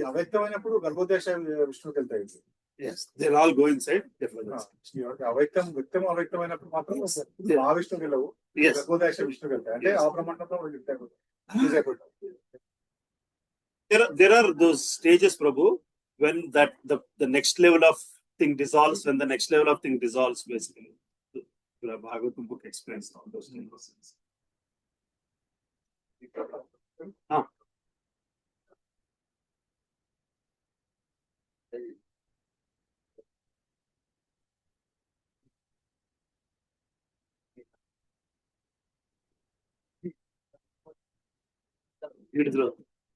D: అవ్యక్తమైనప్పుడు గర్భోదేశ విష్ణువుకి వెళ్తాయి.
A: Yes, they'll all go inside.
D: అవ్యక్తమైనప్పుడు మాత్రం మహావిష్ణువుకి వెళ్ళవు, గర్భోదేశ విష్ణువుకి వెళ్తాయి. అంటే ఆ బ్రహ్మాండంలో
A: there are those stages, Prabhu, when that the next level of thing dissolves, when the next level of thing dissolves, basically. The Bhagavatam book explains all those things.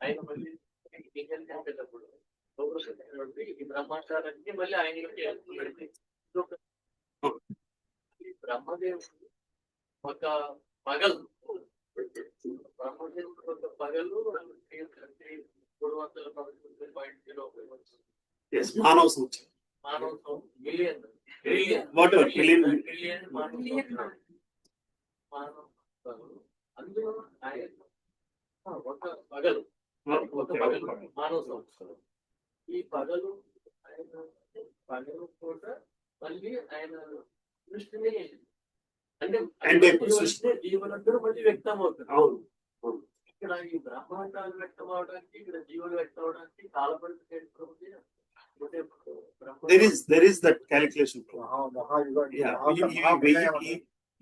F: ఆయన మళ్ళీ కింజల్ చేసేటప్పుడు ఈ బ్రహ్మాండాలన్నీ మళ్ళీ ఆయన బ్రహ్మదేవుడు ఒక పగలు బ్రహ్మదేవుడు ఒక పగలు 311.0
A: Yes, మానవ సంవత్సరం.
F: మానవ million trillion
A: Whatever, trillion.
F: Trillion మానవ అందులో ఆయన ఒక పగలు ఒక పగలు మానవ సంవత్సరం. ఈ పగలు ఆయన పగలు కూడా మళ్ళీ ఆయన దృష్టిని అంటే జీవనందరూ మళ్ళీ వ్యక్తం అవుతుంది.
A: అవును.
F: ఇక్కడ ఈ బ్రహ్మాండాలు వ్యక్తం అవడానికి ఇక్కడ జీవులు వ్యక్తం అవడానికి కాలపరిస్థితి
A: There is that calculation. Yeah,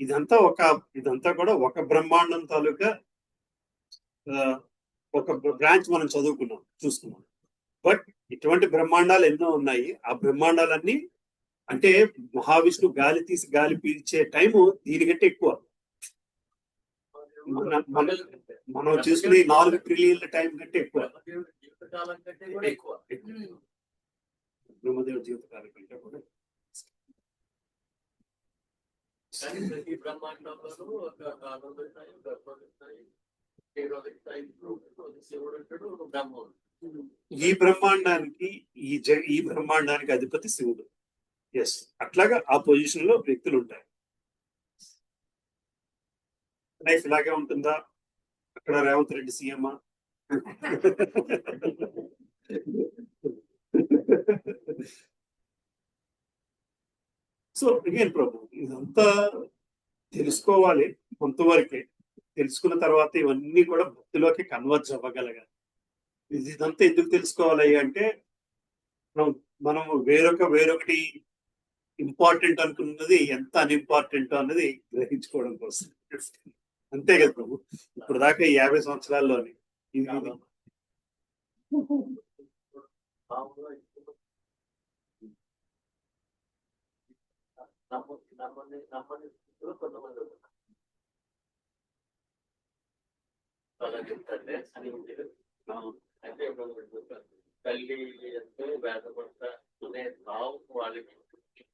A: ఇదంతా కూడా ఒక బ్రహ్మాండం తాలూకా ఒక బ్రాంచ్ మనం చూస్తున్నాం. బట్ ఇటువంటి బ్రహ్మాండాలు ఎన్నో ఉన్నాయి. ఆ బ్రహ్మాండాలన్నీ అంటే మహావిష్ణు గాలి తీసి గాలి పీల్చే టైము దీనికంటే ఎక్కువ. మనం చూసుకునే 4 ట్రిలియన్ల టైం కంటే ఎక్కువ.
F: జీవితకాలం కంటే కూడా ఎక్కువ.
A: బ్రహ్మదేవుడి జీవితకాలం కంటే కూడా.
F: కానీ ప్రతి బ్రహ్మాండంలోనూ ఒక ఆనందస్థాయి, గర్భస్థాయి, స్థాయి, శివుడు అంటాడు, బ్రహ్మవుడు.
A: ఈ బ్రహ్మాండానికి అధిపతి శివుడు. ఎస్, అట్లాగా ఆ పొజిషన్ లో వ్యక్తులు ఉంటాయి. లైఫ్ ఇలాగే ఉంటుందా? అక్కడ Revanth Reddy CM. So again Prabhu, ఇదంతా తెలుసుకోవాలి కొంతవరకే. తెలుసుకున్న తర్వాత ఇవన్నీ కూడా భక్తిలోకి కన్వర్జ్ అవ్వగలగాలి. ఇదంతా ఎందుకు తెలుసుకోవాలి అంటే మనం వేరొకటి ఇంపార్టెంట్ అనుకున్నది ఎంత అన్ఇంపార్టెంట్ అన్నది గ్రహించుకోవడం కోసం. అంతే కదా ప్రభు. ఇప్పుడు దాకా 50 సంవత్సరాల్లోని
F: అంటే తల్లి ఎంతో వేదపడతా అనే భావం వాళ్ళకి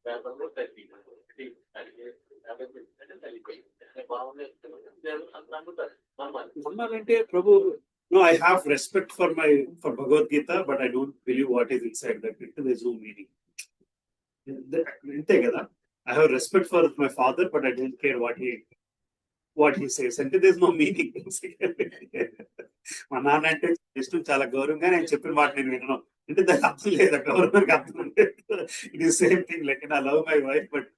F: వేదంలో తల్లి
A: నమ్మాలంటే ప్రభు, no, I have respect for Bhagavad Gita, but I don't believe what is inside that. There's no meaning. అంతే కదా. I have respect for my father, but I don't care what he says. అంటే there's no meaning. మా నాన్న అంటే ఇష్టం, చాలా గౌరవంగా నేను చెప్పిన మాట నేను వినను అంటే దానికి అర్థం లేదా? గౌరవానికి అర్థం లేదు. It is same thing like I love my wife but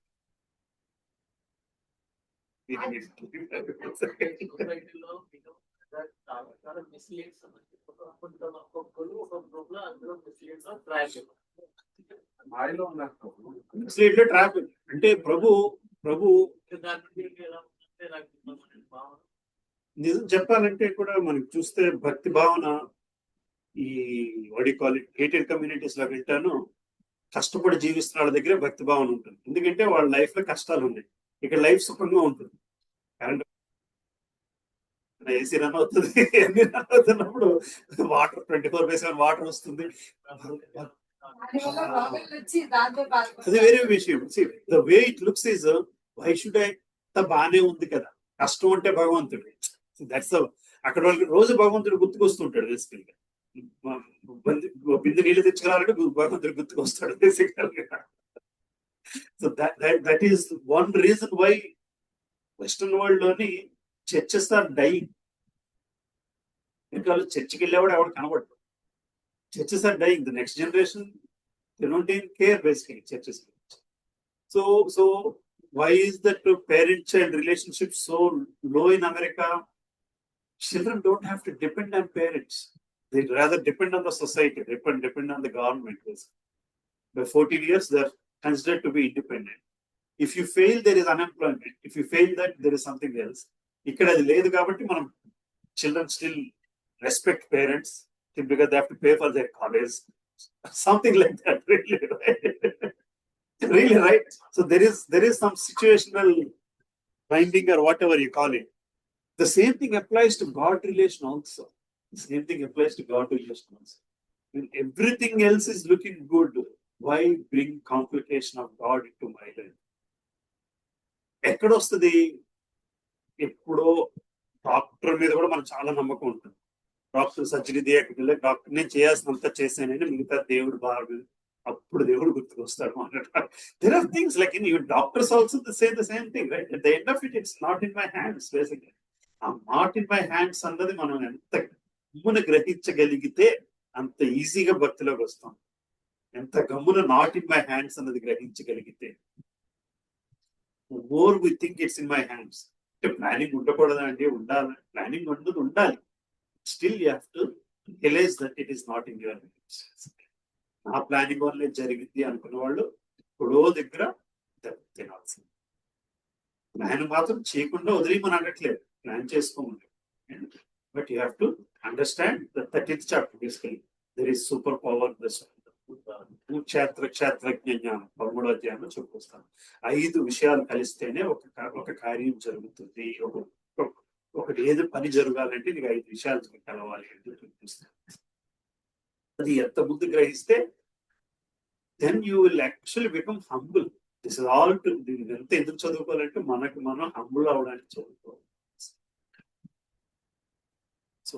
F: సొసైటీలో చాలా మిస్లీడ్స్ ఒక్కొక్కరు ఒక్కొక్క అందులో మిస్లీడ్స్
A: ట్రాప్. అంటే ప్రభు నిజం చెప్పాలంటే కూడా మనకి చూస్తే భక్తి భావన ఈ గేటెడ్ కమ్యూనిటీస్ లో వింటాను, కష్టపడి జీవిస్తున్న వాళ్ళ దగ్గరే భక్తి భావన ఉంటుంది. ఎందుకంటే వాళ్ళ లైఫ్ లో కష్టాలు ఉన్నాయి, ఇక్కడ లైఫ్ సుఖంగా ఉంటుంది. కరెంట్ ఏసీ రన్ అవుతుంది, అన్ని రన్ అవుతున్నప్పుడు వాటర్ 24/7 వాటర్ వస్తుంది. అది వేరే విషయం. The way it looks is why should I బానే ఉంది కదా. కష్టం అంటే భగవంతుడు. దట్స్ అక్కడ వాళ్ళకి రోజు భగవంతుడు గుర్తుకొస్తుంటాడు. బేసికల్ గా బిందు నీళ్ళు తెచ్చుకోవాలంటే భగవంతుడు గుర్తుకొస్తాడు బేసికల్ గా. So that is one reason why western world లోని చర్చెస్ ఆర్ డైయింగ్. ఇంకా చర్చికి వెళ్ళేవాడు ఎవడు కనబడదు. Churches are dying. The next generation they don't take care basically churches. So why is that parent-child relationship so low in America? Children don't have to depend on parents. They rather depend on the society, depend on the government. By 14 years, they're considered to be independent. If you fail, there is unemployment. If you fail that, there is something else. Ikkada adi ledu kabatti manam children still respect parents because they have to pay for their college. Something like that, really, right? Really, right? So there is some situational binding or whatever you call it. The same thing applies to God relation also. The same thing applies to God to us. When everything else is looking good, why bring complication of God into my life? ఎక్కడొస్తుంది? ఎప్పుడో డాక్టర్ మీద కూడా మనకు చాలా నమ్మకం ఉంటుంది. డాక్టర్ సర్జరీ చేయకపోతే డాక్టర్ నేను చేయాల్సినంత చేశానని మిగతా దేవుడు బాగా అప్పుడు దేవుడు గుర్తుకొస్తాడు అన్నట్టు. There are things like even doctors also say the same thing, right? At the end of it, it's not in my hands, basically. ఆ నాట్ ఇన్ మై హ్యాండ్స్ అన్నది మనం ఎంత గమ్మున గ్రహించగలిగితే అంత ఈజీగా భక్తిలోకి వస్తాం. ఎంత గమ్మున నాట్ ఇన్ మై హ్యాండ్స్ అన్నది గ్రహించగలిగితే, more we think it's in my hands. అంటే ప్లానింగ్ ఉండకూడదా అంటే ఉండాలి, ప్లానింగ్ ఉండదు ఉండాలి. Still you have to realise that it is not in your hands. నా ప్లానింగ్ వల్లే జరిగింది అనుకున్న వాళ్ళు ఎప్పుడో దగ్గర తినాల్సింది. ప్లాన్ మాత్రం చేయకుండా వదిలేమని అనట్లేదు, ప్లాన్ చేసుకోమని. But you have to understand the 13th chapter basically. There is super power. క్షేత్రజ్ఞ జ్ఞానం 13వ అధ్యాయంలో చెప్పుకొస్తాను. 5 విషయాలు కలిస్తేనే ఒక కార్యం జరుగుతుంది. ఒకటి ఏది పని జరగాలంటే నీకు 5 విషయాలు కలవాలి అంటే చూపిస్తాను. అది ఎంత ముందు గ్రహిస్తే then you will actually become humble. This is all to దీన్ని ఎంత ఎందుకు చదువుకోవాలంటే మనకు మనం హంబుల్ అవడానికి చదువుకోవాలి. So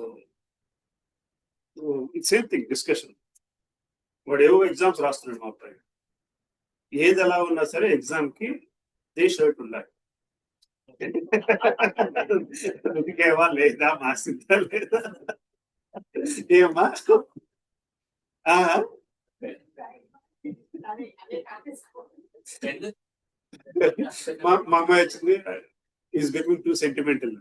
A: it's same thing discussion. వాడు ఏవో ఎగ్జామ్స్ రాస్తున్నాడు మా అబ్బాయి. ఏది ఎలా ఉన్నా సరే ఎగ్జామ్ కి దే షర్ట్ ఉండాలి. ఉతికేవా లేదా, మాసిందా లేదా, ఏమా మా అమ్మాయి వచ్చింది, is becoming two sentimental.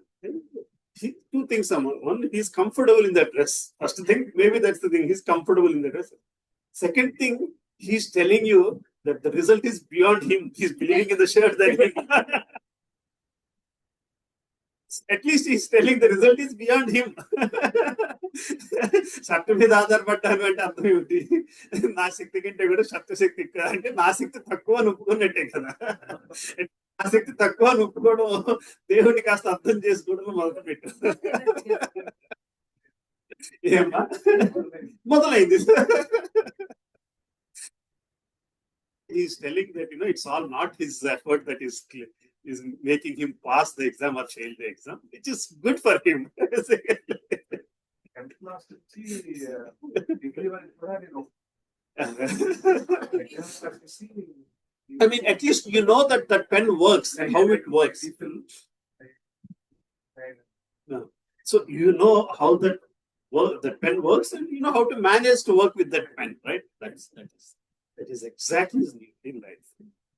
A: Two things. One, he's comfortable in that dress. First thing, maybe that's the thing, he's comfortable in the dress. Second thing, he's telling you that the result is beyond him. He's believing in the shirt that at least he's telling the result is beyond him. శక్తి మీద ఆధారపడ్డాను అంటే అర్థం ఏమిటి? నా శక్తి కంటే కూడా శక్తి ఎక్కువ అంటే నా శక్తి తక్కువ అని ఒప్పుకున్నట్టే కదా. నా శక్తి తక్కువ అని ఒప్పుకోవడం, దేవుడిని కాస్త అర్థం చేసుకోవడం మొదలు పెట్టు. ఏమా మొదలైంది. He's telling that it's all not his effort that is making him pass the exam or fail the exam, which is good for him. I mean, at least you know that that pen works and how it works. So you know how that pen works, and you know how to manage to work with that pen, right? That is exactly in life.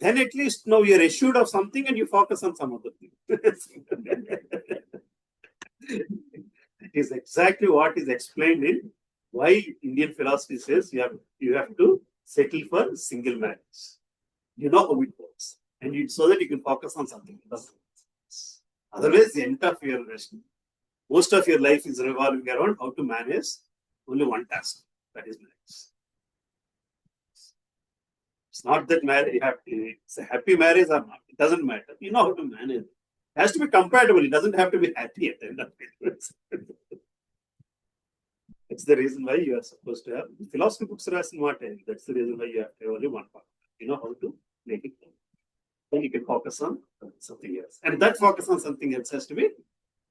A: Then at least now you're assured of something and you focus on some other thing. It is exactly what is explained in why Indian philosophy says you have to settle for single marriage. You know how it works, and so that you can focus on something else. Otherwise, the end of your most of your life is revolving around how to manage only one task, that is marriage. It's not that marriage, it's a happy marriage or not. It doesn't matter. You know how to manage. It has to be compatible. It doesn't have to be happy at the end of it. That's the reason why you are supposed to have philosophy books. That's the reason why you have to have only one part. You know how to make it. Then you can focus on something else. And that focus on something else has to be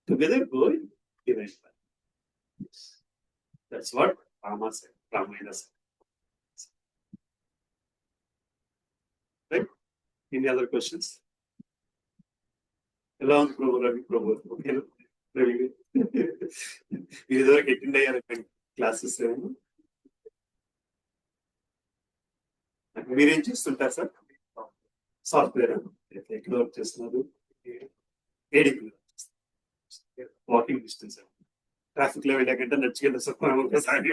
A: together going divine path. That's what Rama said. Ramayana said. Right? Any other questions? Hello, Ravi Prabhu. Okay. Very good. You are getting the classes. మీరేం చేస్తుంటారు సార్? సాఫ్ట్వేర్ ఎక్కడ వర్క్ చేస్తున్నారు? ADP walking distance. ట్రాఫిక్ లో వెళ్ళాకంటే నచ్చుకెళ్ళి ఒకసారి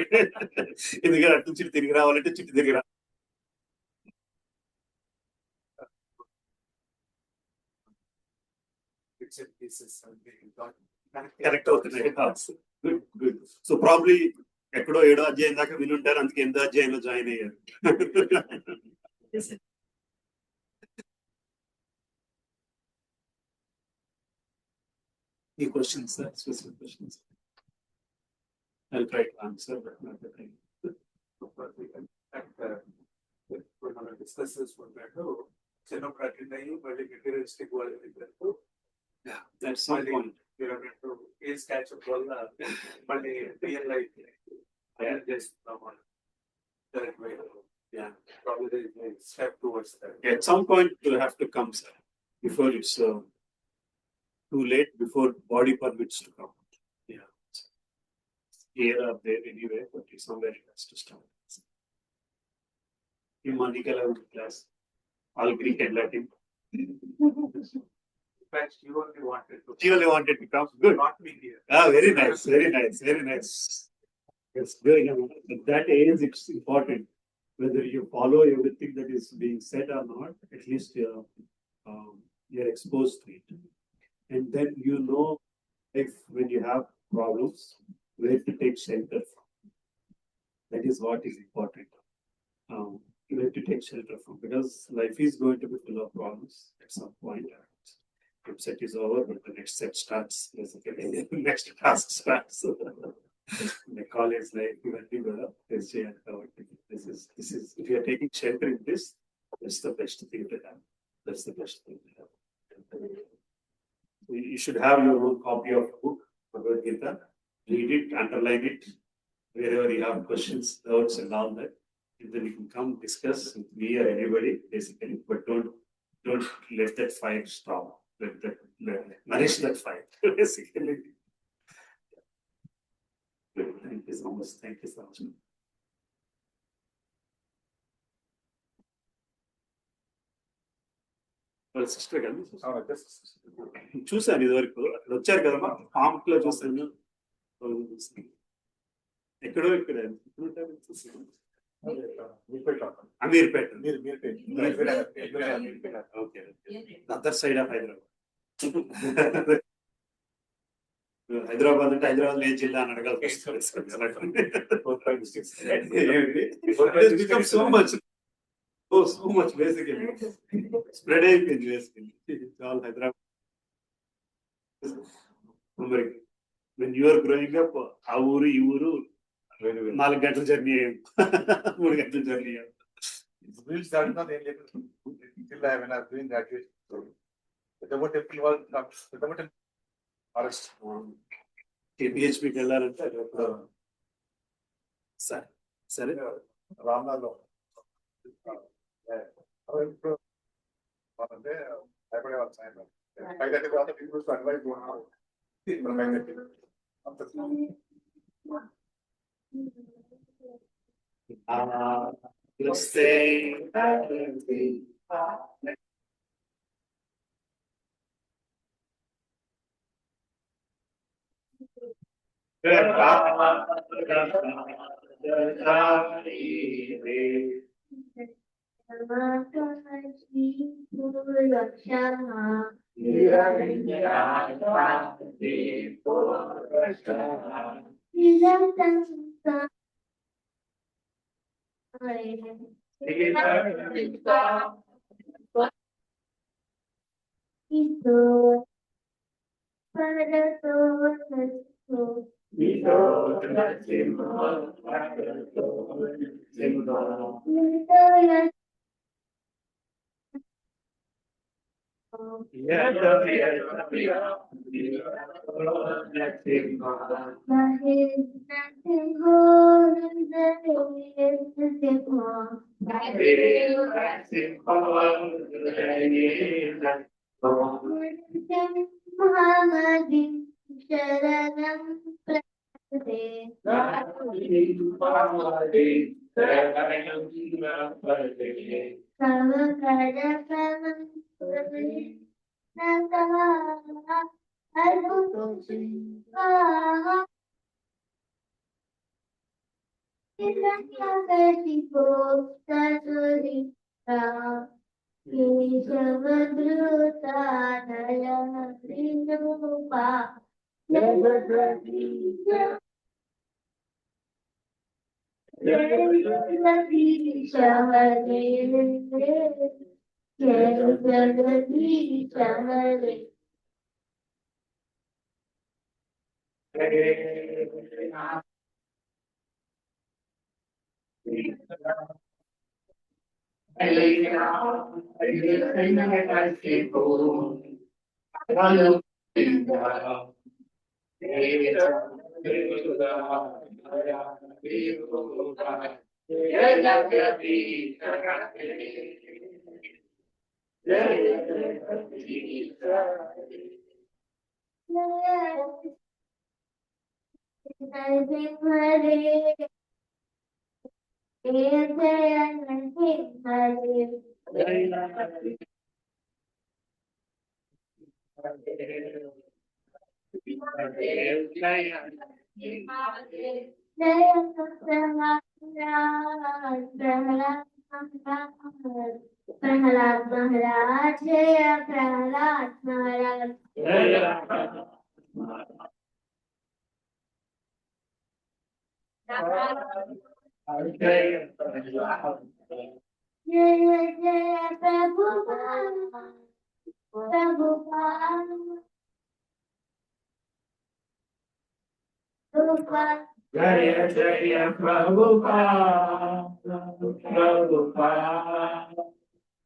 A: ఎందుకంటే అటు నుంచి తిరిగి రావాలంటే చుట్టూ తిరిగి రా. కరెక్ట్ అవుతున్నాయి. Good good. సో ప్రాబ్లీ ఎక్కడో 7వ అధ్యాయం దాకా వినుంటారు, అందుకే 8వ అధ్యాయంలో జాయిన్ అయ్యారు. ఈ questions sir, specific questions. I'll try to answer, but not the time.
D: మనం డిస్కస్ చేసుకుంటాడు చిన్న ప్రకటన అయ్యి మళ్ళీ మెటీరియలిస్టిక్ వాళ్ళు
A: Yeah, that's some
D: మళ్ళీ
A: point.
D: మీరు అన్నట్టు ఏజ్ క్యాచ్అప్ వల్ల మళ్ళీ రియల్ లైఫ్ తయారు చేస్తున్నాం correct way
A: Yeah.
D: Probably step towards that
A: At some point, you have to come, sir, before it's too late, before body permits to come. Yeah. Here or there anyway, but somewhere it has to start. In Monica level class, all Greek and Latin.
D: fact you only wanted to
A: She only wanted to come. Good.
D: not be here.
A: Ah, very nice, very nice, very nice. It's good. At that age, it's important whether you follow everything that is being said or not. At least you're exposed to it, and then you know if when you have problems, where to take shelter from. That is what is important. Where to take shelter from, because life is going to be full of problems at some point. Group set is over, but the next set starts. Basically, next task starts. The college life, you have to go up. This is. If you are taking shelter in this, that's the best thing to have. That's the best thing to have. You should have your own copy of the book, Bhagavad Gita. Read it, underline it, wherever you have questions, doubts, and all that. And then you can come discuss with me or anybody, basically. But don't let that fire stop. Nourish that fire, basically. Thank you so much. Thank you so much. వాళ్ళ సిస్టర్ కదా చూసాను ఇది వరకు అక్కడ వచ్చారు కదమ్మా పాంప్ లో చూసాను ఎక్కడో ఇక్కడ Ameerpet okay other side of Hyderabad Hyderabad అంటే హైదరాబాద్ ఏ జిల్లా అని అడగాలి so much so much basically spread అయిపోయింది basically all Hyderabad. మరి when you are growing up ఆ ఊరు ఈ ఊరు 4 గంటల జర్నీ 3 గంటల journey
D: Wheels are not in till I when I was doing graduation. The temple was not the temple forest.
A: KPHPకి వెళ్ళాలంటే సరే సరే
D: రామ్నాథ్లో అంటే భయపడేవాళ్ళు సాయంత్రం 5:30 తర్వాత పీపుల్స్ అడ్వైజ్
A: let's say
G: శరణం ప్రపదే प्रहलाद महाराज जय प्रहलाद महाराज जय जय Prabhupada Prabhupada Prabhupada
H: Jaya Jaya Prabhupada, Prabhupada,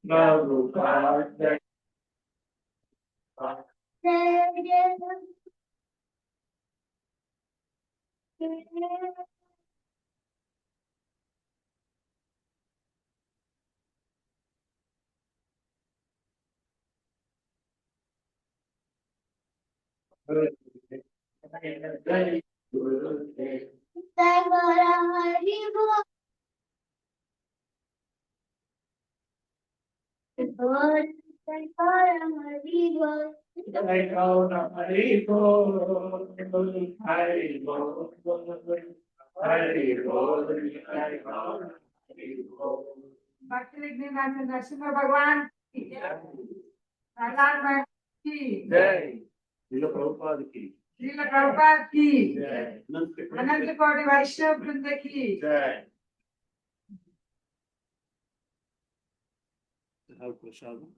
H: Prabhupada, Jaya.
G: जय जय
H: Jai Guru Dev.
G: जय गौरा हरि बोल बोल जय गौरा हरि बोल
H: Jai Gaura Hari Bol, Hari Bol, Hari Bol, Jai Gaura Hari Bol.
B: भक्ति विघ्न नरसिंह भगवान की प्रहलाद महाराज की
H: Jai,
A: శ్రీల ప్రభుపాదికి
B: श्रील प्रभुपाद की
H: Jai,
B: अनंत कोटि वैष्णव वृंद की
H: Jai.
A: ప్రసాదం